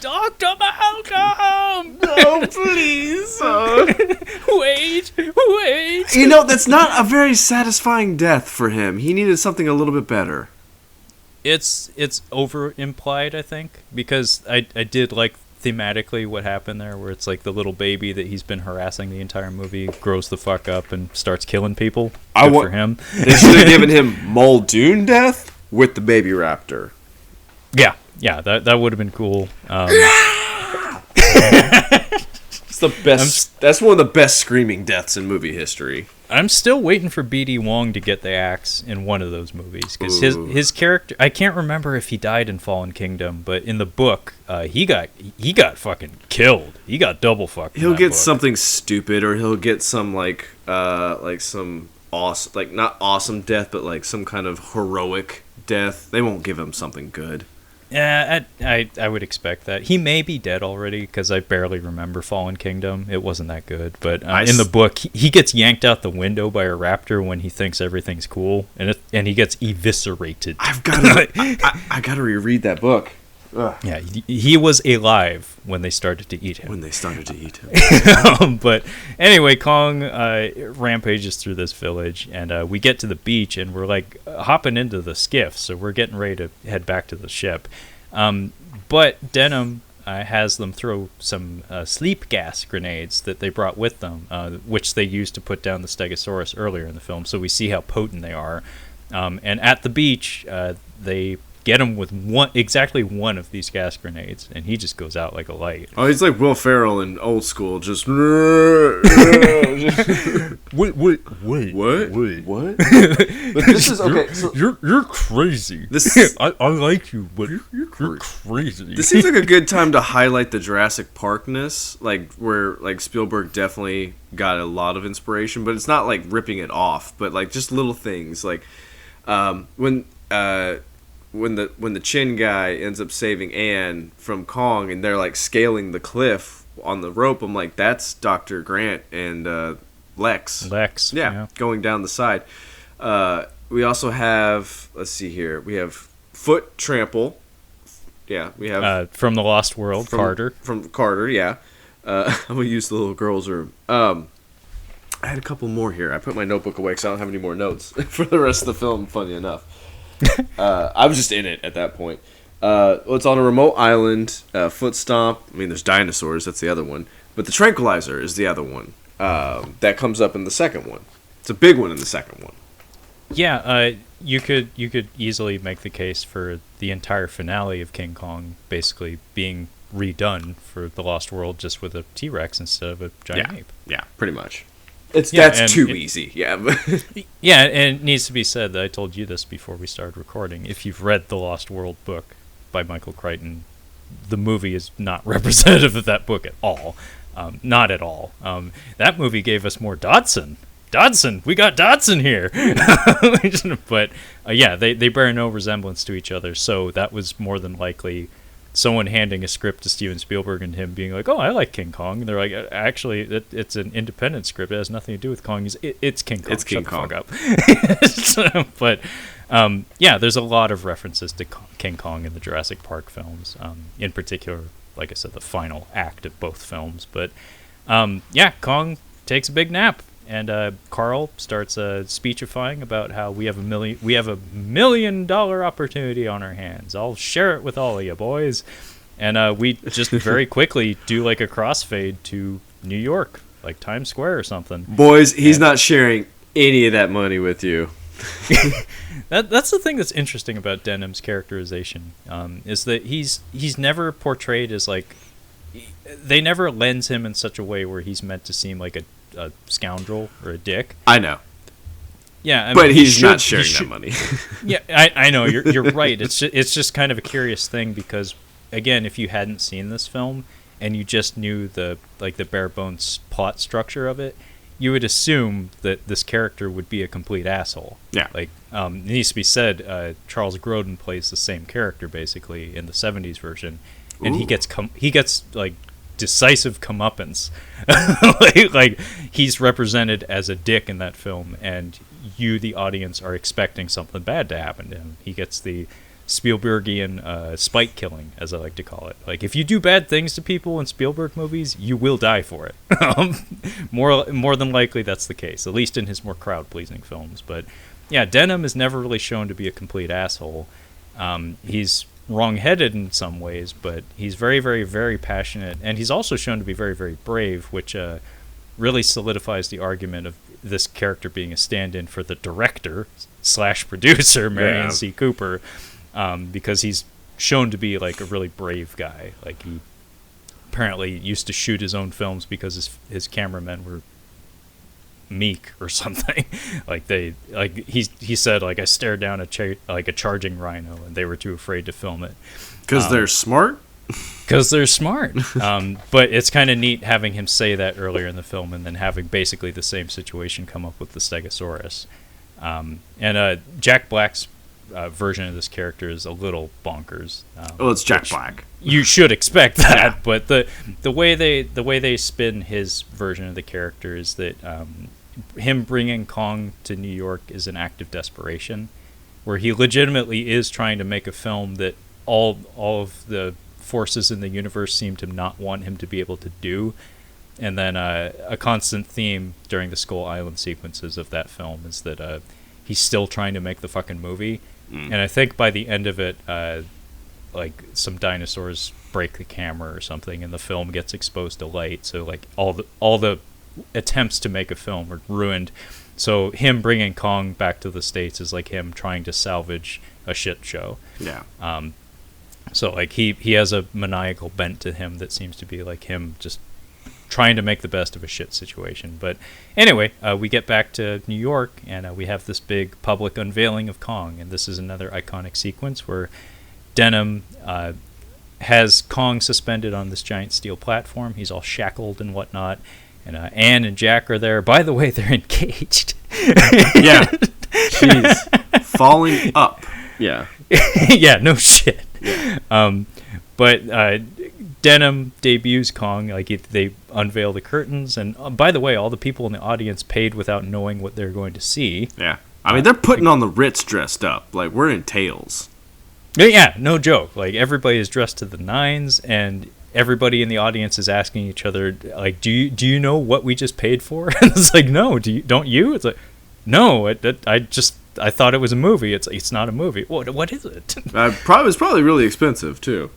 Dr. Malcolm! No, please. Wait. That's not a very satisfying death for him. He needed something a little bit better. It's over implied, I think, because I did like thematically what happened there, where it's like the little baby that he's been harassing the entire movie grows the fuck up and starts killing people. For him. They should have given him Muldoon death with the baby raptor. Yeah, that would have been cool. It's the best. That's one of the best screaming deaths in movie history. I'm still waiting for BD Wong to get the axe in one of those movies, because his character, I can't remember if he died in Fallen Kingdom, but in the book, he got fucking killed. He got double fucked. He'll get something stupid, or he'll get some like some awesome, like not awesome death, but like some kind of heroic death. They won't give him something good. Yeah, I would expect that. He may be dead already, because I barely remember Fallen Kingdom. It wasn't that good. But in the book, he gets yanked out the window by a raptor when he thinks everything's cool, and he gets eviscerated. I gotta reread that book. Ugh. Yeah, he was alive when they started to eat him. But anyway, Kong rampages through this village, and we get to the beach, and we're like hopping into the skiff, so we're getting ready to head back to the ship. But Denham has them throw some sleep gas grenades that they brought with them, which they used to put down the Stegosaurus earlier in the film, so we see how potent they are. And at the beach, they get him with exactly one of these gas grenades, and he just goes out like a light. Oh, he's like Will Ferrell in Old School, just. Wait. But this is okay. So you're crazy. I like you, but you're crazy. This seems like a good time to highlight the Jurassic Parkness, like where like Spielberg definitely got a lot of inspiration, but it's not like ripping it off, but like just little things like when the Chin guy ends up saving Anne from Kong, and they're like scaling the cliff on the rope, I'm like, that's Dr. Grant and Lex. Yeah, going down the side. We also have, let's see here, we have foot trample. Yeah, we have from the Lost World, Carter. From Carter, yeah. I'm gonna use the little girl's room. I had a couple more here. I put my notebook away because I don't have any more notes for the rest of the film. Funny enough. I was just in it at that point. It's on a remote island. Foot stomp. I mean, there's dinosaurs. That's the other one. But the tranquilizer is the other one. That comes up in the second one. It's a big one in the second one. Yeah, you could easily make the case for the entire finale of King Kong basically being redone for the Lost World, just with a T-Rex instead of a giant ape. Yeah, pretty much. That's too easy. Yeah. Yeah, and it needs to be said that I told you this before we started recording. If you've read the Lost World book by Michael Crichton, the movie is not representative of that book at all. Not at all. That movie gave us more Dodson. We got Dodson here. But yeah, they bear no resemblance to each other, so that was more than likely someone handing a script to Steven Spielberg and him being like, "Oh, I like King Kong." And they're like, "Actually, it's an independent script. It has nothing to do with Kong. It's King Kong. It's King Kong. Fuck up." But yeah, there's a lot of references to King Kong in the Jurassic Park films. In particular, like I said, the final act of both films. But yeah, Kong takes a big nap. And Carl starts speechifying about how we have $1 million opportunity on our hands. I'll share it with all of you boys. And we just very quickly do like a crossfade to New York, like Times Square or something. Boys, he's not sharing any of that money with you. That's the thing that's interesting about Denham's characterization, is that he's never portrayed as like, they never lens him in such a way where he's meant to seem like a scoundrel or a dick. I know. Yeah, I mean, but he's not sharing that money. Yeah, I know. You're right. It's just kind of a curious thing because, again, if you hadn't seen this film and you just knew the bare bones plot structure of it, you would assume that this character would be a complete asshole. Yeah. Like, it needs to be said, Charles Grodin plays the same character basically in the '70s version, and he gets like decisive comeuppance. like he's represented as a dick in that film, and you, the audience, are expecting something bad to happen to him. He gets the Spielbergian spike killing, as I like to call it. Like, if you do bad things to people in Spielberg movies, you will die for it. More than likely, that's the case, at least in his more crowd-pleasing films. But yeah, Denham is never really shown to be a complete asshole. He's wrong-headed in some ways, but he's very, very, very passionate, and he's also shown to be very, very brave, which really solidifies the argument of this character being a stand-in for the director/producer, Merrian C. Cooper, because he's shown to be like a really brave guy. Like, he apparently used to shoot his own films because his cameramen were meek or something. He said, like, I stared down a charging rhino, and they were too afraid to film it. Because they're smart? Because they're smart. But it's kind of neat having him say that earlier in the film, and then having basically the same situation come up with the Stegosaurus. And Jack Black's version of this character is a little bonkers. It's Jack Black. You should expect that, but the way they spin his version of the character is that him bringing Kong to New York is an act of desperation, where he legitimately is trying to make a film that all of the forces in the universe seem to not want him to be able to do. And then a constant theme during the Skull Island sequences of that film is that he's still trying to make the fucking movie. And I think by the end of it, like some dinosaurs break the camera or something, and the film gets exposed to light. So like all the attempts to make a film are ruined. So him bringing Kong back to the States is like him trying to salvage a shit show. Yeah. So like he has a maniacal bent to him that seems to be like him just trying to make the best of a shit situation. But anyway, we get back to New York, and we have this big public unveiling of Kong, and this is another iconic sequence where Denham has Kong suspended on this giant steel platform. He's all shackled and whatnot, and Anne and Jack are there. By the way, they're engaged. Yeah. Jeez. Falling up. Yeah. Yeah, no shit. Yeah. But Denham debuts Kong, like they unveil the curtains, and by the way, all the people in the audience paid without knowing what they're going to see. Yeah. I mean, they're putting on the Ritz dressed up. Like, we're in tails. Yeah, no joke. Like, everybody is dressed to the nines, and everybody in the audience is asking each other, like, do you know what we just paid for? And it's like, no, don't you? It's like, no, I thought it was a movie. It's not a movie. What is it? It was probably really expensive too.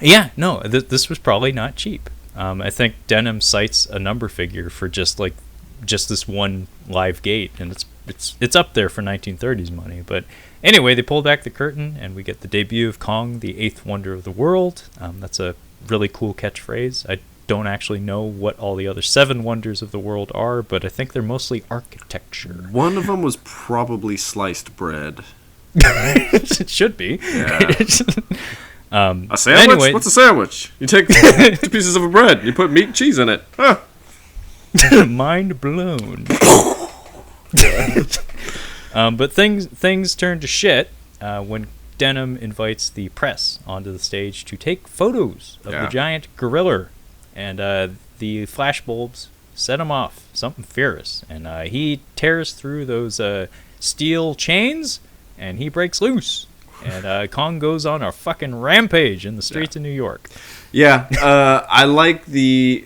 Yeah, no, this was probably not cheap. I think Denham cites a number figure for just this one live gate, and it's up there for 1930s money. But anyway, they pull back the curtain, and we get the debut of Kong, the eighth wonder of the world. That's a really cool catchphrase. I don't actually know what all the other 7 wonders of the world are, but I think they're mostly architecture. One of them was probably sliced bread. It should be. Yeah. A sandwich? Anyway. What's a sandwich? You take 2 pieces of bread and you put meat and cheese in it. Huh. Mind blown. But things turn to shit when Denham invites the press onto the stage to take photos of the giant gorilla, and the flashbulbs set him off, something fierce, and he tears through those steel chains, and he breaks loose, and Kong goes on a fucking rampage in the streets of New York. Yeah, I like the...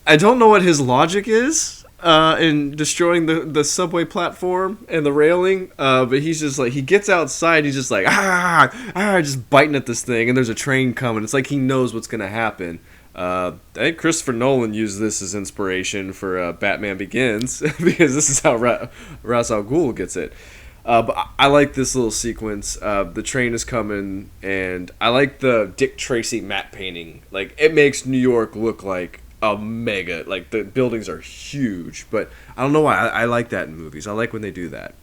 I don't know what his logic is in destroying the subway platform and the railing, but he's just like, he gets outside, he's just like, just biting at this thing, and there's a train coming. It's like he knows what's going to happen. I think Christopher Nolan used this as inspiration for Batman Begins, because this is how Ra's al Ghul gets it. But I like this little sequence. The train is coming, and I like the Dick Tracy matte painting. Like, it makes New York look like a mega, like the buildings are huge, but I don't know why I like that in movies. I like when they do that.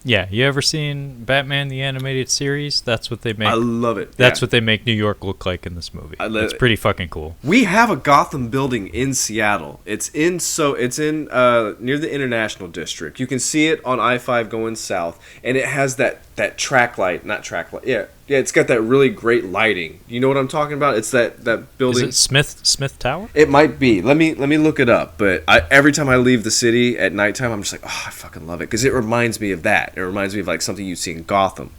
Yeah, you ever seen Batman the Animated Series? That's what they make. I love it. That's what they make New York look like in this movie. It's pretty fucking cool. We have a Gotham building in Seattle. It's in near the International District. You can see it on I-5 going south, and it has that Yeah, it's got that really great lighting. You know what I'm talking about? It's that building. Is it Smith Tower? It might be. Let me look it up. But every time I leave the city at nighttime, I'm just like, oh, I fucking love it, because it reminds me of that. It reminds me of like something you'd see in Gotham.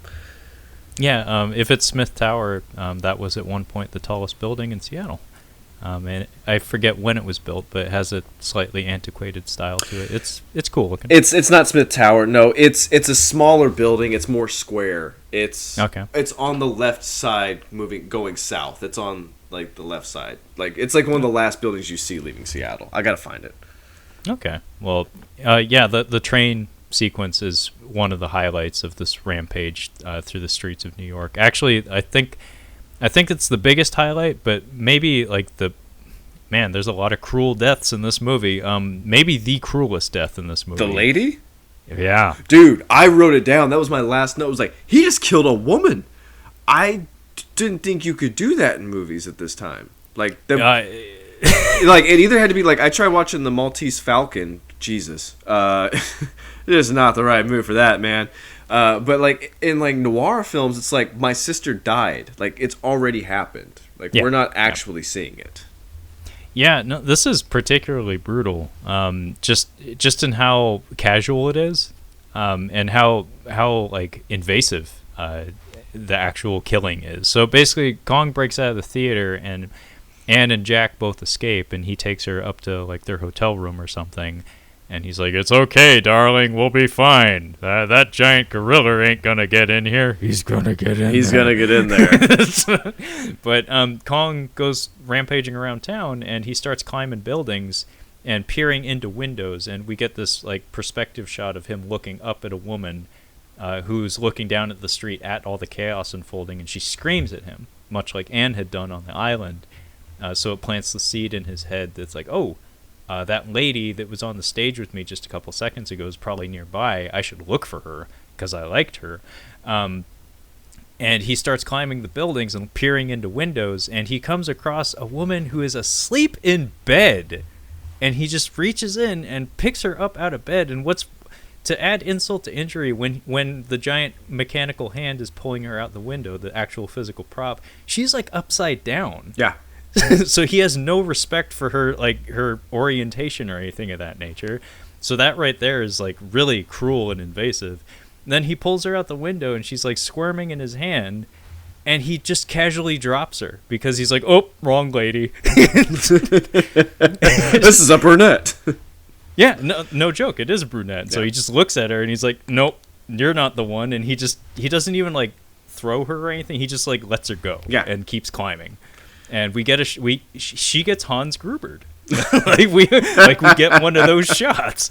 Yeah, if it's Smith Tower, that was at one point the tallest building in Seattle. And I forget when it was built, but it has a slightly antiquated style to it. It's cool looking. It's not Smith Tower. No, it's a smaller building. It's more square. It's on the left side going south. It's on like the left side. Like, it's like one of the last buildings you see leaving Seattle. I gotta find it. Okay. Well, the train sequence is one of the highlights of this rampage through the streets of New York. Actually, I think it's the biggest highlight, but maybe like man, there's a lot of cruel deaths in this movie. Maybe the cruelest death in this movie. The lady? Yeah. Dude, I wrote it down. That was my last note. It was like, he just killed a woman. I didn't think you could do that in movies at this time. Like, like it either had to be like, I tried watching The Maltese Falcon. Jesus. It is not the right move for that, man. But like in like noir films, it's like my sister died. Like it's already happened. Like we're not actually seeing it. Yeah, no, this is particularly brutal. Just in how casual it is, and how like invasive the actual killing is. So basically, Kong breaks out of the theater, and Anne and Jack both escape, and he takes her up to like their hotel room or something. And he's like, "It's okay, darling. We'll be fine. That giant gorilla ain't gonna get in here. He's gonna get in. He's gonna get in there." But Kong goes rampaging around town, and he starts climbing buildings and peering into windows. And we get this like perspective shot of him looking up at a woman who's looking down at the street at all the chaos unfolding, and she screams at him, much like Anne had done on the island. So it plants the seed in his head that's like, oh. That lady that was on the stage with me just a couple seconds ago is probably nearby. I should look for her because I liked her. And he starts climbing the buildings and peering into windows, and he comes across a woman who is asleep in bed. And he just reaches in and picks her up out of bed. And what's to add insult to injury, when the giant mechanical hand is pulling her out the window, the actual physical prop, she's like upside down. Yeah. So he has no respect for her, like her orientation or anything of that nature. So that right there is like really cruel and invasive. And then he pulls her out the window, and she's like squirming in his hand, and he just casually drops her because he's like, "Oh, wrong lady." This is a brunette. Yeah, no joke. It is a brunette. Yeah. So he just looks at her and he's like, "Nope, you're not the one." And he doesn't even like throw her or anything. He just like lets her go. Yeah. And keeps climbing. And we get she gets Hans Grubered. we get one of those shots.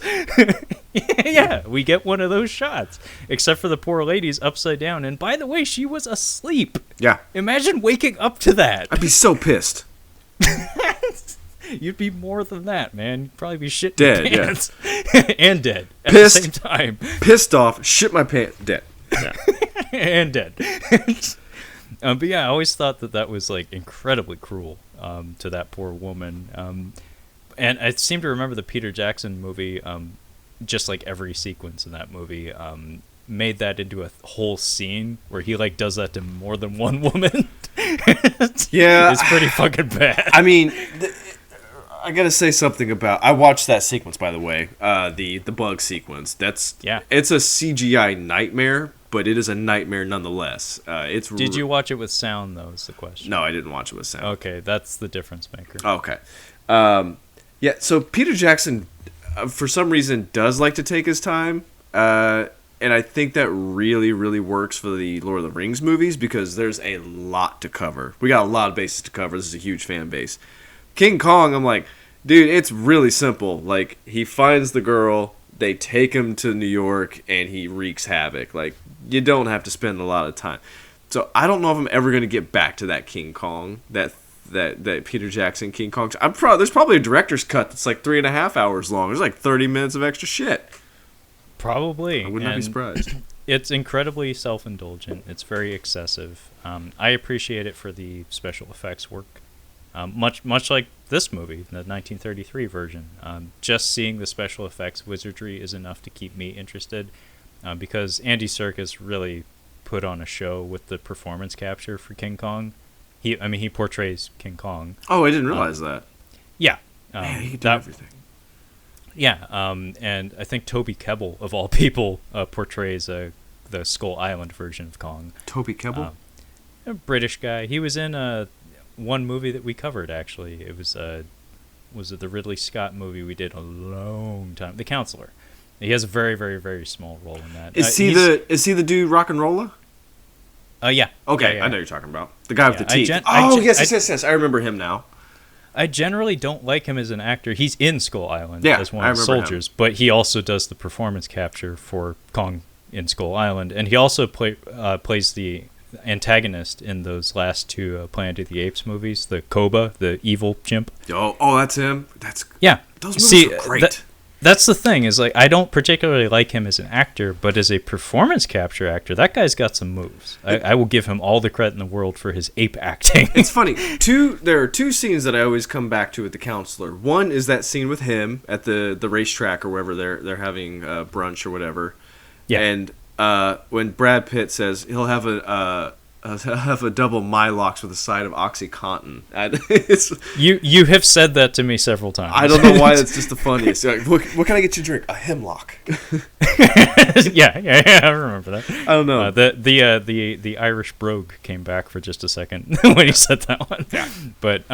Yeah, we get one of those shots. Except for the poor lady's upside down. And by the way, she was asleep. Yeah. Imagine waking up to that. I'd be so pissed. You'd be more than that, man. You'd probably be shit dead, your pants. And dead at pissed, the same time. Pissed off, shit my pants, dead. Yeah. And dead. But yeah, I always thought that was like incredibly cruel to that poor woman. And I seem to remember the Peter Jackson movie, just like every sequence in that movie, made that into a whole scene where he like does that to more than one woman. Yeah, it's pretty fucking bad. I mean, I gotta say something about. I watched that sequence, by the way, the bug sequence. It's a CGI nightmare. But it is a nightmare nonetheless. Did you watch it with sound, though, is the question? No, I didn't watch it with sound. Okay, that's the difference maker. Okay. Yeah, so Peter Jackson, for some reason, does like to take his time. And I think that really, really works for the Lord of the Rings movies because there's a lot to cover. We got a lot of bases to cover. This is a huge fan base. King Kong, I'm like, dude, it's really simple. Like, he finds the girl, they take him to New York, and he wreaks havoc. Like, you don't have to spend a lot of time. So I don't know if I'm ever going to get back to that King Kong, that Peter Jackson King Kong. There's probably a director's cut that's like 3.5 hours long. There's like 30 minutes of extra shit. Probably. I would not be surprised. It's incredibly self-indulgent. It's very excessive. I appreciate it for the special effects work. Much like this movie, the 1933 version. Just seeing the special effects wizardry is enough to keep me interested. Because Andy Serkis really put on a show with the performance capture for King Kong. He portrays King Kong. Oh, I didn't realize that. Yeah. Man, he can do everything. Yeah, and I think Toby Kebbell, of all people, portrays the Skull Island version of Kong. Toby Kebbell? A British guy. He was in one movie that we covered, actually. It was it the Ridley Scott movie we did a long time? The Counselor. He has a very, very, very small role in that. Is he the dude rock and roller? Yeah. Okay, yeah. I know you're talking about. The guy with the teeth. Yes. I remember him now. I generally don't like him as an actor. He's in Skull Island as one I of the soldiers, but he also does the performance capture for Kong in Skull Island, and he also plays the antagonist in those last two Planet of the Apes movies, the Koba, the evil chimp. Oh, that's him. Yeah. Those movies are great. That's the thing, is like, I don't particularly like him as an actor, but as a performance capture actor, that guy's got some moves. I will give him all the credit in the world for his ape acting. It's funny. There are two scenes that I always come back to with the counselor. One is that scene with him at the racetrack or wherever they're having brunch or whatever. Yeah. And when Brad Pitt says he'll have a double Mylox with a side of OxyContin. You have said that to me several times. I don't know why that's just the funniest. Like, what can I get you to drink? A hemlock. yeah, I remember that. I don't know. The Irish brogue came back for just a second when he said that one. Yeah. But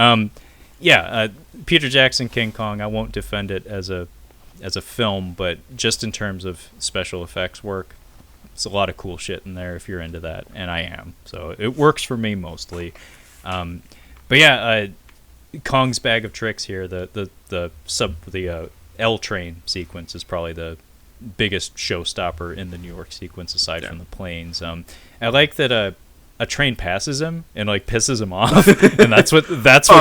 Peter Jackson King Kong, I won't defend it as a film, but just in terms of special effects work, it's a lot of cool shit in there if you're into that, and I am. So it works for me mostly. Kong's bag of tricks here. The L train sequence is probably the biggest showstopper in the New York sequence aside from the planes. I like that a train passes him and like pisses him off, and that's what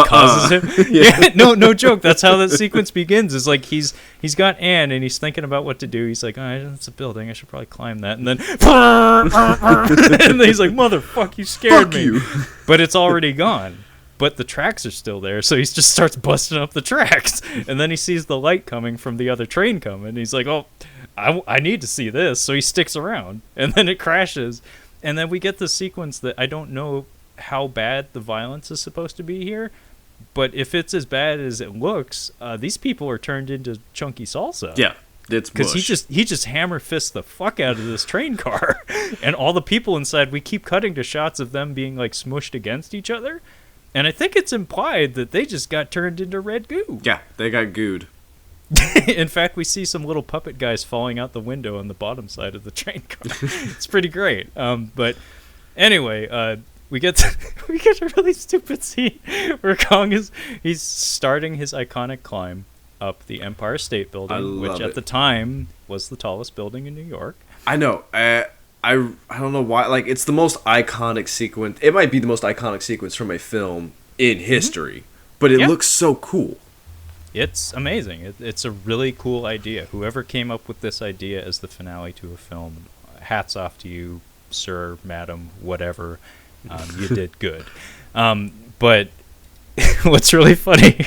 causes him. Yeah, no joke. That's how that sequence begins. Is like he's got Anne and he's thinking about what to do. He's like, oh, it's a building. I should probably climb that. And then, and then he's like, motherfuck, you scared me. You. But it's already gone. But the tracks are still there, so he just starts busting up the tracks. And then he sees the light coming from the other train coming. He's like, oh, I need to see this. So he sticks around, and then it crashes. And then we get the sequence that I don't know how bad the violence is supposed to be here, but if it's as bad as it looks, these people are turned into chunky salsa. Yeah, it's because he just hammer fists the fuck out of this train car, and all the people inside. We keep cutting to shots of them being like smushed against each other, and I think it's implied that they just got turned into red goo. Yeah, they got gooed. In fact, we see some little puppet guys falling out the window on the bottom side of the train car. It's pretty great. But anyway, we get a really stupid scene where Kong he's starting his iconic climb up the Empire State Building, which at the time was the tallest building in New York. I know. I don't know why. Like, it's the most iconic sequence. It might be the most iconic sequence from a film in history, but it looks so cool. It's amazing. It's a really cool idea. Whoever came up with this idea as the finale to a film, hats off to you, sir, madam, whatever. You did good. But what's really funny,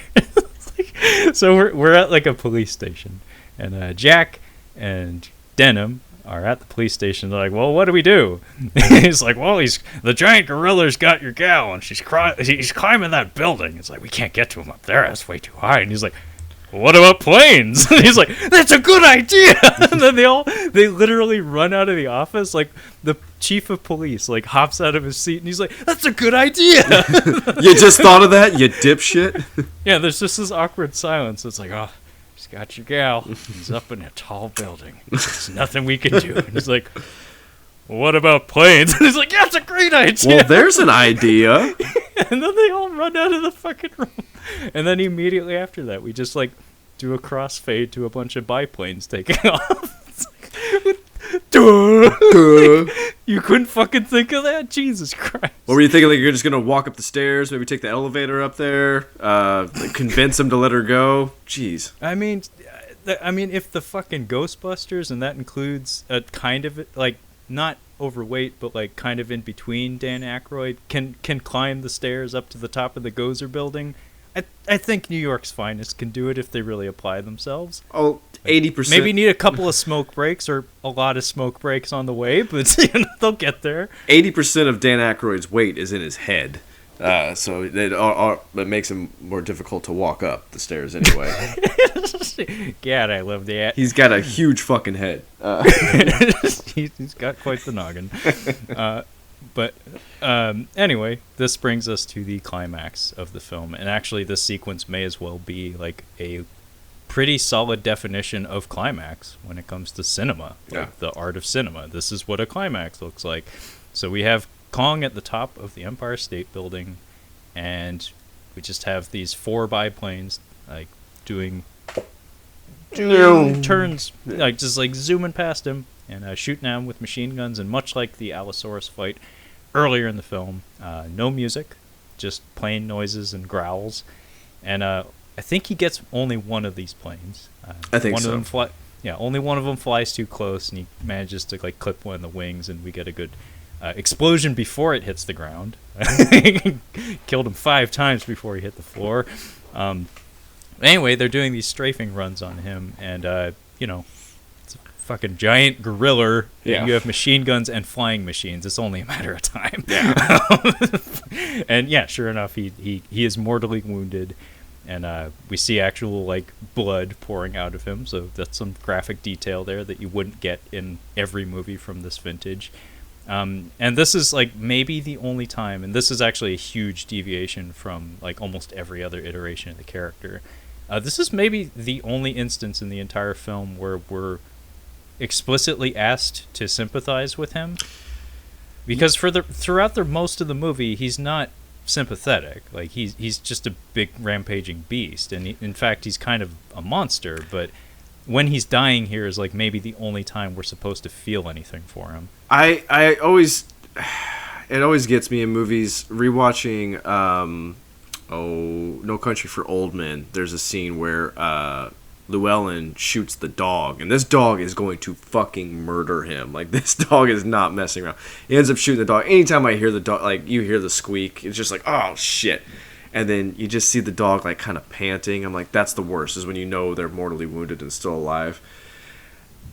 so we're at like a police station, and Jack and Denham are at the police station. They're like, well, what do we do? He's like, well, the giant gorilla's got your gal, and he's climbing that building. It's like, we can't get to him up there. That's way too high. And he's like, well, what about planes? And he's like, that's a good idea. And then they literally run out of the office. Like, the chief of police like hops out of his seat, and he's like, that's a good idea. You just thought of that, you dipshit? Yeah, there's just this awkward silence. It's like, oh, he's got your gal. He's up in a tall building. There's nothing we can do. And he's like, well, what about planes? And he's like, yeah, it's a great idea. Well, there's an idea. And then they all run out of the fucking room. And then immediately after that, we just like do a crossfade to a bunch of biplanes taking off. It's like, you couldn't fucking think of that? Jesus Christ. What were you thinking? Like, you're just gonna walk up the stairs, maybe take the elevator up there, convince him to let her go? Jeez. I mean, if the fucking Ghostbusters, and that includes a kind of like not overweight, but like kind of in between Dan Aykroyd, can climb the stairs up to the top of the Gozer building, I think New York's Finest can do it if they really apply themselves. Oh, 80%. Maybe need a couple of smoke breaks or a lot of smoke breaks on the way, but they'll get there. 80% of Dan Aykroyd's weight is in his head. So it makes him more difficult to walk up the stairs anyway. God, I love that. He's got a huge fucking head. He's got quite the noggin. But anyway, this brings us to the climax of the film. And actually, this sequence may as well be like a pretty solid definition of climax when it comes to cinema, like the art of cinema. This is what a climax looks like. So we have Kong at the top of the Empire State Building, and we just have these 4 biplanes like doing turns, like just like zooming past him and shooting at him with machine guns. And much like the Allosaurus fight, earlier in the film. No music, just plain noises and growls. And I think he gets only one of these planes. I think one so. Of them only one of them flies too close, and he manages to like clip one of the wings, and we get a good explosion before it hits the ground. Killed him 5 times before he hit the floor. Anyway, they're doing these strafing runs on him, and it's a fucking giant gorilla. Yeah. You have machine guns and flying machines. It's only a matter of time. Yeah. And yeah, sure enough, he is mortally wounded, and we see actual like blood pouring out of him. So that's some graphic detail there that you wouldn't get in every movie from this vintage. And this is like maybe the only time, and this is actually a huge deviation from like almost every other iteration of the character. This is maybe the only instance in the entire film where we're explicitly asked to sympathize with him, because throughout the most of the movie he's not sympathetic. Like he's just a big rampaging beast, and in fact he's kind of a monster. But when he's dying here is like maybe the only time we're supposed to feel anything for him. I always, it always gets me in movies rewatching No Country for Old Men. There's a scene where Llewellyn shoots the dog, and this dog is going to fucking murder him. Like, this dog is not messing around. He ends up shooting the dog. Anytime I hear the dog, like, you hear the squeak, it's just like, oh shit. And then you just see the dog like kind of panting. I'm like, that's the worst, is when you know they're mortally wounded and still alive.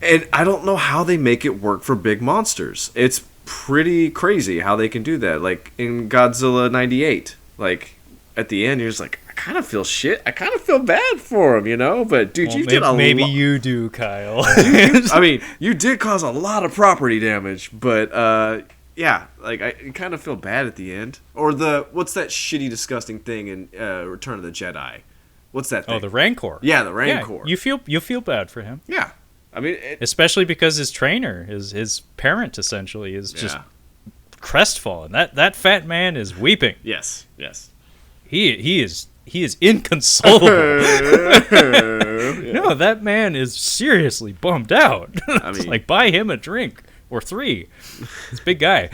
And I don't know how they make it work for big monsters. It's pretty crazy how they can do that. Like in Godzilla 98, like at the end, you're just like, I kind of feel shit. I kind of feel bad for him, you know? But dude, you did a lot. Maybe you do, Kyle. I mean, you did cause a lot of property damage, but yeah, like I kind of feel bad at the end. Or what's that shitty, disgusting thing in Return of the Jedi? What's that thing? Oh, the Rancor. Yeah, the Rancor. Yeah, you feel bad for him. Yeah. I mean, especially because his trainer, his parent, essentially, is just crestfallen. That fat man is weeping. Yes. He is inconsolable. No, that man is seriously bummed out. I mean, like, buy him a drink or 3. He's a big guy.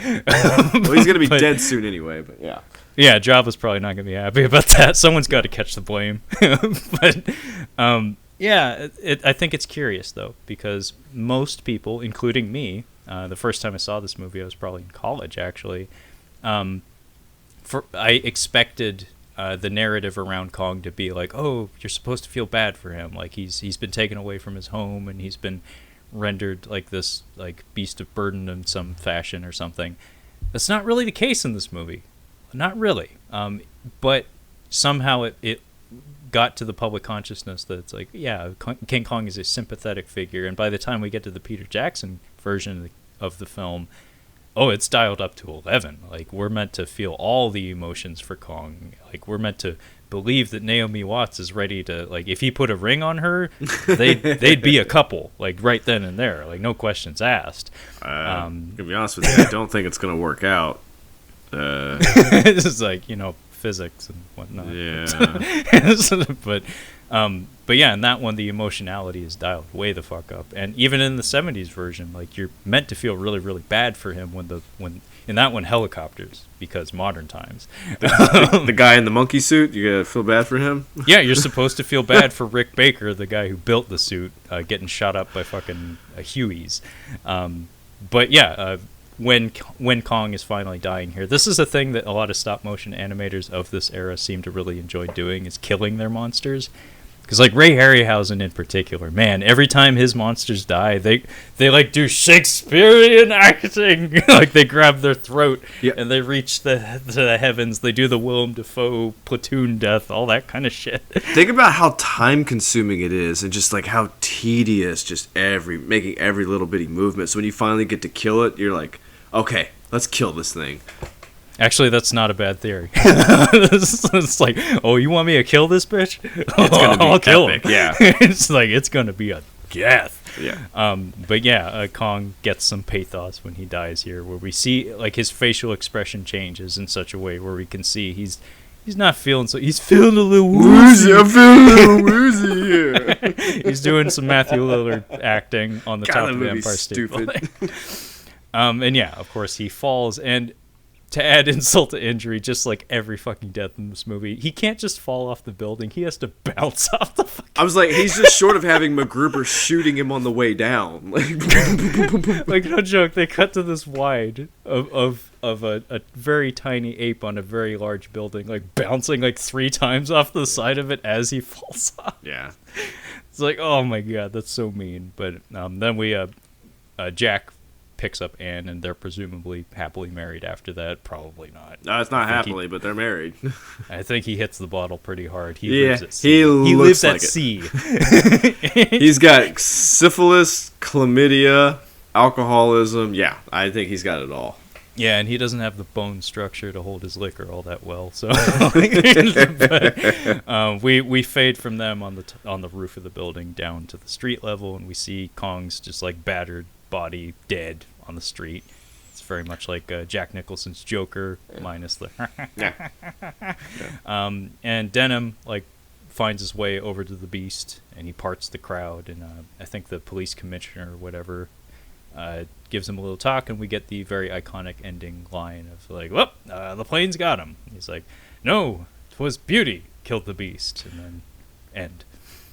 Well, he's gonna be dead soon anyway. But yeah. Yeah, Jabba's probably not gonna be happy about that. Someone's got to catch the blame. But yeah, I think it's curious, though, because most people, including me, the first time I saw this movie, I was probably in college, actually. I expected the narrative around Kong to be like, oh, you're supposed to feel bad for him. Like, he's been taken away from his home, and he's been rendered like this like beast of burden in some fashion or something. That's not really the case in this movie. Not really. But somehow it got to the public consciousness that it's like, yeah, King Kong is a sympathetic figure, and by the time we get to the Peter Jackson version of the film, oh, it's dialed up to 11. Like, we're meant to feel all the emotions for Kong. Like, we're meant to believe that Naomi Watts is ready to, like, if he put a ring on her, they'd be a couple, like, right then and there, like, no questions asked. To be honest with you, I don't think it's gonna work out. This is like, physics and whatnot. Yeah. But yeah, in that one, the emotionality is dialed way the fuck up. And even in the 70s version, like, you're meant to feel really, really bad for him when in that one, helicopters, because modern times. The guy in the monkey suit, you gotta feel bad for him? Yeah, you're supposed to feel bad for Rick Baker, the guy who built the suit, getting shot up by fucking Hueys. But yeah, when Kong is finally dying here, this is a thing that a lot of stop motion animators of this era seem to really enjoy doing, is killing their monsters. Because, like, Ray Harryhausen in particular, man, every time his monsters die, they like do Shakespearean acting. Like, they grab their throat and they reach the heavens. They do the Willem Dafoe platoon death, all that kind of shit. Think about how time consuming it is, and just like how tedious just making every little bitty movement. So when you finally get to kill it, you're like, okay, let's kill this thing. Actually, that's not a bad theory. It's like, oh, you want me to kill this bitch? It's gonna be I'll kill him. Yeah. It's like, it's gonna be a death. Yeah. But yeah, Kong gets some pathos when he dies here, where we see like his facial expression changes in such a way where we can see he's not feeling so. He's feeling a little woozy. I'm feeling a little woozy here. He's doing some Matthew Lillard acting on the top of the Empire State Building. And yeah, of course, he falls. And to add insult to injury, just like every fucking death in this movie, he can't just fall off the building. He has to bounce off the fucking... I was like, he's just short of having MacGruber shooting him on the way down. Like, no joke, they cut to this wide of a very tiny ape on a very large building, like bouncing like 3 times off the side of it as he falls off. Yeah. It's like, oh my god, that's so mean. But then we Jack picks up Anne, and they're presumably happily married after that. Probably not. No, it's not happily, but they're married. I think he hits the bottle pretty hard. He lives at sea. He lives at like sea. He's got syphilis, chlamydia, alcoholism. Yeah, I think he's got it all. Yeah, and he doesn't have the bone structure to hold his liquor all that well. So, but, we fade from them on the roof of the building down to the street level, and we see Kong's just like battered body dead on the street. It's very much like Jack Nicholson's Joker, minus the and Denham like finds his way over to the Beast, and he parts the crowd, and I think the police commissioner or whatever gives him a little talk, and we get the very iconic ending line of like, well, the plane's got him. He's like, no, 'twas beauty killed the Beast, and then end.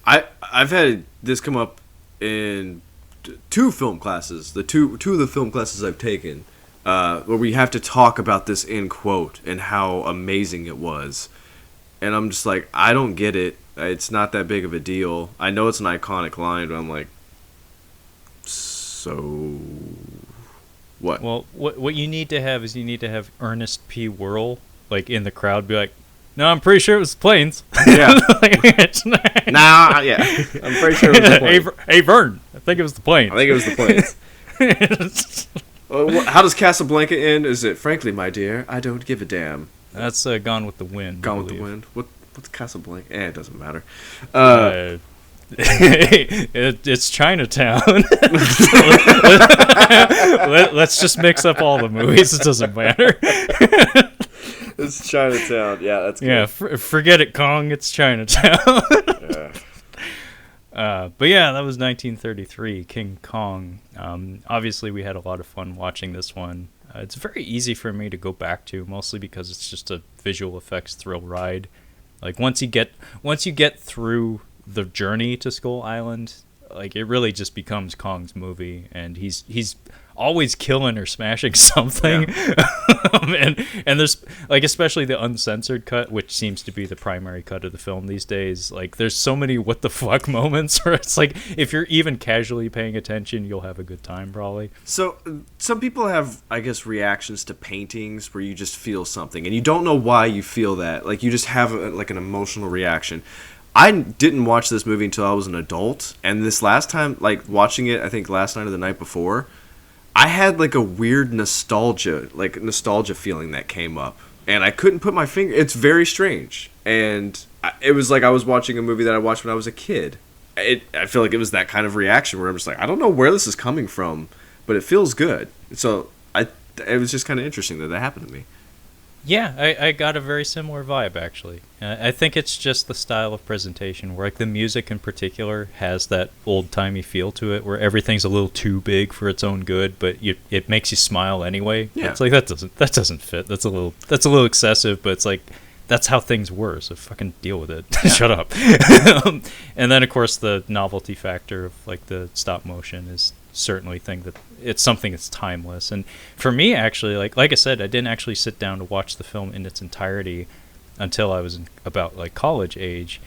I've had this come up in 2 film classes, the two of the film classes I've taken, where we have to talk about this in quote and how amazing it was. And I'm just like, I don't get it. It's not that big of a deal. I know it's an iconic line, but I'm like, so what? Well, what you need to have is Ernest P. Worrell like in the crowd be like, no, I'm pretty sure it was the planes. Yeah. Nah, yeah. I'm pretty sure it was the planes. Hey, Vern, I think it was the planes. I think it was the planes. How does Casablanca end? Is it, frankly, my dear, I don't give a damn? That's Gone with the Wind. Gone with the Wind. What's Casablanca? It doesn't matter. It's Chinatown. Let's just mix up all the movies. It doesn't matter. It's Chinatown. Yeah, that's good. Yeah, forget it, Kong. It's Chinatown. Yeah. But yeah, that was 1933, King Kong. Obviously, we had a lot of fun watching this one. It's very easy for me to go back to, mostly because it's just a visual effects thrill ride. Like once you get through the journey to Skull Island, like it really just becomes Kong's movie, and he's always killing or smashing something. Yeah. and there's like, especially the uncensored cut, which seems to be the primary cut of the film these days, like there's so many what the fuck moments where it's like, if you're even casually paying attention, you'll have a good time probably. So some people have, I guess, reactions to paintings where you just feel something and you don't know why you feel that, like you just have like an emotional reaction. I didn't watch this movie until I was an adult, and this last time, like watching it, I think last night or the night before, I had like a weird nostalgia feeling that came up, and I couldn't put my finger. It's very strange, and it was like I was watching a movie that I watched when I was a kid. I feel like it was that kind of reaction where I'm just like, I don't know where this is coming from, but it feels good. So it was just kind of interesting that happened to me. Yeah, I got a very similar vibe, actually. I think it's just the style of presentation, where like the music in particular has that old-timey feel to it, where everything's a little too big for its own good, but it makes you smile anyway. Yeah. It's like, that doesn't fit. That's a little excessive, but it's like, that's how things were, so fucking deal with it. Yeah. Shut up. And then, of course, the novelty factor of like the stop motion is certainly it's something that's timeless. And for me, actually, like I said, I didn't actually sit down to watch the film in its entirety until I was about like college age.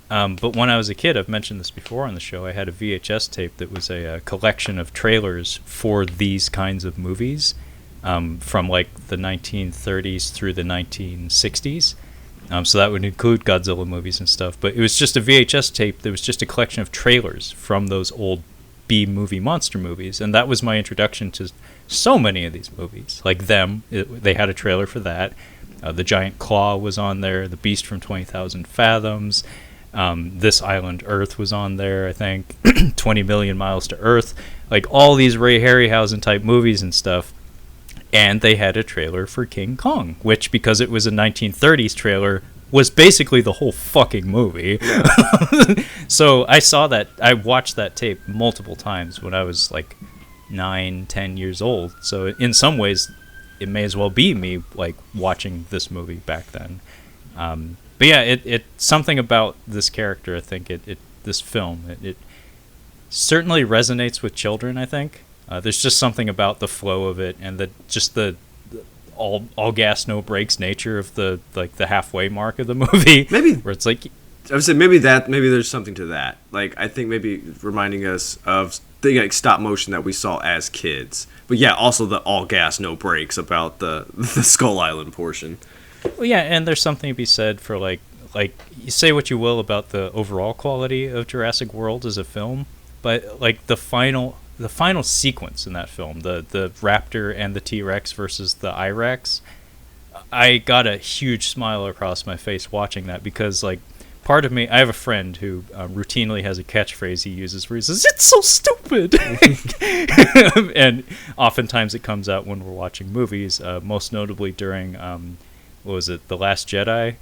But when I was a kid, I've mentioned this before on the show, I had a VHS tape that was a collection of trailers for these kinds of movies, from like the 1930s through the 1960s. So that would include Godzilla movies and stuff. But it was just a VHS tape that was just a collection of trailers from those old B-movie monster movies. And that was my introduction to so many of these movies. Like Them, they had a trailer for that. The Giant Claw was on there. The Beast from 20,000 Fathoms. This Island Earth was on there, I think. 20 Million Miles to Earth. Like all these Ray Harryhausen type movies and stuff. And they had a trailer for King Kong, which, because it was a 1930s trailer, was basically the whole fucking movie. Yeah. So I watched that tape multiple times when I was like 9-10 years old. So in some ways, it may as well be me like watching this movie back then. But yeah, it something about this character. I think this film it certainly resonates with children. I think there's just something about the flow of it and the all gas no brakes nature of the halfway mark of the movie. Maybe where it's like, I would say maybe there's something to that. Like, I think maybe reminding us of the like stop motion that we saw as kids. But yeah, also the all gas no brakes about the Skull Island portion. Well, yeah, and there's something to be said for like you say what you will about the overall quality of Jurassic World as a film, but like the final sequence in that film, the raptor and the T-Rex versus the I-Rex, I got a huge smile across my face watching that, because like part of me, I have a friend who routinely has a catchphrase he uses where he says, "It's so stupid," and oftentimes it comes out when we're watching movies, most notably during what was it, The Last Jedi?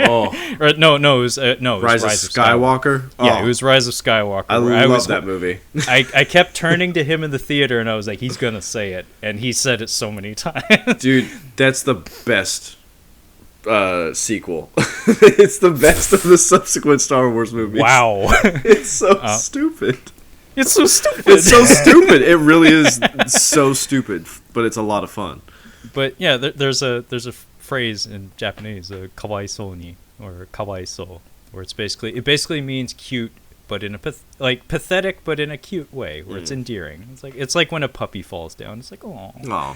Or, no, it was Rise of Skywalker. Yeah, it was Rise of Skywalker. I love that movie. I kept turning to him in the theater, and I was like, he's gonna say it, and he said it so many times. Dude, that's the best sequel. It's the best of the subsequent Star Wars movies. Wow. It's so stupid. It's so stupid. It's so stupid. It really is so stupid, but it's a lot of fun. But yeah, there's a phrase in Japanese, kawaisou ni, or kawaiso, where it basically means cute, but in a pathetic, but in a cute way, where it's endearing. It's like when a puppy falls down. It's like, oh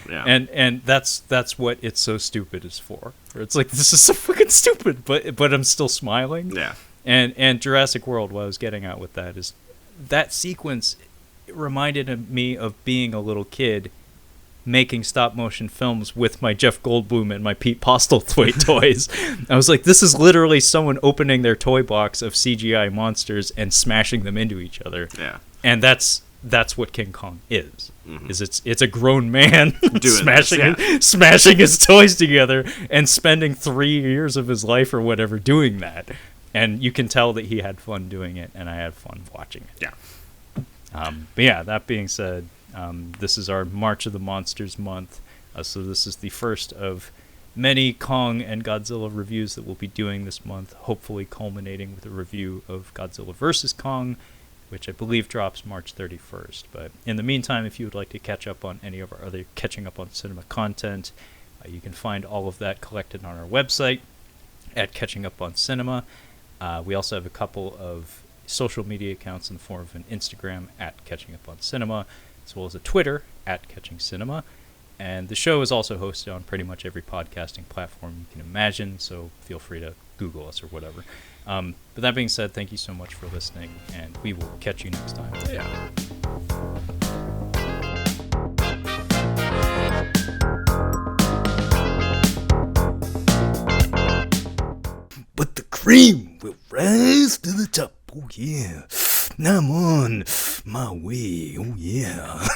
yeah. And that's what It's So Stupid is for. Where it's like, this is so fucking stupid, but I'm still smiling. Yeah. And Jurassic World, what I was getting at with that is that sequence reminded me of being a little kid making stop motion films with my Jeff Goldblum and my Pete Postlethwaite toys. I was like, this is literally someone opening their toy box of CGI monsters and smashing them into each other. Yeah. And that's what King Kong is. Mm-hmm. It's a grown man smashing his toys together and spending 3 years of his life or whatever doing that. And you can tell that he had fun doing it, and I had fun watching it. Yeah. But yeah, that being said, this is our March of the Monsters month, so this is the first of many Kong and Godzilla reviews that we'll be doing this month, hopefully culminating with a review of Godzilla vs. Kong, which I believe drops March 31st. But in the meantime, if you would like to catch up on any of our other Catching Up on Cinema content, you can find all of that collected on our website at Catching Up on Cinema. We also have a couple of social media accounts in the form of an Instagram at Catching Up on Cinema, as well as a Twitter at Catching Cinema. And the show is also hosted on pretty much every podcasting platform you can imagine, so feel free to Google us or whatever. But that being said, thank you so much for listening, and we will catch you next time. Yeah. But the cream will rise to the top. Oh yeah. Now I'm on my way. Oh yeah.